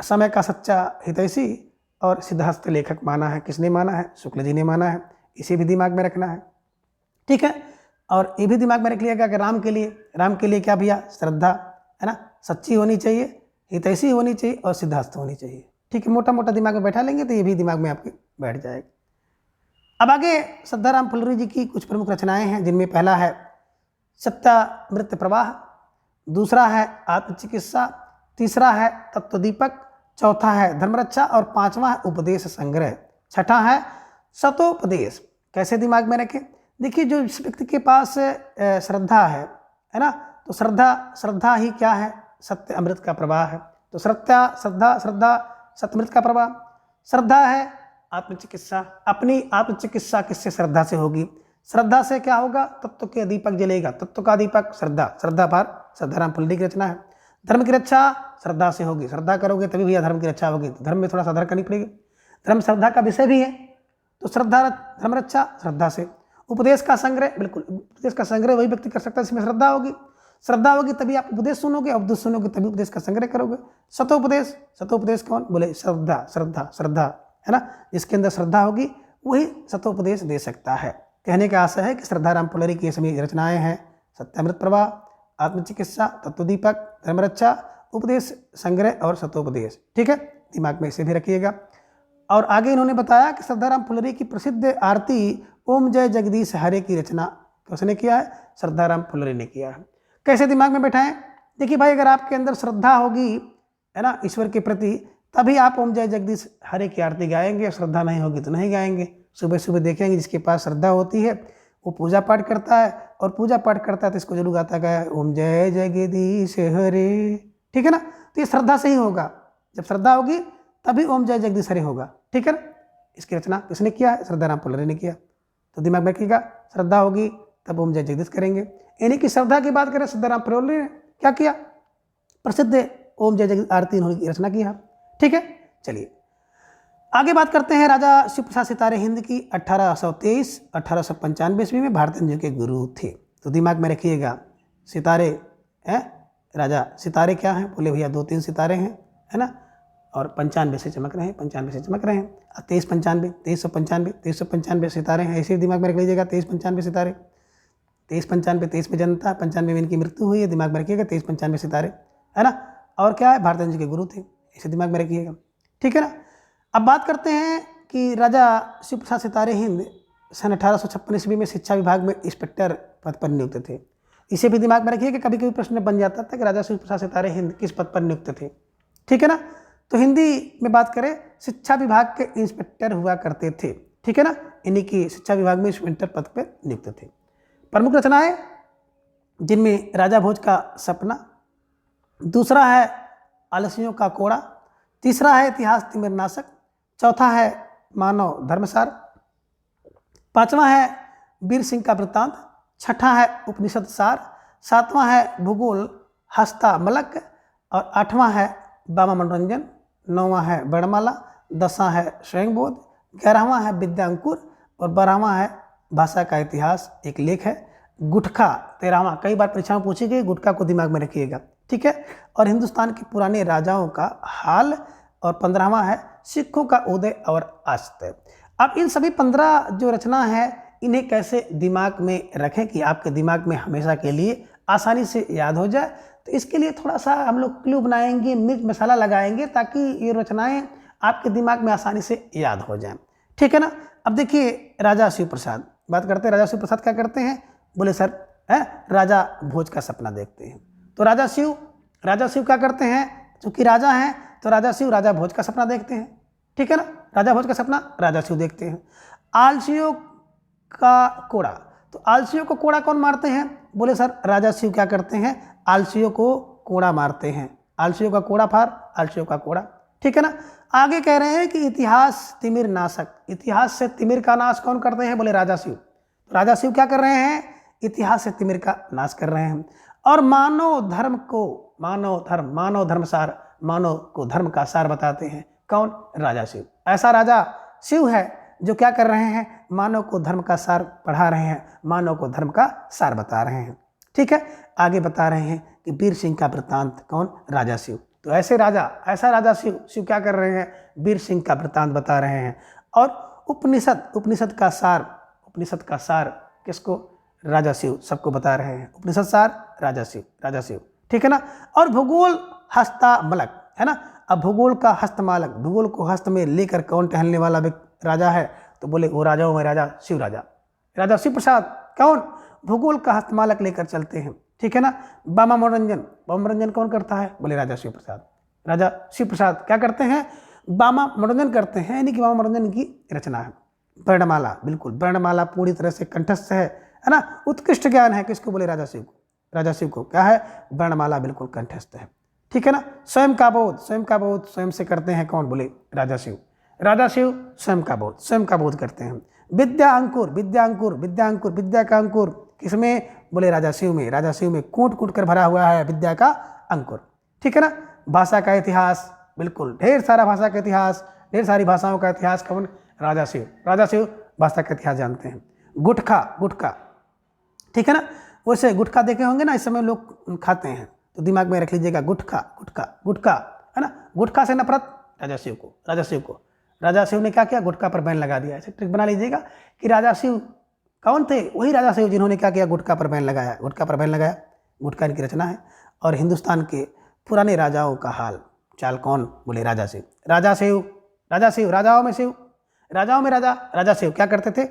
समय का सच्चा हितैषी और सिद्धहस्त लेखक माना है। किसने माना है, शुक्ल जी ने माना है, इसे भी दिमाग में रखना है। ठीक है। और ये भी दिमाग में रख लिएगा कि राम के लिए क्या भैया, श्रद्धा, है ना, सच्ची होनी चाहिए, हितैषी होनी चाहिए और सिद्धहस्त होनी चाहिए। ठीक है, मोटा मोटा दिमाग में बैठा लेंगे तो ये भी दिमाग में आपके बैठ जाएगा। अब आगे श्रद्धाराम फुलरी जी की कुछ प्रमुख रचनाएं हैं, जिनमें पहला है सत्यामृत प्रवाह, दूसरा है आत्मचिकित्सा, तीसरा है तत्वदीपक, चौथा है धर्मरक्षा और पांचवा है उपदेश संग्रह, छठा है सतोपदेश। कैसे दिमाग में रखें, देखिए जो इस व्यक्ति के पास श्रद्धा है ना, तो श्रद्धा ही क्या है, सत्य अमृत का प्रवाह है। तो श्रद्धा सत्यामृत का प्रवाह। श्रद्धा है आत्मचिकित्सा, अपनी आत्मचिकित्सा किससे, श्रद्धा से होगी। श्रद्धा से क्या होगा, तत्व के दीपक जलेगा, तत्व का दीपक श्रद्धा भार श्रद्धाराम फुलरी की रचना है। धर्म की रक्षा श्रद्धा से होगी, श्रद्धा करोगे तभी भैया धर्म की रक्षा होगी। तो धर्म में थोड़ा साधर करनी पड़ेगी, धर्म श्रद्धा का विषय भी है, तो धर्म रक्षा श्रद्धा से। उपदेश का संग्रह, बिल्कुल उपदेश का संग्रह वही व्यक्ति कर सकता है जिसमें श्रद्धा होगी तभी आप उपदेश सुनोगे, उपदेश सुनोगे तभी उपदेश का संग्रह करोगे। सतोपदेश कौन, बोले श्रद्धा, है ना, जिसके अंदर श्रद्धा होगी वही सतोपदेश दे सकता है। कहने का आशय है कि श्रद्धाराम फुलरी की सभी रचनाएं हैं, सत्यामृत प्रवाह, आत्मचिकित्सा, तत्वदीपक, धर्मरक्षा, उपदेश संग्रह और शतोपदेश। ठीक है, दिमाग में इसे भी रखिएगा। और आगे इन्होंने बताया कि श्रद्धाराम फुलरी की प्रसिद्ध आरती ओम जय जगदीश हरे की रचना किसने किया है? श्रद्धाराम फुलरी ने किया है। कैसे दिमाग में बैठाएं? देखिए भाई, अगर आपके अंदर श्रद्धा होगी है ना ईश्वर के प्रति, तभी आप ओम जय जगदीश हरे की आरती गाएंगे। श्रद्धा नहीं होगी तो नहीं गाएंगे। सुबह सुबह देखेंगे जिसके पास श्रद्धा होती है वो पूजा पाठ करता है, और पूजा पाठ करता है तो इसको जरूर गाता है ओम जय जगदीश हरे। ठीक है ना, तो ये श्रद्धा से ही होगा। जब श्रद्धा होगी तभी ओम जय जगदीश हरे होगा। ठीक है ना, इसकी रचना किसने किया है? श्रद्धाराम फुलरी ने किया। तो दिमाग में रखिएगा, श्रद्धा होगी तब ओम जय जगदीश करेंगे। यानी कि श्रद्धा की बात करें, श्रद्धाराम फुलरी ने क्या किया? प्रसिद्ध ओम जय जगदीश आरती इन्होंने रचना की है। ठीक है, चलिए आगे बात करते हैं। राजा शिव प्रसाद सितारे हिंद की 1823-1895 ईस्वी में भारतेंदु जी के गुरु थे। तो दिमाग में रखिएगा, सितारे हैं राजा, सितारे क्या हैं? बोले भैया 2-3 सितारे हैं, है ना, और 95 से चमक रहे हैं, 95 से चमक रहे हैं। 23-95, 2395, 2395 सितारे हैं। ऐसे दिमाग में रख लीजिएगा, 23-95 सितारे। 23-95, 23 में जन्म था, 95 में इनकी मृत्यु हुई है। दिमाग में रखिएगा 23-95 सितारे, है ना। और क्या है? भारतेंदु जी के गुरु थे, इसे दिमाग में रखिएगा। ठीक है ना। अब बात करते हैं कि राजा शिव प्रसाद सितारे हिंद सन 1856 ईस्वी में शिक्षा विभाग में इंस्पेक्टर पद पर नियुक्त थे। इसे भी दिमाग में रखिए कि कभी कभी प्रश्न बन जाता था कि राजा शिव प्रसाद सितारे हिंद किस पद पर नियुक्त थे। ठीक है ना, तो हिंदी में बात करें, शिक्षा विभाग के इंस्पेक्टर हुआ करते थे। ठीक है ना, इन्हीं की शिक्षा विभाग में इंस्पेक्टर पद पर नियुक्त थे। प्रमुख रचनाएं जिनमें राजा भोज का सपना, दूसरा है आलसियों का कोड़ा, तीसरा है इतिहास तिमिर नाशक, चौथा है मानव धर्मसार, पांचवा है वीर सिंह का वृत्तांत, छठा है उपनिषद सार, सातवां है भूगोल हस्तामलक, और आठवां है बामा मनोरंजन, नौवां है वर्णमाला, 10वां है स्वयंबोध, 11वां है विद्यांकुर, और 12वां है भाषा का इतिहास एक लेख है गुटखा। 13वां कई बार परीक्षा में पूछी गई, गुटखा को दिमाग में रखिएगा। ठीक है, और हिंदुस्तान के पुराने राजाओं का हाल, और 15वां है सिखों का उदय और अस्त। अब इन सभी 15 जो रचना है इन्हें कैसे दिमाग में रखें कि आपके दिमाग में हमेशा के लिए आसानी से याद हो जाए। तो इसके लिए थोड़ा सा हम लोग क्लू बनाएंगे, मिर्च मसाला लगाएंगे, ताकि ये रचनाएं आपके दिमाग में आसानी से याद हो जाएं। ठीक है ना। अब देखिए राजा शिव प्रसाद, बात करते हैं राजा शिव प्रसाद क्या करते हैं। बोले सर राजा भोज का सपना देखते हैं। तो राजा शिव क्या करते हैं, चूंकि राजा हैं तो राजा शिव राजा भोज का सपना देखते हैं। ठीक है ना, राजा भोज का सपना राजा शिव देखते हैं। आलसियों का कोड़ा, तो आलसियों को कोड़ा कौन मारते हैं। बोले सर राजा शिव क्या करते हैं, आलसियों को कोड़ा मारते हैं। आलसियों का कोड़ा फार, आलसियों का कोड़ा। ठीक है ना। आगे कह रहे हैं कि इतिहास तिमिर नाशक, इतिहास से तिमिर का नाश कौन करते हैं। बोले राजा शिव। राजा शिव क्या कर रहे हैं, इतिहास से तिमिर का नाश कर रहे हैं। और मानव धर्मसार, मानव को धर्म का सार बताते हैं कौन, राजा शिव। ऐसा राजा शिव है जो क्या कर रहे हैं, मानव को धर्म का सार पढ़ा रहे हैं, मानव को धर्म का सार बता रहे हैं। ठीक है, आगे बता रहे हैं कि वीर सिंह का वृत्तांत कौन, राजा शिव। तो ऐसा राजा शिव क्या कर रहे हैं, वीर सिंह का वृत्तांत बता रहे हैं। और उपनिषद का सार किसको, राजा शिव सबको बता रहे हैं। उपनिषद सार राजा शिव। ठीक है ना। और भूगोल हस्तामलक, है ना। अब भूगोल का हस्तमालक, भूगोल को हस्त में लेकर कौन टहलने वाला राजा है। तो बोले वो राजाओं में राजा शिव शिव प्रसाद कौन, भूगोल का हस्तमालक लेकर चलते हैं। ठीक है ना। बामा मनोरंजन कौन करता है। बोले राजा शिव प्रसाद क्या करते हैं, बामा मनोरंजन करते हैं, यानी कि बामा मनोरंजन की रचना है। वर्णमाला, बिल्कुल वर्णमाला पूरी तरह से कंठस्थ है ना। उत्कृष्ट ज्ञान है किसको, बोले राजा शिव को क्या है, वर्णमाला बिल्कुल कंठस्थ है। ठीक है ना। स्वयं का बोध स्वयं से करते हैं कौन, बोले राजा शिव स्वयं का बोध करते हैं। विद्या का अंकुर किसमें, बोले राजा शिव में कूट कर भरा हुआ है विद्या का अंकुर। ठीक है ना। भाषा का इतिहास, बिल्कुल ढेर सारा भाषा का इतिहास, ढेर सारी भाषाओं का इतिहास कौन, राजा शिव भाषा का इतिहास जानते हैं। गुटखा, ठीक है ना। वैसे गुटखा देखे होंगे ना, इस समय लोग खाते हैं, तो दिमाग में रख लीजिएगा गुटखा, है ना। गुटखा से नफरत राजा शिव को। राजा शिव ने क्या किया, गुटखा पर बैन लगा दिया। ऐसे ट्रिक बना लीजिएगा कि राजा शिव कौन थे, वही राजा शिव जिन्होंने क्या किया, गुटखा पर बैन लगाया। गुटखा इनकी रचना है। और हिंदुस्तान के पुराने राजाओं का हाल चाल कौन? बोले राजा शिव। राजा शिव, राजा शिव, राजाओं में शिव, राजाओं में राजा, राजा शिव क्या करते थे?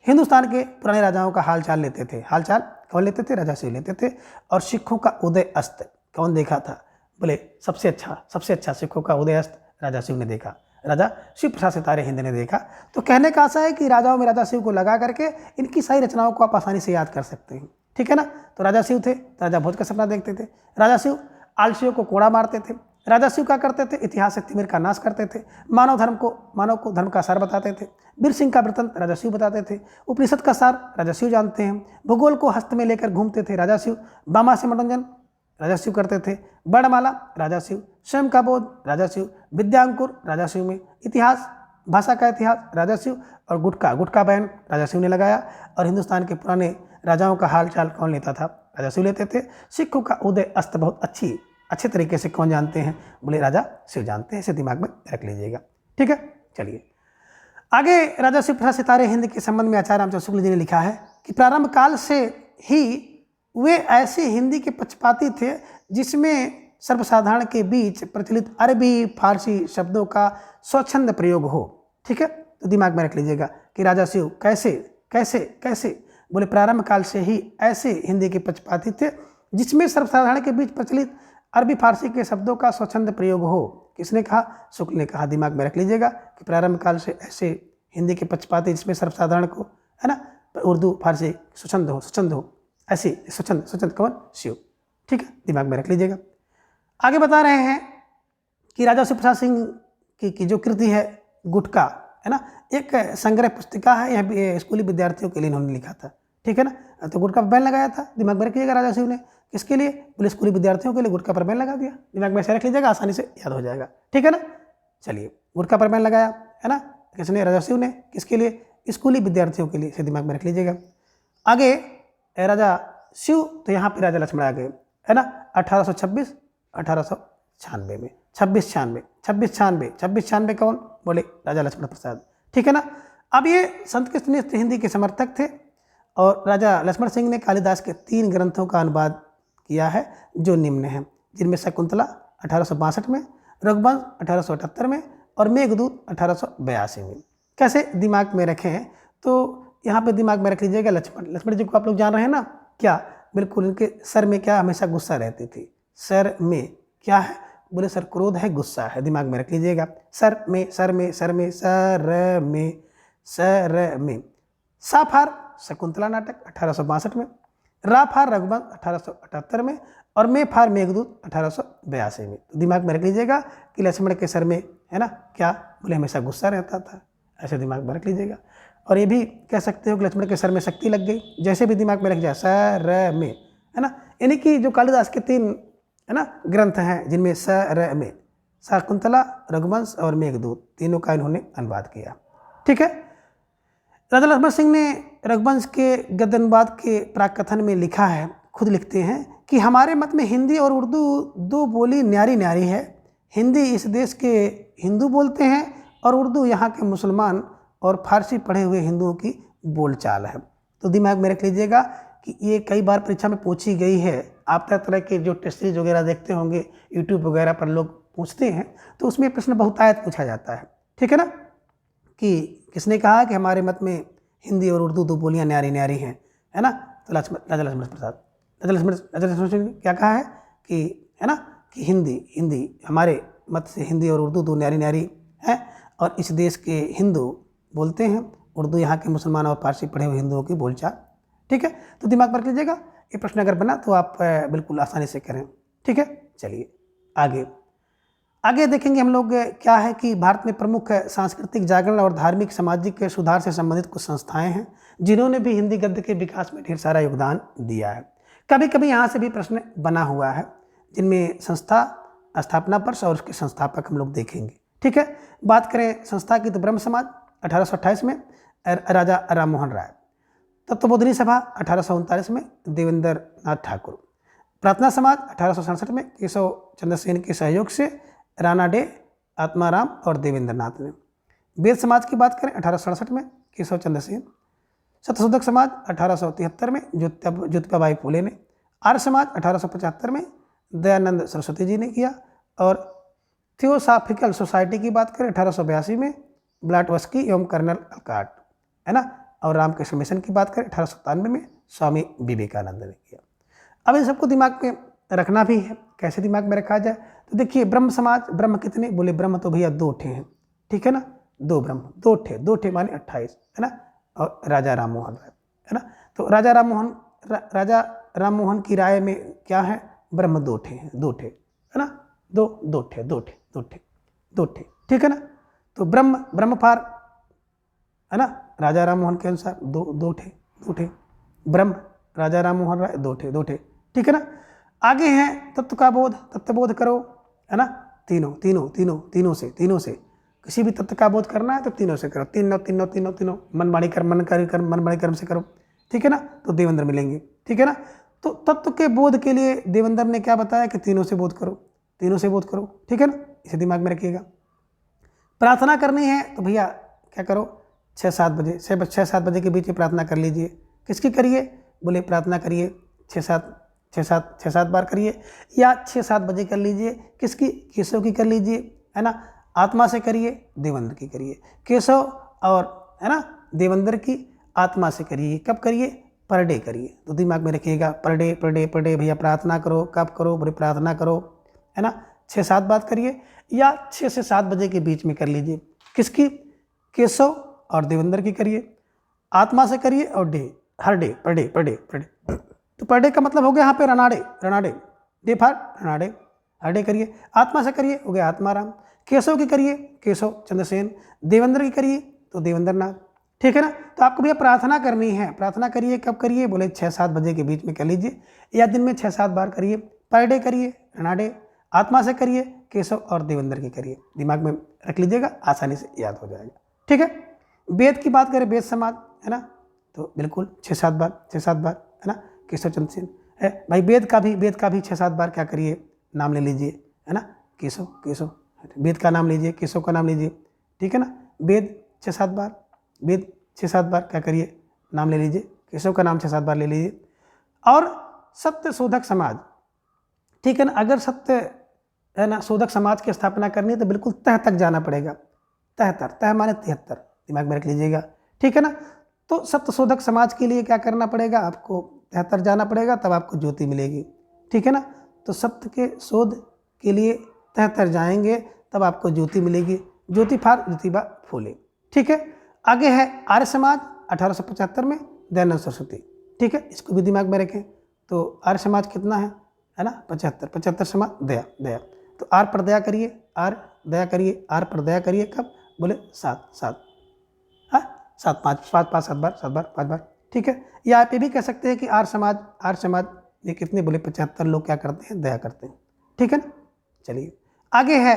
हिंदुस्तान के पुराने राजाओं का हाल चाल लेते थे। हाल चाल कौन लेते थे? राजा शिव लेते थे। और सिखों का उदय अस्त कौन देखा था? बोले सबसे अच्छा सिखों का उदय अस्त राजा शिव ने देखा, राजा शिव प्रसाद सितारे हिंद ने देखा। तो कहने का आशा है कि राजाओं में राजा शिव को लगा करके इनकी सारी रचनाओं को आप आसानी से याद कर सकते हैं। ठीक है ना? तो राजा शिव थे, राजा भोज का सपना देखते थे। राजा शिव आलसियों को कोड़ा मारते थे। राजा शिव क्या करते थे? इतिहास से तिमिर का नाश करते थे। मानव को धर्म का सार बताते थे। वीर सिंह का वृत्तांत राजा शिव बताते थे। उपनिषद का सार राजा शिव जानते हैं। भूगोल को हस्त में लेकर घूमते थे राजा शिव। बामा से मनोरंजन राजा शिव करते थे। वर्णमाला राजा शिव। स्वयं का बोध राजा शिव। विद्यांकुर राजा शिव में। इतिहास, भाषा का इतिहास राजा शिव। और गुटका बैन राजा शिव ने लगाया। और हिंदुस्तान के पुराने राजाओं का हाल चाल कौन लेता था? राजा शिव लेते थे। सिखों का उदय अस्त बहुत अच्छे तरीके से कौन जानते हैं? बोले राजा शिव जानते हैं। इसे दिमाग में रख लीजिएगा। ठीक है, चलिए आगे। राजा शिव प्रसाद सितारे हिंद के संबंध में आचार्य रामचंद्र शुक्ल जी ने लिखा है कि प्रारंभ काल से ही वे ऐसे हिंदी के पक्षपाती थे जिसमें सर्वसाधारण के बीच प्रचलित अरबी फारसी शब्दों का स्वच्छंद प्रयोग हो। ठीक है, तो दिमाग में रख लीजिएगा कि राजा शिव कैसे बोले प्रारंभ काल से ही ऐसे हिंदी के पक्षपाती थे जिसमें सर्वसाधारण के बीच प्रचलित अरबी फारसी के शब्दों का स्वच्छंद प्रयोग हो। किसने कहा? शुक्ल ने कहा। दिमाग में रख लीजिएगा कि प्रारंभ काल से ऐसे हिंदी के पक्षपाती जिसमें सर्वसाधारण को, है ना, उर्दू फारसी स्वच्छंद हो ऐसे स्वच्छंद कौन? शिव। ठीक है, दिमाग में रख लीजिएगा। आगे बता रहे हैं कि राजा शिव प्रसाद सिंह की जो कृति है गुटका, है ना, एक संग्रह पुस्तिका है। यह स्कूली विद्यार्थियों के लिए इन्होंने लिखा था। ठीक है ना? तो गुटका पर बैन लगाया था। दिमाग में रखिएगा राजा शिव ने। किसके लिए? बोले स्कूली विद्यार्थियों के लिए गुटका पर बैन लगा दिया। दिमाग में ऐसे रख लीजिएगा, आसानी से याद हो जाएगा। ठीक है ना? चलिए, गुटका पर बैन लगाया, है ना, किसने? राजा शिव ने। किसके लिए? स्कूली विद्यार्थियों के लिए। इसे दिमाग में रख लीजिएगा। आगे राजा शिव, तो यहाँ पे राजा लक्ष्मण आ गए, है ना, 1896 में 2696 कौन? बोले राजा लक्ष्मण प्रसाद। ठीक है ना? अब ये संस्कृत हिंदी के समर्थक थे और राजा लक्ष्मण सिंह ने कालिदास के 3 ग्रंथों का अनुवाद किया है जो निम्न हैं, जिनमें शकुंतला 1862 में, रघुवंश 1878 में और मेघदूत 1882 में। कैसे दिमाग में रखें? तो यहाँ पे दिमाग में रख लीजिएगा लक्ष्मण जी को आप लोग जान रहे हैं ना क्या? बिल्कुल, इनके सर में क्या? हमेशा गुस्सा रहती थी। सर में क्या है? बोले सर क्रोध है, गुस्सा है। दिमाग में रख लीजिएगा। सर में साफार शकुंतला नाटक 1862 में, राफार रघुवंश 1878 में और मेफार मेघदूत 1882 में। तो दिमाग में रख लीजिएगा कि लक्ष्मण के सर में, है ना, क्या? बोले हमेशा गुस्सा रहता था। ऐसे दिमाग में रख लीजिएगा। और ये भी कह सकते हो कि लक्ष्मण के सर में शक्ति लग गई। जैसे भी दिमाग में रख जाए, सर में, है ना, यानी कि जो कालिदास के 3, है ना, ग्रंथ हैं जिनमें सर में शकुंतला, रघुवंश और मेघदूत तीनों का इन्होंने अनुवाद किया। ठीक है। राजा लक्ष्मण सिंह ने रघुवंश के गद्य अनुवाद के प्राक कथन में लिखा है, खुद लिखते हैं कि हमारे मत में हिंदी और उर्दू 2 बोली न्यारी न्यारी है। हिंदी इस देश के हिंदू बोलते हैं और उर्दू यहाँ के मुसलमान और फारसी पढ़े हुए हिंदुओं की बोलचाल है। तो दिमाग में रख लीजिएगा कि ये कई बार परीक्षा में पूछी गई है। आप तरह के जो टेस्ट सीरीज वगैरह देखते होंगे, यूट्यूब वगैरह पर लोग पूछते हैं, तो उसमें प्रश्न बहुतायत पूछा जाता है। ठीक है ना? कि किसने कहा कि हमारे मत में हिंदी और उर्दू 2 बोलियां न्यारी न्यारी हैं, है ना? तो राजा लक्ष्मण प्रसाद, राजा लक्ष्मण सिंह ने क्या कहा है कि, है ना, कि हिंदी हमारे मत से हिंदी और उर्दू 2 न्यारी न्यारी हैं और इस देश के हिंदू बोलते हैं, उर्दू यहाँ के मुसलमान और फारसी पढ़े हुए हिंदुओं की बोलचाल। ठीक है, तो दिमाग पर रख लीजिएगा। ये प्रश्न अगर बना तो आप बिल्कुल आसानी से करें। ठीक है, चलिए आगे देखेंगे हम लोग क्या है कि भारत में प्रमुख सांस्कृतिक जागरण और धार्मिक सामाजिक सुधार से संबंधित कुछ संस्थाएं हैं जिन्होंने भी हिंदी गद्य के विकास में ढेर सारा योगदान दिया है। कभी कभी यहाँ से भी प्रश्न बना हुआ है, जिनमें संस्था, स्थापना वर्ष और उसके संस्थापक हम लोग देखेंगे। ठीक है, बात करें संस्था की तो ब्रह्म समाज 1828 में राजा राम मोहन राय, तत्वबोधिनी सभा 1839 में देवेंद्र नाथ ठाकुर, प्रार्थना समाज 1867 में केशव चंद्र सेन के सहयोग से राणा डे, आत्माराम और देवेंद्र नाथ ने। वेद समाज की बात करें 1867 में केशव चंद्र सेन, सत्यशोधक समाज 1873 में ज्योतिबाई फूले ने, आर्य समाज 1875 में दयानंद सरस्वती जी ने किया। और थियोसॉफिकल सोसाइटी की बात करें 1882 में ब्लाटवस्की एवं कर्नल अलकाट, है ना। और रामकृष्ण मिशन की बात करें 1897 में स्वामी विवेकानंद ने किया। अब इन सबको दिमाग में रखना भी है। कैसे दिमाग में रखा जाए, तो देखिए ब्रह्म समाज, ब्रह्म कितने, बोले ब्रह्म तो भैया 2 ठे हैं, ठीक है ना, 2 ब्रह्म, 2 ठे माने 28, है ना। और राजा राम मोहन राय, है ना। तो राजा राम मोहन की राय में क्या है, ब्रह्म 2 ठे हैं, 2 ठे, है ना, 2 ठे, ठीक है ना। तो ब्रह्म फार, है ना, राजा राम मोहन के अनुसार 2 ठे ब्रह्म, राजा राम मोहन राय 2 ठे, ठीक है ना। आगे हैं तत्व का बोध, तत्वबोध करो, है ना। तीनों से किसी भी तत्व का बोध करना है तो तीनों से करो, तीनों मन वाणी कर्म से करो, ठीक है ना। तो देवेंद्र मिलेंगे, ठीक है ना। तो तत्व के बोध के लिए देवेंद्र ने क्या बताया कि तीनों से बोध करो, ठीक है ना। इसे दिमाग में रखिएगा। प्रार्थना करनी है तो भैया क्या करो, 6-7 बजे के बीच में प्रार्थना कर लीजिए। किसकी करिए, बोले प्रार्थना करिए 6-7 बार करिए, या 6-7 बजे कर लीजिए। किसकी, केशव की कर लीजिए, है ना। आत्मा से करिए, देवेंद्र की करिए। केशव और, है ना, देवेंद्र की आत्मा से करिए। कब करिए, पर डे करिए। तो दिमाग में रखिएगा, पर डे भैया प्रार्थना करो। कब करो, बोले प्रार्थना करो, है ना, 6-7 बार करिए, या 6 से 7 बजे के बीच में कर लीजिए। किसकी, केशव और देवेंद्र की करिए। आत्मा से करिए और हर डे, पर डे। तो पर डे का मतलब हो गया यहाँ पे रनाडे, डे फार रनाडे, हर डे करिए। आत्मा से करिए, हो गया आत्माराम। केशव की करिए, केशव चंद्रसेन। देवेंद्र की करिए तो देवेंद्र नाथ, ठीक है ना। तो आपको भैया प्रार्थना करनी है, प्रार्थना करिए। कब करिए, बोले 6-7 बजे के बीच में कर लीजिए, या दिन में 6-7 बार करिए। पर डे करिए रनाडे, आत्मा से करिए, केशव और देवेंद्र की करिए। दिमाग में रख लीजिएगा, आसानी से याद हो जाएगा, ठीक है। वेद की बात करें, वेद समाज, है ना, तो बिल्कुल 6-7 बार, है ना, केशव चंद्रसेन है भाई। वेद का भी 6-7 बार क्या करिए, नाम ले लीजिए, है ना। केशव वेद का नाम लीजिए, केशव का नाम लीजिए, ठीक है ना। वेद 6-7 बार क्या करिए, नाम ले लीजिए, केशव का नाम 6-7 बार ले लीजिए। और सत्य शोधक समाज, ठीक है ना। अगर सत्य, है ना, शोधक समाज की स्थापना करनी है तो बिल्कुल तह तक जाना पड़ेगा। तह माने 73, दिमाग में रख लीजिएगा, ठीक है ना। तो सत्य शोधक समाज के लिए क्या करना पड़ेगा, आपको 73 जाना पड़ेगा, तब आपको ज्योति मिलेगी, ठीक है ना। तो सत्य के शोध के लिए 73 जाएंगे, तब आपको ज्योति मिलेगी। ज्योति फार ज्योतिबा फूले, ठीक है। आगे है आर्य समाज 1875 में दयानंद सरस्वती, ठीक है। इसको भी दिमाग में रखें। तो आर्य समाज कितना है ना, 75 समाज दया। तो आर पर दया करिए, आर पर दया करिए। कब, बोले 7 बार, ठीक है। या आप ये भी कह सकते हैं कि आर्य समाज ये कितने, बोले 75 लोग क्या करते हैं, दया करते हैं, ठीक है ना। चलिए आगे है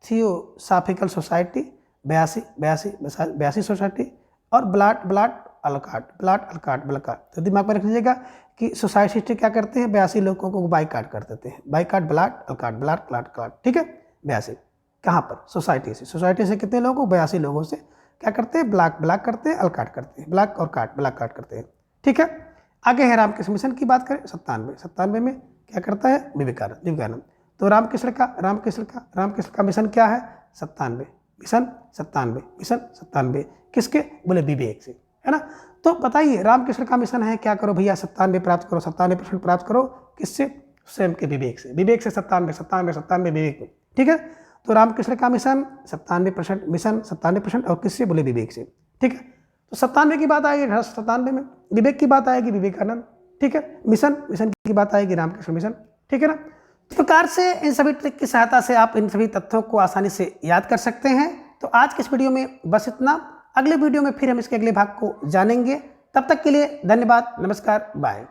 थियोसॉफिकल सोसाइटी 82 सोसाइटी, और ब्लाट अलकाट। तो दिमाग में रख लीजिएगा कि सोसाइटी क्या करते हैं, 82 लोगों को बाइकाट कर देते हैं। बाइकाट ब्लाट अलकाट, ठीक है। 82 कहाँ पर, सोसाइटी से कितने लोगों को, 82 लोगों से क्या करते हैं, ब्लॉक करते हैं, अलकाट करते हैं, ब्लॉक काट करते हैं, ठीक है। आगे है रामकृष्ण मिशन की बात करें 97 में क्या करता है, विवेकानंद। तो रामकृष्ण का मिशन क्या है, 97 मिशन, किसके, बोले विवेक से, है ना। तो बताइए रामकृष्ण का मिशन है क्या करो भैया, 97 प्राप्त करो, 97% प्राप्त करो, किससे, स्वयं के विवेक से 97 विवेक में, ठीक है। तो रामकृष्ण का मिशन 97% और किससे, बोले विवेक से, ठीक है। तो 97 की बात आएगी 1897 में, विवेक की बात आएगी विवेकानंद, ठीक है। मिशन की बात आएगी रामकृष्ण मिशन, ठीक है ना। इस प्रकार से इन सभी ट्रिक की सहायता से आप इन सभी तथ्यों को आसानी से याद कर सकते हैं। तो आज के इस वीडियो में बस इतना। अगले वीडियो में फिर हम इसके अगले भाग को जानेंगे। तब तक के लिए धन्यवाद, नमस्कार, बाय।